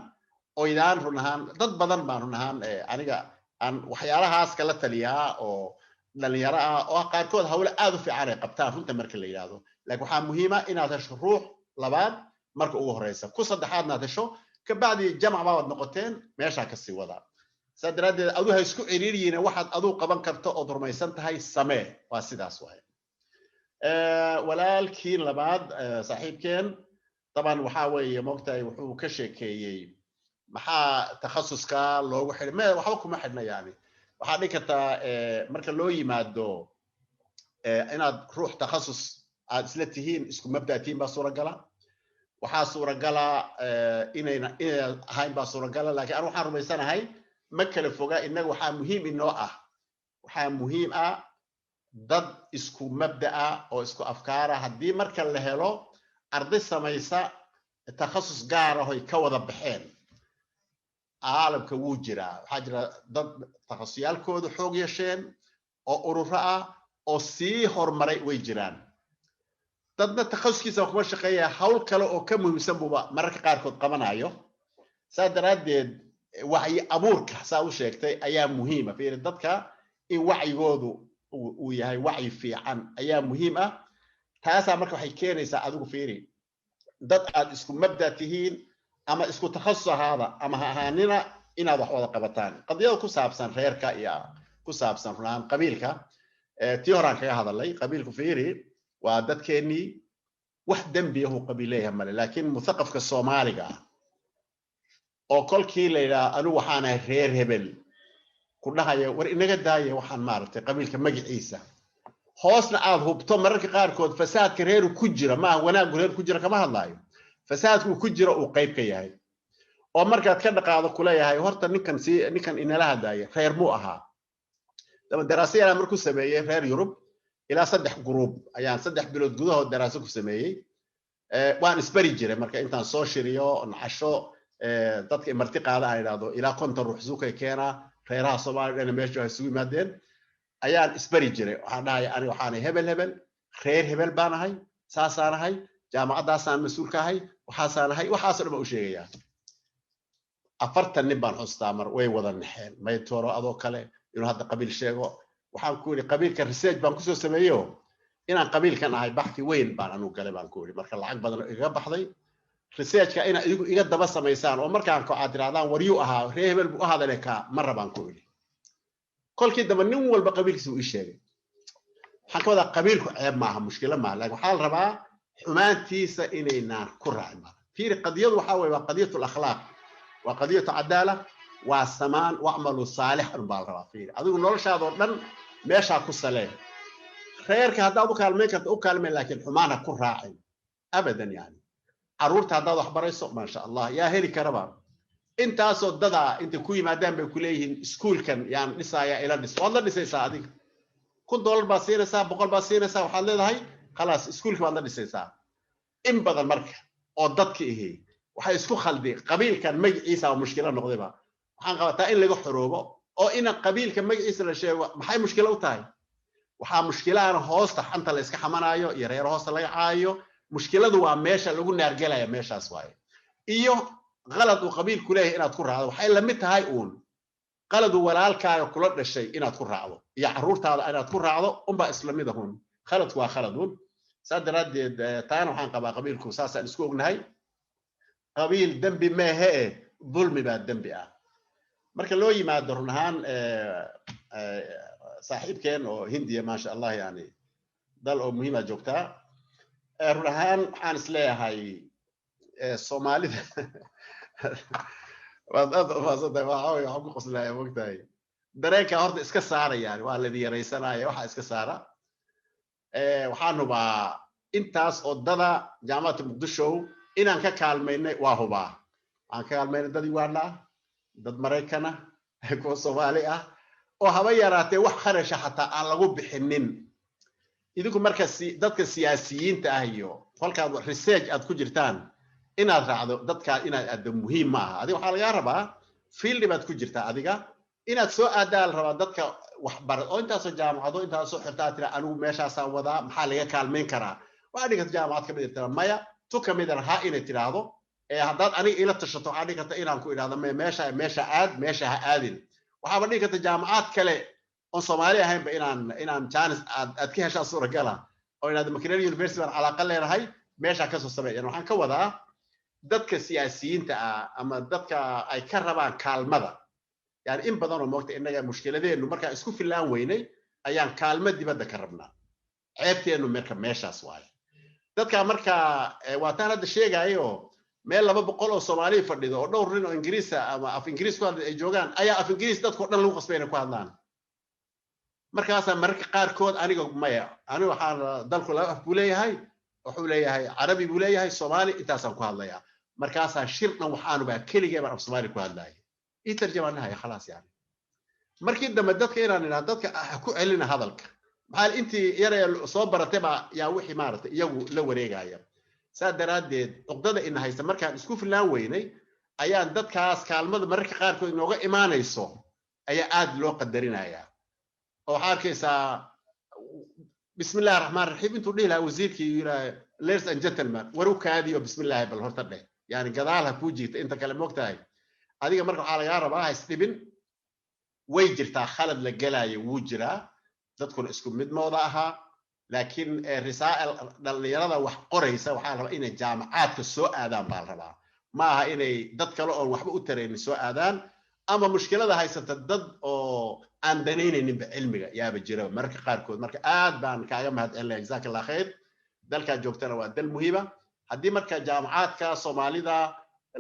oo idaan runahan dad badan baan runahan aniga aan waxyaalahaas kala taliyaa oo dhalinyaro ah oo qaarkood hawle aad u fiican ay qabtaan runta marka la yiraahdo laakiin waxa muhiim ah inaad hesho ruux labaad marka ugu horeysa ku saddexaadna hesho ka bacdi jamac baad noqoteen meesha ka sii wada saadaradeed adu ha isku ciriiriyeen waxaad adu qaban karto oo durmaysan tahay samee waa sidaas waay walaalkiin labaad saaxiibkeen طبعا waxa weeye moogtahay wuxuu ka sheekeeyay maxaa takhasuska loogu xidhmay waxba kuma xidhna yani waxa dhigata marka loo yimaado inaad ruux takhasus aad isla tihiin isku mabdaatiin ba suuragala waxa suuragala inayna ahayn ba suuragala laakiin aan waxaan rumaysanahay ma kala foga inaga waxa muhiim inoo ah waxa muhiim ah dad isku mabdaa oo isku afkaara hadii marka la helo arday samaysa takhasus gaar ah oo ka wada baxeen caalamka wuu jiraa waxa jira dad takhasusiyaalkooda xoog yeesheen oo ururo ah oo sii hormaray way jiraan dadna takhasuskiisa kuma shaqeeya hawl kale oo ka muhiimsan buuba mararka qaarkood qabanayo saadaradeed wacyi abuurka saa u sheegtay ayaa muhiim ah fiir dadka in wacyigoodu uu yahay wacyi fiican ayaa muhiim ah taasa marka waxay keenaysaa adigu fiiri dad aad isku mabda tihiin ama isku takhasus ahaada ama ahaanina inaad wax wada qabataan qadiyada ku saabsan reerka iyo ku saabsan runaan qabiilka tii horaan kaga hadalay qabiilku fiiri waa dadkeeni wax dambi ah oo qabiileeyahay male laakiin muthaqafka Soomaaliga oo kolkii la yiraahdo anu waxaan ahay reer hebel ku dhahayo war inaga daayay waxaan maartay qabiilka magaciisa hoosna aad hubto mararka qaarkood fasaadka reer ku jira ma wanaag reer ku jira kama hadlaayo fasaadku ku jira uu qayb ka yahay oo markaad ka dhaqaado kuleeyahay horta ninkan inala hadlaya reer mu aha dama daraasada markuu sameeyay reer Yurub ila 3 group ayaan 3 bilood gudahood daraasad ku sameeyay waan isbari jiray marka intaan soo shiriyo naxasho dadka marti qaada ay raado ila konton ruux suuqa keena reeraha Soomaaliyeed meesha ay isugu yimaadeen ayaan isbari jiray waxaan dhahay aniga waxaan hebel reer hebel baan ahay saasaan ahay jaamacadaasaan mas'uul ka ahay waxaasaan ahay waxaasoo dhan u sheegaya 40 nin baan xustaa mar way wada naxeen may tooro adoo kale inuu hadda qabiil sheego waxaan ku yiri qabiilka research baan ku soo sameeyo inaan qabiilkan ahay baxti weyn baan anu galay baan ku yidhi marka lacag badan iga baxday researchka inaad idigu iga daba samaysaan oo markaan ko aad tirahdaan waryuu ahaa ree hebel buu ahadane ka mar rabaan ku yidhi kolkii dambe nin walba qabiilkiisa uu ii sheegay waxaan ka wadaa qabiilku ceeb maaha mushkilo maaha laakiin waxaa la rabaa xumaantiisa inaynaan ku raacin fiiri qadiyadu waxaa weeye waa qadiyatu lakhlaaq waa qadiyatu cadaala waa samaan wacmalu saalixan baa la rabaa fiiri adigu noloshaadoo dhan meeshaa ku salee reerka haddaad u kaalmayn karta u kaalmayn laakiin xumaana ku raacin abadan yani carruurta haddaad wax barayso maasha allah yaa heli karaba intaasoo dadaa intay ku yimaadaan bay ku leeyihiin iskuulkan yaan dhisaaya ila dhis waad la dhisaysaa adiga $1 baad siinaysaa 100 baad siinaysaa waxaad leedahay khalaas iskuulka baad la dhisaysaa in badan marka oo dadka ihi waxay isku khaldi qabiilkan magaciisa oo mushkilo noqdayba waxaan qabataa in laga xoroobo oo in qabiilka magaciisa la sheego maxay mushkilo u tahay waxaa mushkilaana hoosta xanta la iska xamanaayo iyo reer hoosta laga caayo mushkiladu waa meesha lagu naargelaya meeshaas waaye iyo qalad uu qabiilku leeyahay inaad ku raacdo waxay la mid tahay uun qalad uu walaalkaaga kula dhashay inaad ku raacdo iyo carruurtaada inaad ku raacdo unbaa isla mid ahun khaladku waa khaladun saa daraaddeed taana waxaan qabaa qabiilku saasaan isku ognahay qabiil dembi meehe dulmi baa dembi ah marka loo yimaado run ahaan saaxiibkeen oo hindiya maasha allah yani dal oo muhiima joogtaa run ahaan waxaan isleeyahay soomaalida waxaan ku qoslaya mogtahay dareenka horta iska saara yani waa ladi yaraysanaya waxaa iska saara waxaan hubaa intaas oo dada jaamacadda muqdisho inaan ka kaalmaynay waa hubaa waxaan ka kaalmaynay dad uganda ah dad maraykan ah kuwa soomaali ah oo haba yaraatee wax kharasha xataa aan lagu bixinin idinku marka dadka siyaasiyiinta ah iyo kolkaad research aad ku jirtaan inaad raacdo dadka inaad aado muhiim ma aha adiga waxaa lagaa rabaa field baad ku jirtaa adiga inaad soo aadaan rabaa dadka waxbarad oo intaasoo jaamacado intaasoo xirtaa tira anigu meeshaasaan wadaa maxaa laga kaalmayn karaa waxaa dhihi karta jaamacad ka mid irtaa maya tu ka mid ha inay tidhaahdo haddaad aniga ila tashato waxaa dhihi karta inaan ku idhaahdo meesha aad meesha ha aadin waxaaba dhihi karta jaamacad kale oon soomaali ahaynba inaan jaanis aad ka heshaa suuragala oo inaad makerere university baan calaaqa leenahay meeshaa kasoo sameeyan waxaan ka wadaa dadka siyaasiyiinta ah ama dadka ay ka rabaan kaalmada yani in badan oo moogta innaga mushkiladeennu markaan isku filaan weynay ayaan kaalmo dibadda ka rabnaa ceebteennu marka meeshaas waaye dadka marka waataan hadda sheegayo meel 200 oo soomaali fadhido oo dhowr nin oo ingiriisa ama af ingiriis ku hadla ay joogaan ayaa af ingiriis dadkoo dhan lagu qasbayna ku hadlaan markaasaa mararka qaarkood aniga maya aniga waxaan dalku laba af buu leeyahay wuxuu leeyahay carabi buu leeyahay soomaali intaasaan ku hadlayaa markaasaa shir dhan waxaanu baa keligee baan af soomaali ku hadlaaya ii tarjamaanahay khalaas yani markii dambe dadka inaan idhaha dadka ku celina hadalka maxaa intii yaree soo baratay baa yaa wixii maaragtay iyagu la wareegaya saa daraaddeed cuqdada ina haysta markaan isku filaan weynay ayaan dadkaas kaalmada mararka qaarkood inooga imaanayso ayaa aad loo qadarinayaa oo waxaa arkaysaa bismillahi raxmaan raxiim intuu dhihi lahaa wasiirkii yidhaha ladies and gentlemen waru kaadiyo bismillahi bal horta dheh yani gadaal ha kuu jiirta inta kale moogtahay adiga marka waxaa lagaa rabaa haysdhibin way jirtaa khalad la gelaayo wuu jiraa dadkuna isku mid mooda ahaa laakiin risaa'il dhalinyarada wax qoraysa waxaa la rabaa inay jaamacaadka soo aadaan baa la rabaa ma aha inay dad kale oon waxba u taraynin soo aadaan ama mushkilada haysata dad oo aan danaynayninba cilmiga yaaba jira mararka qaarkood marka aad baan kaaga mahadcelinaya jazaaka allah khayr dalkaa joogtana waa dal muhiima haddii marka jaamacaadka soomaalida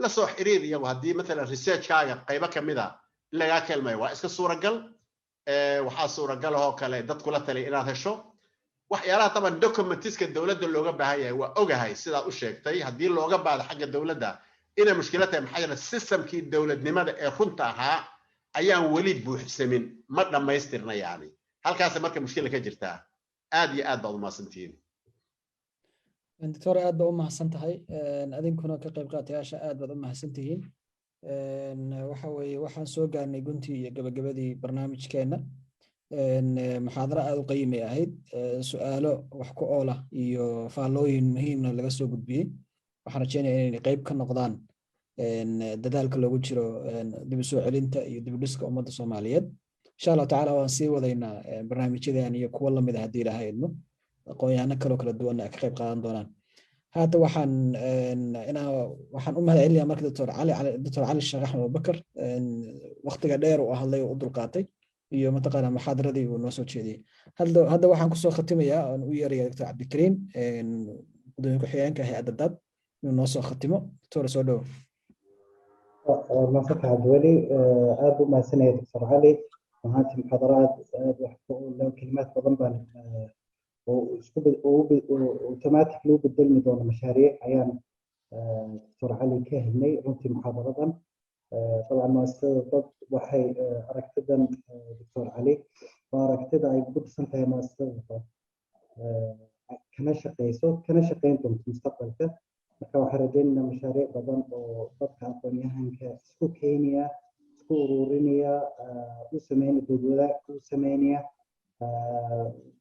la soo xiriir iyagu haddii matalan researchkaaga qaybo ka mid a in lagaa kelmayo waa iska suuragal waxaa suuragal ahoo kale dad kula taliya inaad hesho waxyaalaha taban documentiska dowladda looga baahan yahay waa ogahay sidaad u sheegtay haddii looga baado xagga dowladda inay mushkilad tahay maxaa yeele systemkii dowladnimada ee runta ahaa ayaan weli buuxsamin ma dhammaystirna yani halkaas marka mushkila ka jirtaa aad iyo aad baad u mahadsantihiin doctor aad baad u mahadsan tahay adinkuna ka qayb qaatayaasha aad baad u mahadsantihiin waxa weeye waxaan soo gaarnay guntii iyo gabagabadii barnaamijkeenna muxaadaro aad u qiimay ahayd su'aalo wax ku ool ah iyo faallooyin muhiimna laga soo gudbiyey waxaan rajeynayaa inay qayb ka noqdaan dadaalka loogu jiro dib u soo celinta iyo dib u dhiska ummadda Soomaaliyeed insha Allah tacaala waan sii wadaynaa barnaamijyadan iyo kuwa lamid ah haddii Ilaahay idmo aqoon-yahano kaloo kala duwan ay ka qayb qaadan doonaan. Hadda waxaan u mahadcelinayaa marka Dr. Cali Sheekh Axmed Abubakar waqtiga dheer uu hadlay oo u dulqaatay iyo mataqaanaa muxaadaradii uu noo soo jeediyey. Hadda waxaan kusoo khatimayaa oon u yeerayaa Dr. Cabdikariim gudoomiye ku-xigeenka hay'adda DAD inuu noo soo khatimo. Dr. soo dhow. maasanta cabdiweli aad u mahadsanaya Dr. Cali maanta muxaadaraad aad wax kalimaad badan baan automatic loo bedelmi doono mashaariic ayaan Dr. Cali ka helnay runtii muxaadaradan طبعا مؤسسة ضد waxay aragtidan Dr. Cali waa aragtida ay ku dhisan tahay mؤسسada kana shaqeyn doonto mustaqbalka marka waxaan rajaynaynaa mashaariic badan oo dadka aqoon-yahanka isku keenaya isku ururinaya u sameynaya dowladaha u sameynaya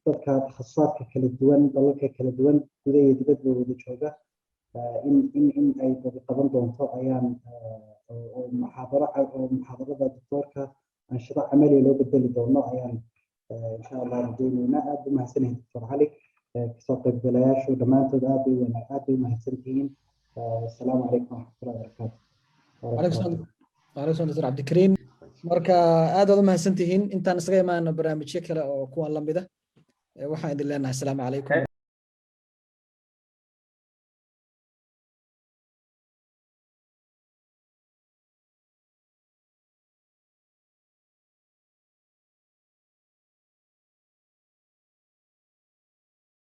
dadka takhasusaadka kala duwan dalalka kala duwan gudaha iyo dibadda wada jooga in ay qaban doonto ayaan muxaadarada doctorka anshada camali loo bedeli doono ayaan insha Allah rajaynaynaa. aad u mahadsanyahay Dr. Cali kasoo qaybgalayaashu dhammaantood aad bay mahadsantihiin. asalaamu calaykum waraxmatullahi wabarakaatu. waalaikum Dr. Cabdikariim. marka aad u mahadsantihiin intaan isaga imaano barnaamijyo kale oo kuwan la mid ah waxaan idin leenahay asalaamu calaykum.